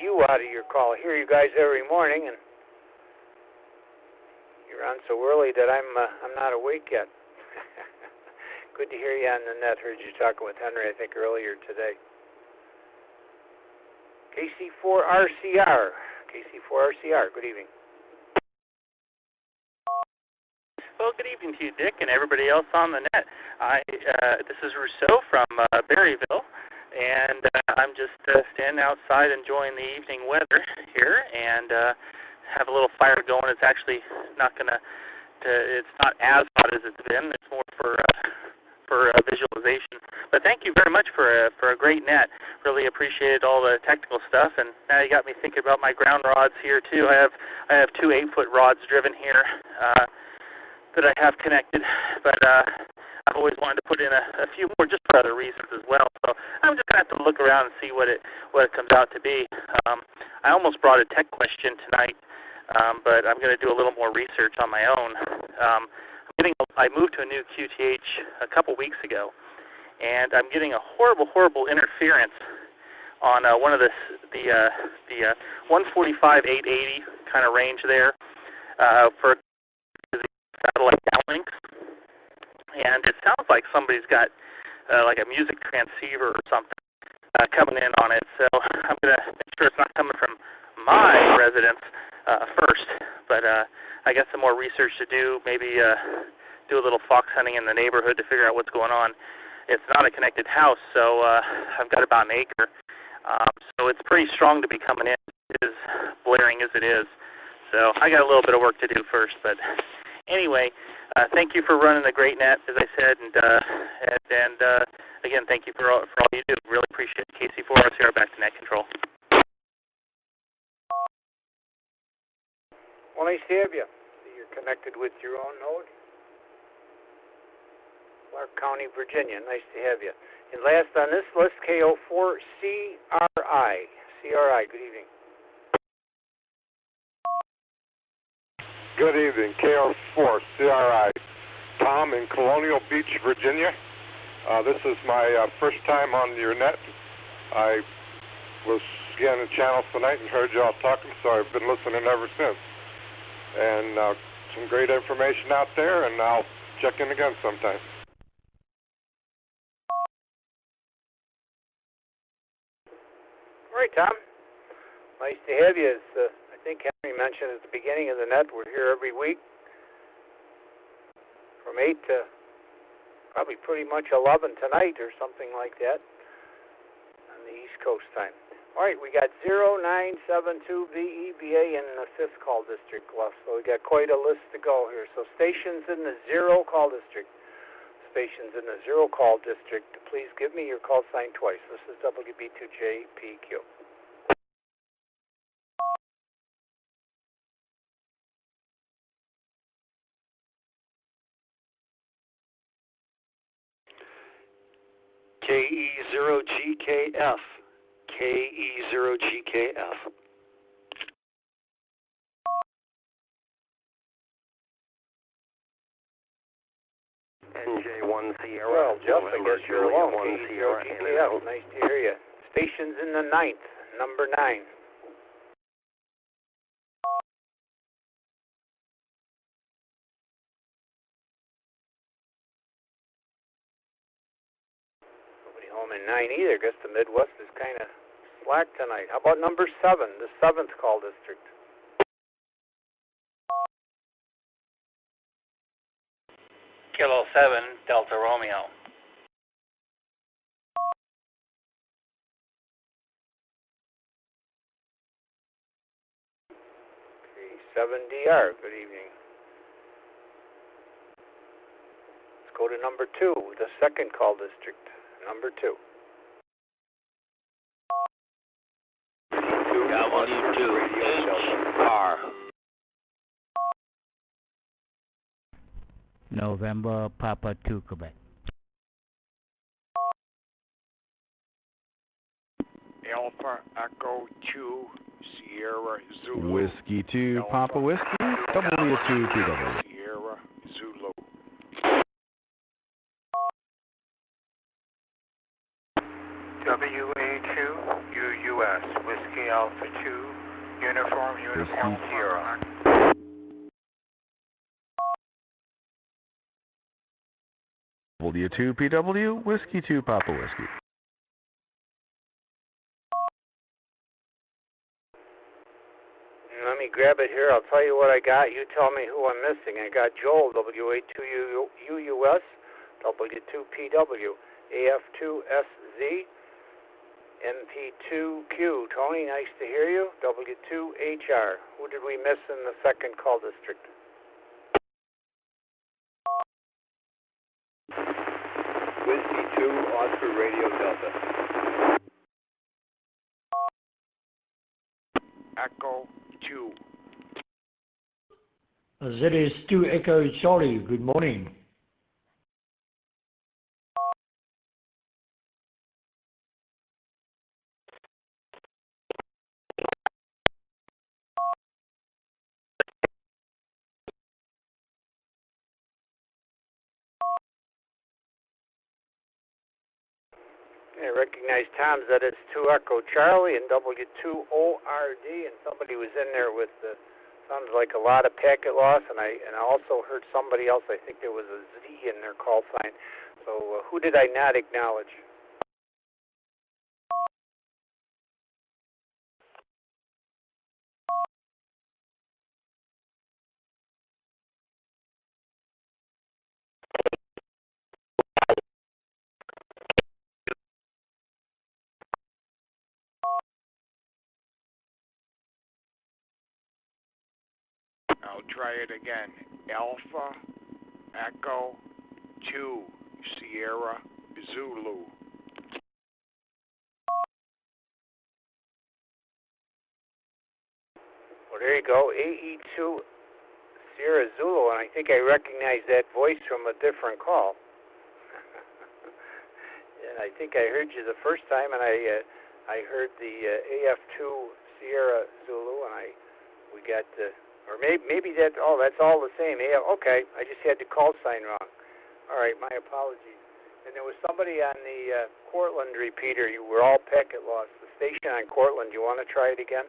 U out of your call. I hear you guys every morning, and you're on so early that I'm not awake yet. Good to hear you on the net. Heard you talking with Henry, I think, earlier today. KC4RCR. Good evening. Well, good evening to you, Dick, and everybody else on the net. This is Rousseau from Berryville, and I'm just standing outside enjoying the evening weather here, and have a little fire going. It's actually not it's not as hot as it's been. It's more for visualization. But thank you very much for a great net. Really appreciated all the technical stuff, and now you got me thinking about my ground rods here too. I have 2 8-foot rods driven here that I have connected, but I've always wanted to put in a few more just for other reasons as well. So I'm just gonna have to look around and see what it comes out to be. I almost brought a tech question tonight, but I'm gonna do a little more research on my own. I moved to a new QTH a couple weeks ago, and I'm getting a horrible interference on one of the 145/880 kind of range there for satellite downlinks, and it sounds like somebody's got like a music transceiver or something coming in on it. So I'm gonna make sure it's not coming from my residence first, but I got some more research to do. Maybe do a little fox hunting in the neighborhood to figure out what's going on. It's not a connected house, so I've got about an acre, so it's pretty strong to be coming in, as blaring as it is. So I got a little bit of work to do first, but anyway, thank you for running the great net, as I said, and again, thank you for all you do. Really appreciate it. KC4RCR, back to net control. Well, nice to have you. You're connected with your own node. Clark County, Virginia. Nice to have you. And last on this list, KO4CRI. CRI, good evening. Good evening, KO4CRI. Tom in Colonial Beach, Virginia. This is my first time on your net. I was scanning channels tonight and heard y'all talking, so I've been listening ever since. And some great information out there, and I'll check in again sometime. All right, Tom. Nice to have you. As I think Henry mentioned at the beginning of the net, we're here every week from 8 to probably pretty much 11 tonight or something like that on the East Coast time. All right, we got 0972 VEBA in the 5th call district left, so we got quite a list to go here. So stations in the 0 call district. Stations in the 0 call district, please give me your call sign twice. This is WB2JPQ. KE0GKF. KE0GKF. NJ1 Sierra. Well, Jeff, I guess you're alone. KE0GKF. Nice to hear you. Stations in the 9th, number 9. Nobody home in 9 either. Guess the Midwest is kind of slack tonight. How about number 7, the 7th call district? Kilo 7, Delta Romeo. Okay, 7DR, good evening. Let's go to number 2, the 2nd call district, number 2. W2HR. November Papa 2, Quebec. Alpha Echo 2 Sierra Zulu. Whiskey 2 Papa Whiskey. W2PW. Sierra Zulu. WA2 UUS Whiskey Alpha 2 Uniform Sierra. W2PW, Whiskey 2 Papa Whiskey. Let me grab it here. I'll tell you what I got. You tell me who I'm missing. I got Joel, WA2UUS, W2PW, AF2SZ, MP2Q. Tony, nice to hear you. W2HR. Who did we miss in the 2nd call district? Whiskey 2, Oscar Radio Delta. Echo 2. That is 2 Echo Charlie. Good morning. I recognize Tom's that it's 2 Echo Charlie and W2ORD, and somebody was in there with sounds like a lot of packet loss, and I also heard somebody else. I think there was a Z in their call sign. So who did I not acknowledge? I'll try it again. Alpha Echo 2 Sierra Zulu. Well, there you go, AE2 Sierra Zulu, and I think I recognize that voice from a different call. And I think I heard you the first time, and I heard the AF2 Sierra Zulu, and we got or maybe that's all the same. Yeah, okay, I just had the call sign wrong. All right, my apologies. And there was somebody on the Cortland repeater. You were all packet lost. The station on Cortland. You want to try it again?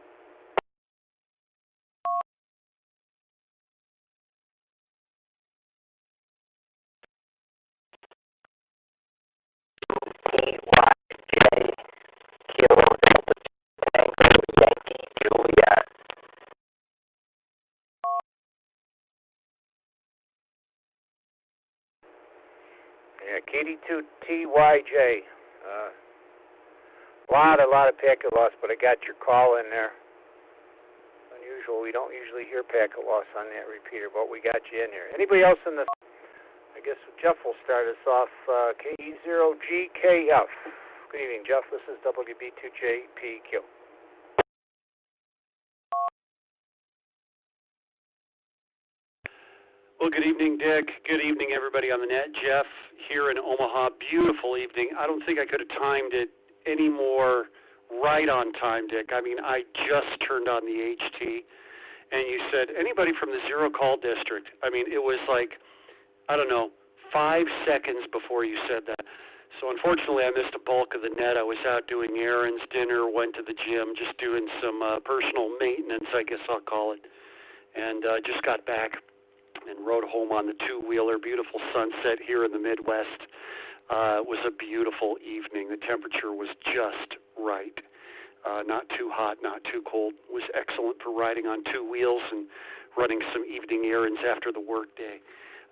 Yeah, KD2TYJ. A lot of packet loss, but I got your call in there. Unusual. We don't usually hear packet loss on that repeater, but we got you in here. Anybody else in the? I guess Jeff will start us off. KE0GKF. Good evening, Jeff. This is WB2JPQ. Well, good evening, Dick. Good evening, everybody on the net. Jeff here in Omaha. Beautiful evening. I don't think I could have timed it any more right on time, Dick. I mean, I just turned on the HT, and you said, anybody from the zero call district. I mean, it was like, I don't know, 5 seconds before you said that. So unfortunately, I missed a bulk of the net. I was out doing errands, dinner, went to the gym, just doing some personal maintenance, I guess I'll call it, and just got back and rode home on the two-wheeler. Beautiful sunset here in the Midwest. It was a beautiful evening. The temperature was just right. Not too hot, not too cold. It was excellent for riding on two wheels and running some evening errands after the workday.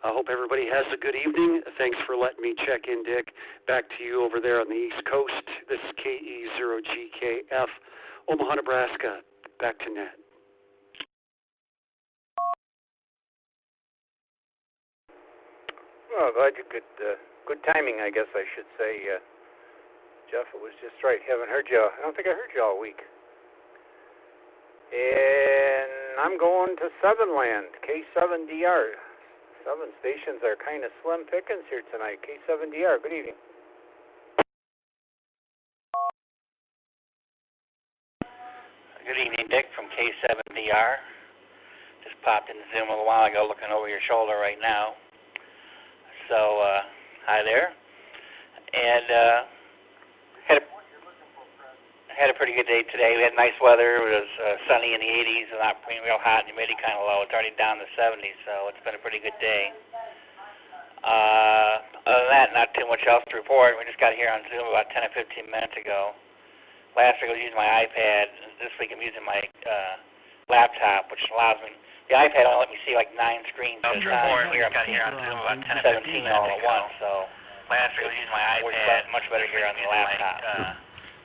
I hope everybody has a good evening. Thanks for letting me check in, Dick. Back to you over there on the East Coast. This is KE0GKF, Omaha, Nebraska. Back to net. Well, glad you could. Good timing, I guess I should say, Jeff. It was just right. Haven't heard you. I don't think I heard you all week. And I'm going to Sevenland, K7DR. 7 stations are kind of slim pickings here tonight. K7DR. Good evening. Good evening, Dick from K7DR. Just popped in Zoom a little while ago, looking over your shoulder right now. So, hi there. And had a pretty good day today. We had nice weather. It was sunny in the 80s and not being real hot and humidity kind of low. It's already down in the 70s, so it's been a pretty good day. Other than that, not too much else to report. We just got here on Zoom about 10 or 15 minutes ago. Last week I was using my iPad. This week I'm using my laptop, which allows me. The iPad only let me see like 9 screens at a time. Here I'm seeing 17 all at once. So last week I was using my iPad. Much better here on the laptop.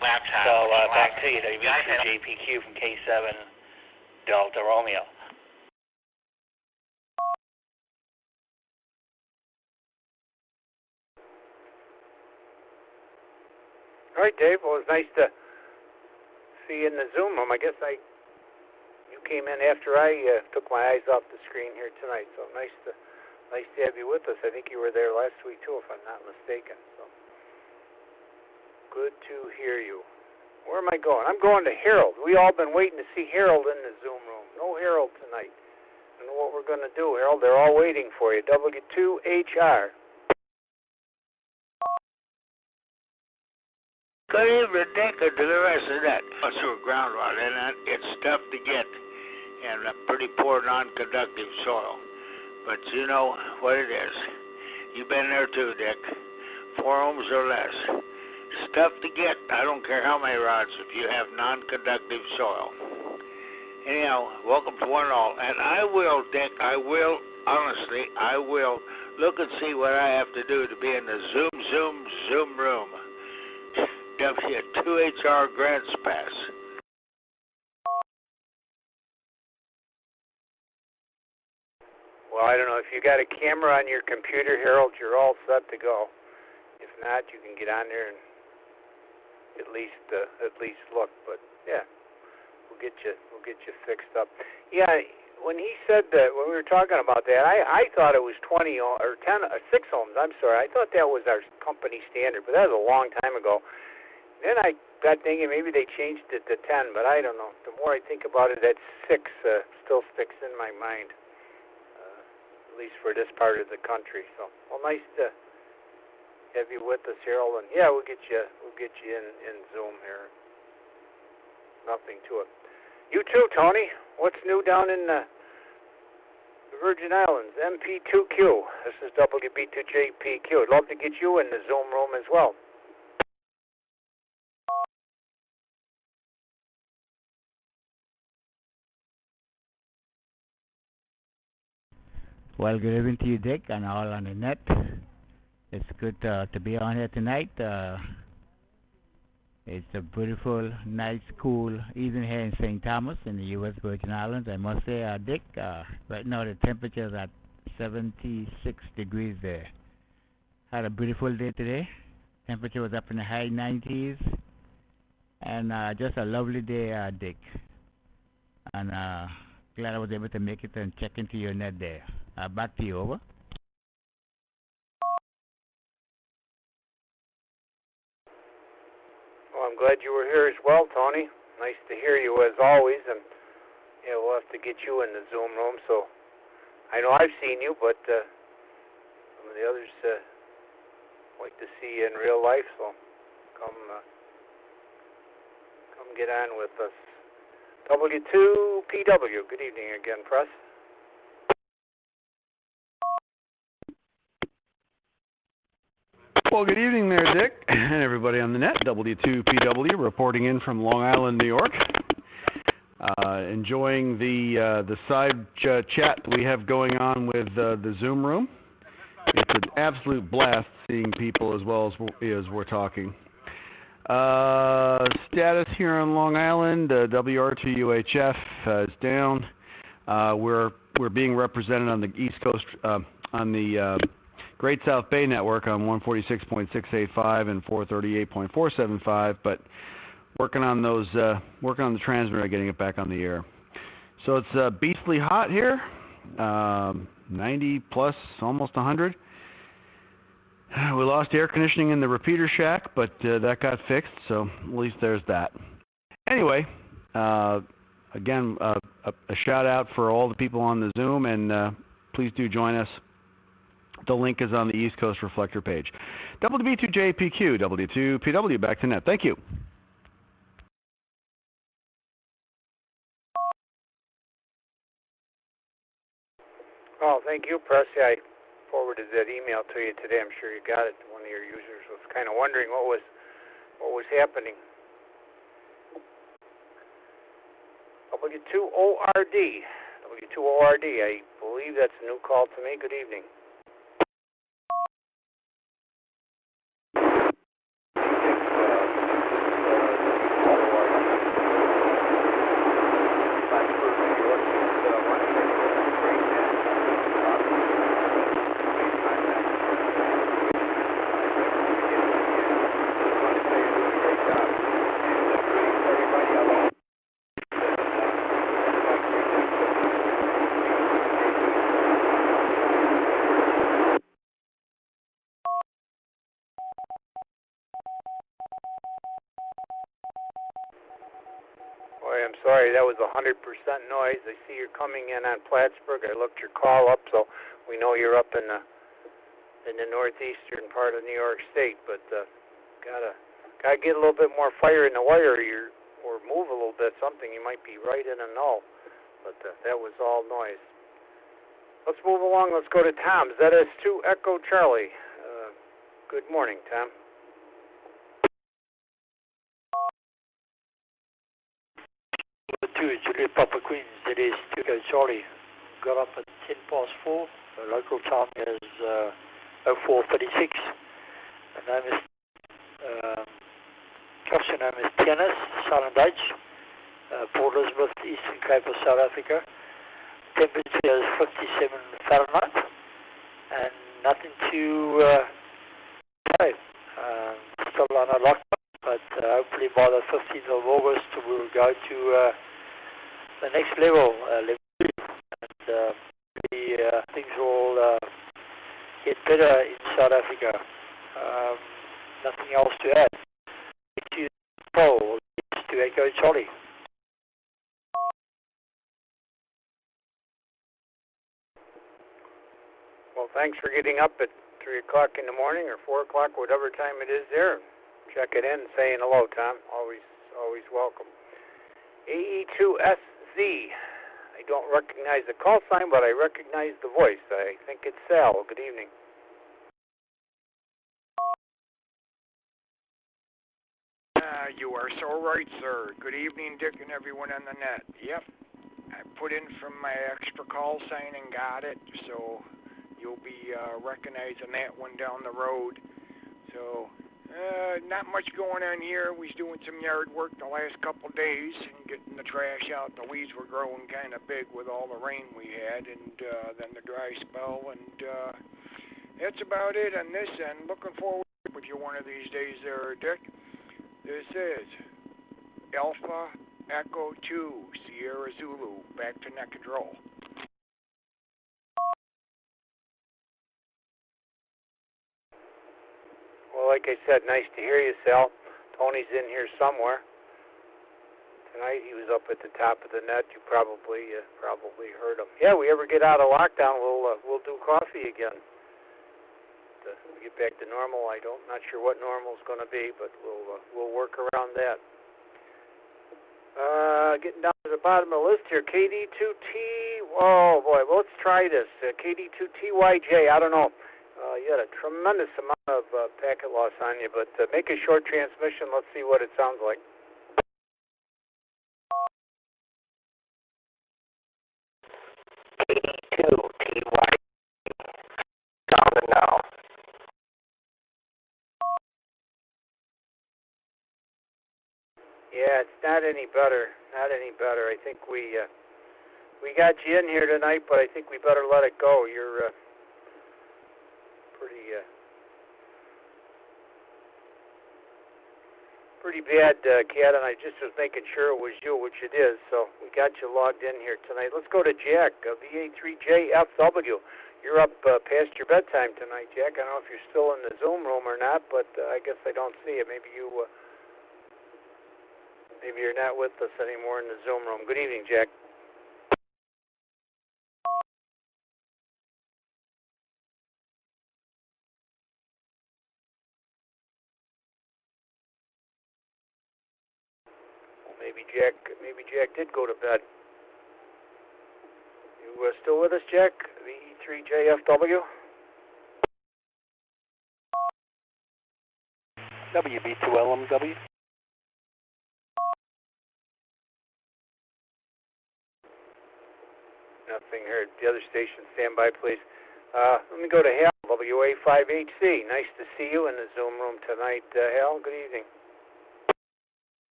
So back to you, WB2JPQ from K7 Delta Romeo. All right, Dave. Well, it was nice to see you in the Zoom room. I guess you came in after I took my eyes off the screen here tonight. So nice to have you with us. I think you were there last week too, if I'm not mistaken. So good to hear you. Where am I going? I'm going to Harold. We all been waiting to see Harold in the Zoom room. No Harold tonight. I don't know what we're going to do, Harold. They're all waiting for you. W2HR. Good evening, Dick, and to the rest of that. Also, groundwater, and it's tough to get in a pretty poor non-conductive soil. But you know what it is. You've been there too, Dick. 4 ohms or less. It's tough to get. I don't care how many rods if you have non-conductive soil. Anyhow, welcome to one and all. And I will, Dick, honestly, I will look and see what I have to do to be in the Zoom room. W2HR Grants Pass. Well, I don't know. If you got a camera on your computer, Harold, you're all set to go. If not, you can get on there and at least look. But yeah, we'll get we'll get you fixed up. Yeah, when he said that, when we were talking about that, I thought it was 20 or 10, 6 ohms. I'm sorry, I thought that was our company standard, but that was a long time ago. Then I got thinking maybe they changed it to 10, but I don't know. The more I think about it, that 6 still sticks in my mind, at least for this part of the country. So, well, nice to have you with us, Harold. And yeah, we'll get you in Zoom here. Nothing to it. You too, Tony. What's new down in the Virgin Islands? MP2Q. This is WB2JPQ. I'd love to get you in the Zoom room as well. Well, good evening to you, Dick, and all on the net. It's good to be on here tonight. It's a beautiful, nice, cool evening here in St. Thomas in the U.S. Virgin Islands. I must say, Dick, right now the temperature is at 76 degrees there. Had a beautiful day today. Temperature was up in the high 90s. And just a lovely day, Dick. And glad I was able to make it and check into your net there. Back to you, over. Well, I'm glad you were here as well, Tony. Nice to hear you as always, and yeah, we'll have to get you in the Zoom room. So I know I've seen you, but some of the others like to see you in real life. So come get on with us. W2PW. Good evening again, press. Well, good evening there, Dick, and everybody on the net. W2PW reporting in from Long Island, New York. Enjoying the side chat we have going on with the Zoom room. It's an absolute blast seeing people as well as we're talking. Status here on Long Island, WR2UHF is down. We're being represented on the East Coast on the Great South Bay Network on 146.685 and 438.475, but working on the transmitter, getting it back on the air. So it's beastly hot here, 90 plus, almost 100. We lost air conditioning in the repeater shack, but that got fixed, so at least there's that. Anyway, again, a shout out for all the people on the Zoom, and please do join us. The link is on the East Coast Reflector page. WB2JPQ, W2PW, back to net. Thank you. Oh, thank you, Pressy. I forwarded that email to you today. I'm sure you got it. One of your users was kind of wondering what was happening. W2ORD. W2ORD. I believe that's a new call to me. Good evening. I'm sorry, that was 100% noise. I see you're coming in on Plattsburgh. I looked your call up, so we know you're up in the northeastern part of New York State. But gotta get a little bit more fire in the wire, or move a little bit. Something you might be right in a null. But that was all noise. Let's move along. Let's go to Tom. ZS2 Echo Charlie. Good morning, Tom. Juliet Papa Queen, it is Echo Charlie. Got up at 10 past 4. The local time is 04:36. The name is caption name is Tianis, Silent H, Port Elizabeth, Eastern Cape of South Africa. Temperature is 57 Fahrenheit, and nothing to say. Still on a lockdown, but hopefully by the 15th of August we'll go to the next level, level 2, and things will get better in South Africa. Nothing else to add. To Paul, to Echo Charlie. Well, thanks for getting up at 3 o'clock in the morning or 4 o'clock, whatever time it is there. Check it in, saying hello, Tom. Always welcome. AE2SZ. I don't recognize the call sign, but I recognize the voice. I think it's Sal. Good evening. You are so right, sir. Good evening, Dick, and everyone on the net. Yep, I put in from my extra call sign and got it, so you'll be recognizing that one down the road. So, not much going on here. We was doing some yard work the last couple of days and getting the trash out. The weeds were growing kind of big with all the rain we had, and then the dry spell, and that's about it on this end. Looking forward with you one of these days there, Dick. This is Alpha Echo 2 Sierra Zulu, back to net control. Well, like I said, nice to hear you, Sal. Tony's in here somewhere. Tonight he was up at the top of the net. You probably heard him. Yeah, we ever get out of lockdown, we'll do coffee again. To get back to normal, not sure what normal is going to be, but we'll work around that. Getting down to the bottom of the list here, KD2T. Oh boy, well, let's try this. KD2TYJ. I don't know. You had a tremendous amount of packet loss on you, but make a short transmission. Let's see what it sounds like. KD2TYJ. Sounding now. Yeah, it's not any better. Not any better. I think we got you in here tonight, but I think we better let it go. You're pretty bad, Kat, and I just was making sure it was you, which it is. So we got you logged in here tonight. Let's go to Jack, VA3JFW. You're up past your bedtime tonight, Jack. I don't know if you're still in the Zoom room or not, but I guess I don't see it. Maybe you're not with us anymore in the Zoom room. Good evening, Jack. Well, maybe Jack did go to bed. You still with us, Jack? VE3JFW? WB2LMW. Nothing heard. The other station, stand by, please. Let me go to Hal, WA5HC. Nice to see you in the Zoom room tonight, Hal. Good evening.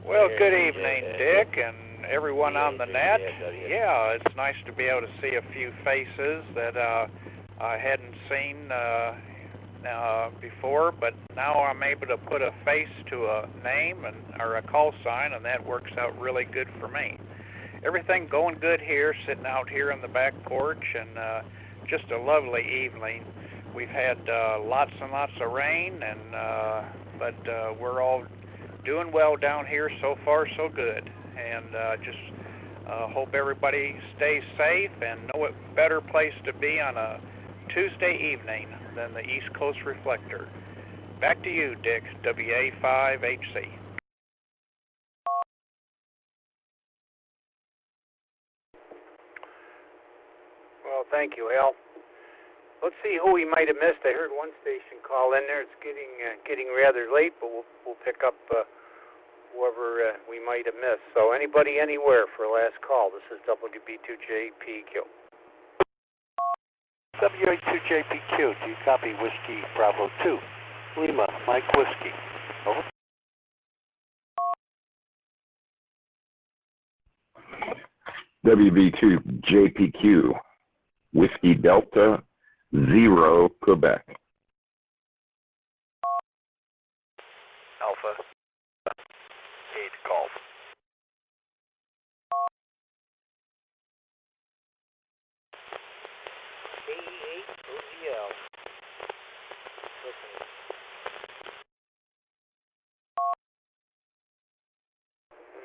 Well, good evening, Dick, and everyone on the net. Yeah, it's nice to be able to see a few faces that I hadn't seen before, but now I'm able to put a face to a name or a call sign, and that works out really good for me. Everything going good here, sitting out here on the back porch, and just a lovely evening. We've had lots and lots of rain, but we're all doing well down here. So far, so good, and just hope everybody stays safe, and no better place to be on a Tuesday evening than the East Coast Reflector. Back to you, Dick, WA5HC. Well, thank you, Al. Let's see who we might have missed. I heard one station call in there. It's getting rather late, but we'll pick up whoever we might have missed. So anybody, anywhere for last call. This is WB2JPQ. WA2JPQ, do you copy Whiskey Bravo 2? Lima, Mike Whiskey. Over. WB2JPQ, Whiskey Delta 0, Quebec. Alpha, 8 Golf. OZL.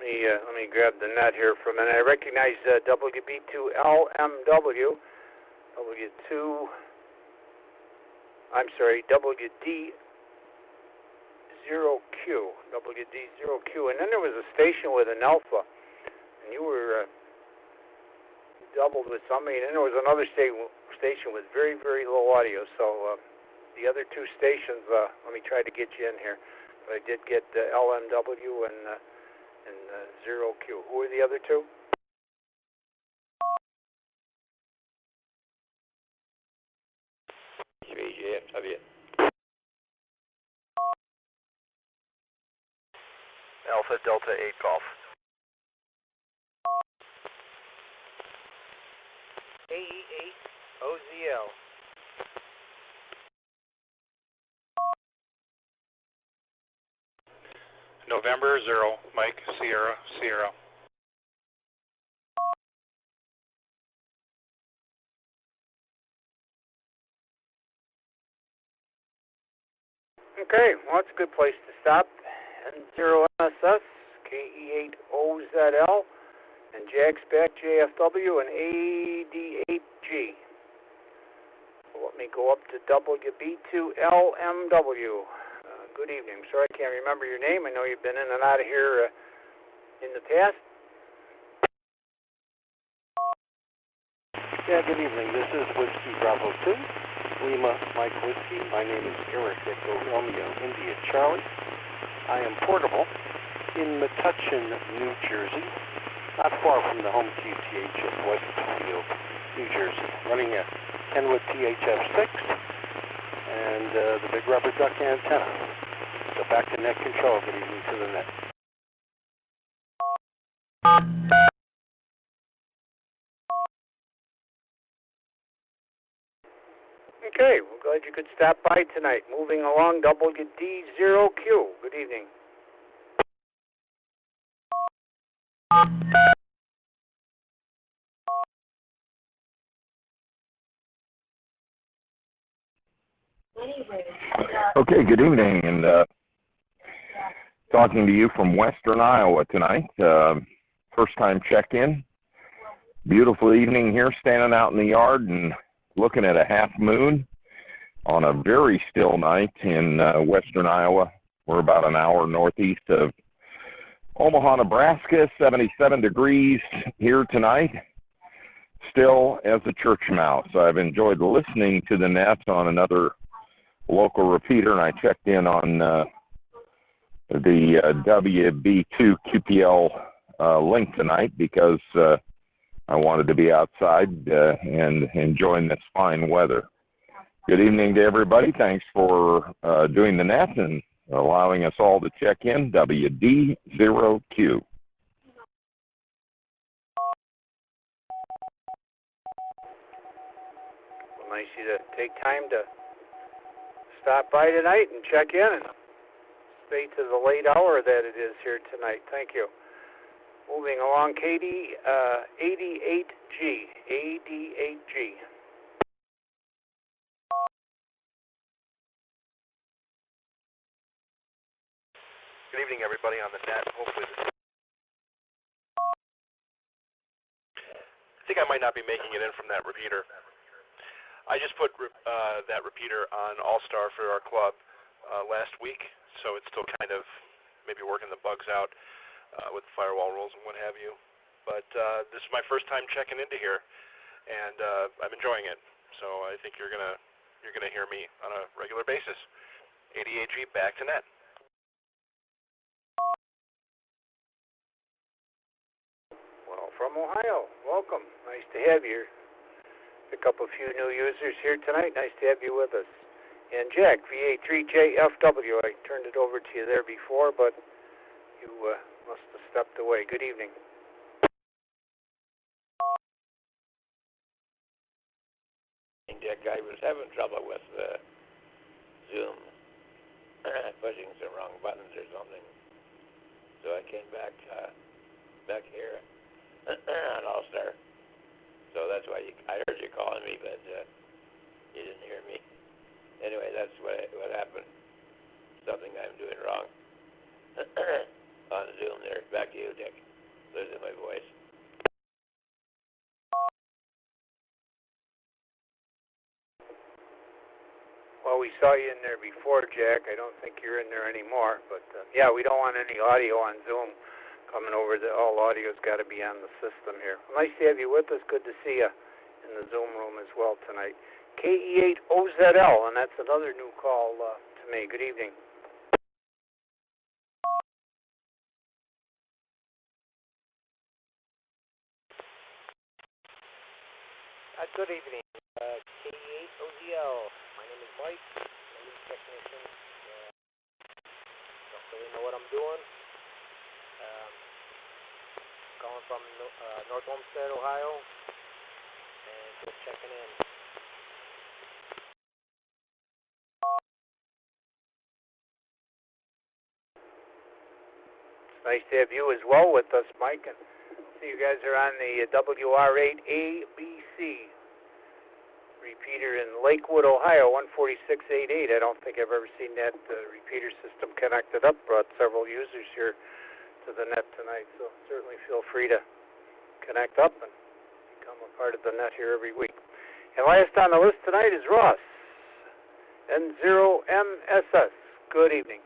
Let me grab the net here for a minute. I recognize WB2LMW, WD0Q, and then there was a station with an alpha, and you were doubled with somebody, and then there was another station with very, very low audio. So the other two stations, let me try to get you in here. But I did get LMW and 0Q. Who are the other two? JFW. Alpha Delta 8 Golf. AE8 OZL. November 0, Mike Sierra Sierra. Okay, well, that's a good place to stop. N0MSS, KE8OZL, and Jackspec JFW, and AD8G. So let me go up to WB2LMW. Good evening. Sorry I can't remember your name. I know you've been in and out of here in the past. Yeah, good evening. This is Whiskey Bravo 2, Lima Mike Whiskey. My name is Eric Echo Romeo India Charlie. I am portable in Metuchen, New Jersey, not far from the home QTH of West Toledo, New Jersey, running a Kenwood THF6 and the big rubber duck antenna. So back to net control. Good evening to the net. Okay, we're glad you could stop by tonight. Moving along, WD0Q. Good evening. Okay, good evening, and talking to you from Western Iowa tonight. First time check-in. Beautiful evening here, standing out in the yard and looking at a half moon on a very still night in Western Iowa. We're about an hour northeast of Omaha, Nebraska, 77 degrees here tonight. Still as a church mouse. I've enjoyed listening to the net on another local repeater, and I checked in on the WB2 QPL link tonight because I wanted to be outside and enjoying this fine weather. Good evening to everybody. Thanks for doing the net and allowing us all to check in. WD0Q. Well, nice you to take time to stop by tonight and check in and stay to the late hour that it is here tonight. Thank you. Moving along, Katie, AD8G. AD8G. Good evening, everybody on the net. Hopefully I think I might not be making it in from that repeater. I just put that repeater on All-Star for our club last week, so it's still kind of maybe working the bugs out with the firewall rules and what have you. But this is my first time checking into here, and I'm enjoying it. So I think you're gonna hear me on a regular basis. ADAG back to net. Well, from Ohio, welcome. Nice to have you. Pick up a few new users here tonight. Nice to have you with us. And Jack, VA3JFW. I turned it over to you there before, but you must have stepped away. Good evening. Dick, I was having trouble with Zoom, pushing some wrong buttons or something. So I came back here on All-Star. So that's why I heard you calling me, but You didn't hear me. Anyway, that's what happened. Something I'm doing wrong on Zoom there. Back to you, Dick. Losing my voice. Well, we saw you in there before, Jack. I don't think you're in there anymore. But, yeah, we don't want any audio on Zoom coming over. All audio's got to be on the system here. Nice to have you with us. Good to see you in the Zoom room as well tonight. KE8OZL, and that's another new call to me. Good evening. Good evening, KE8OZL. My name is Mike. I'm a lead technician. Don't really know what I'm doing. Calling from North Olmsted, Ohio, and just checking in. It's nice to have you as well with us, Mike. And see you guys are on the WR8ABC repeater in Lakewood, Ohio, 14688. I don't think I've ever seen that repeater system connected up. Brought several users here to the net tonight, so certainly feel free to connect up and become a part of the net here every week. And last on the list tonight is Ross, N0MSS. Good evening.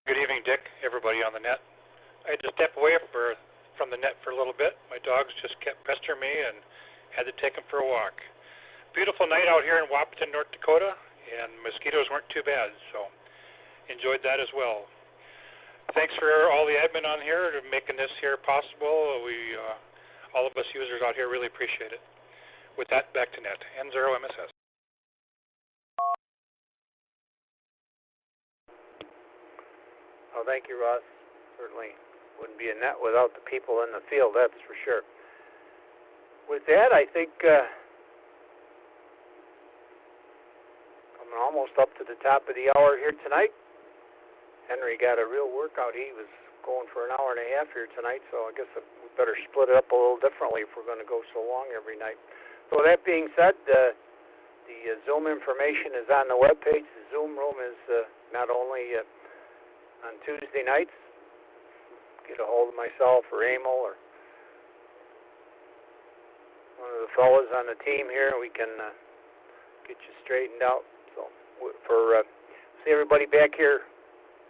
Good evening, Dick, everybody on the net. I had to step away from the net for a little bit. My dogs just kept pestering me and had to take them for a walk. Beautiful night out here in Wahpeton, North Dakota, and mosquitoes weren't too bad, so enjoyed that as well. Thanks for all the admin on here to making this here possible. We, all of us users out here really appreciate it. With that, back to net. N0MSS. Well, thank you, Ross. Certainly wouldn't be a net without the people in the field, that's for sure. With that, I think coming almost up to the top of the hour here tonight. Henry got a real workout. He was going for an hour and a half here tonight, so I guess we better split it up a little differently if we're going to go so long every night. So that being said, the Zoom information is on the webpage. The Zoom room is not only on Tuesday nights. Get a hold of myself or Emil or one of the fellas on the team here, and we can get you straightened out. So see everybody back here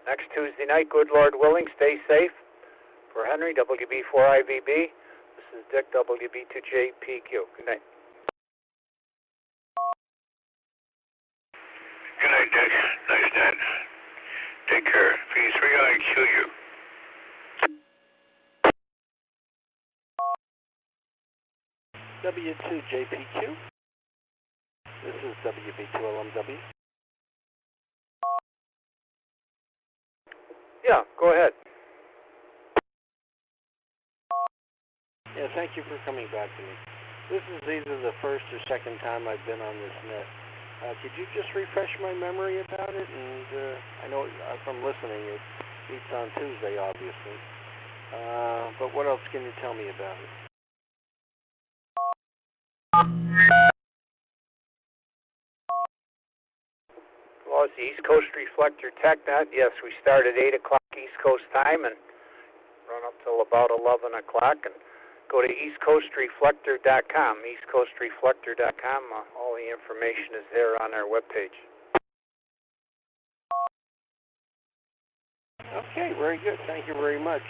next Tuesday night, good Lord willing. Stay safe. For Henry, WB4IVB, this is Dick, WB2JPQ. Good night. Good night, Dick. Nice night. Take care. P3IQU. W2JPQ. This is WB2LMW. Yeah, go ahead. Yeah, thank you for coming back to me. This is either the first or second time I've been on this net. Could you just refresh my memory about it? And I know from listening, it meets on Tuesday, obviously. But what else can you tell me about it? Well, it's the East Coast Reflector TechNet. Yes, we start at 8 o'clock East Coast time and run up till about 11 o'clock. And go to eastcoastreflector.com, eastcoastreflector.com. All the information is there on our webpage. Okay, very good. Thank you very much.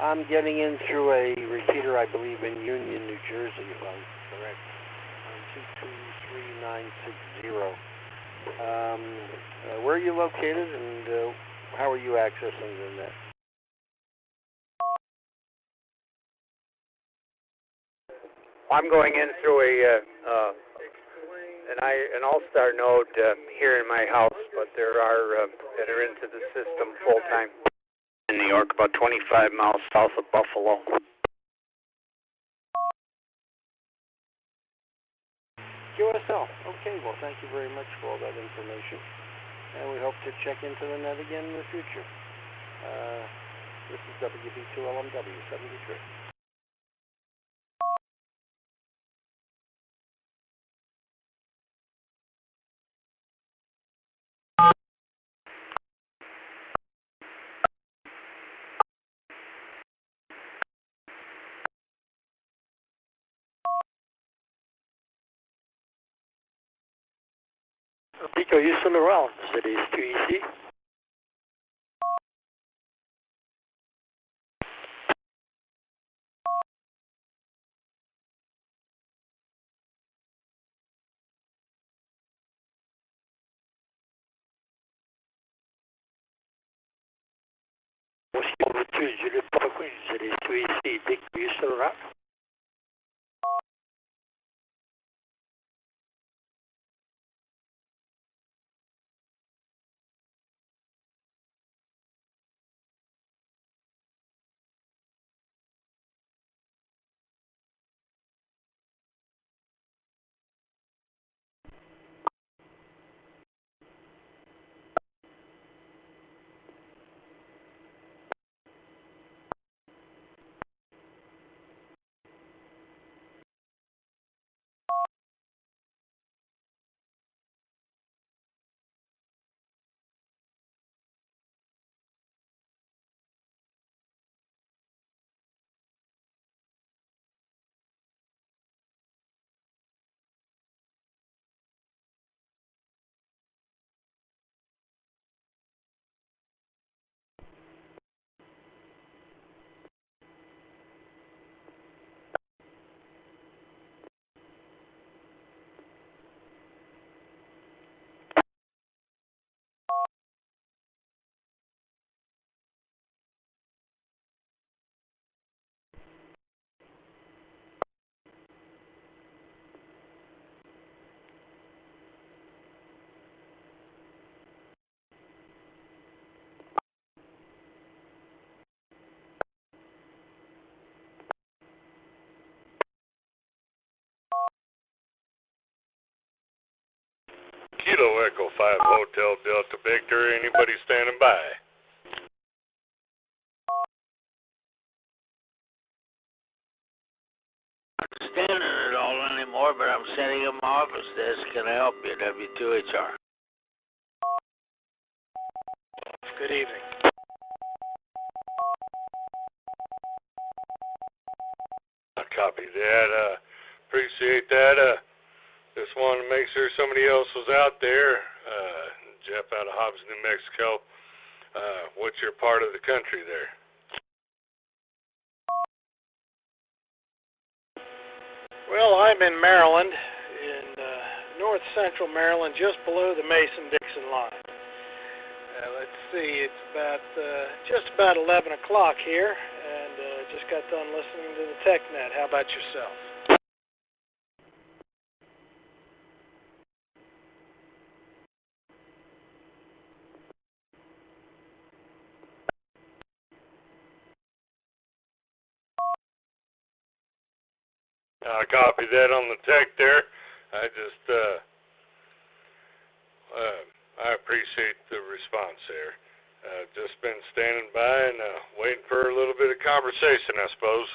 I'm getting in through a repeater, I believe, in Union, New Jersey, if I'm correct, on 223960. Where are you located, and how are you accessing the net? I'm going in through an All-Star node here in my house, but there are that are into the system full-time in New York, about 25 miles south of Buffalo. QSL. Okay, well, thank you very much for all that information. And we hope to check into the net again in the future. This is WB2LMW 73. Dick, are you still around? That is 2EC. Whiskey over 2, Juliet Papa Queen. That is 2EC. Dick, are you still around? Kilo Echo 5 Hotel Delta Victor. Anybody standing by? I'm not standing at all anymore, but I'm setting up my office desk. Can I help you? W2HR. Good evening. I copy that. Appreciate that. Just wanted to make sure somebody else was out there. Jeff out of Hobbs, New Mexico. What's your part of the country there? Well, I'm in Maryland, in north central Maryland, just below the Mason-Dixon line. Let's see, it's about just about 11 o'clock here, and just got done listening to the TechNet. How about yourself? I copy that on the tech there. I just, I appreciate the response there. Just been standing by and waiting for a little bit of conversation, I suppose.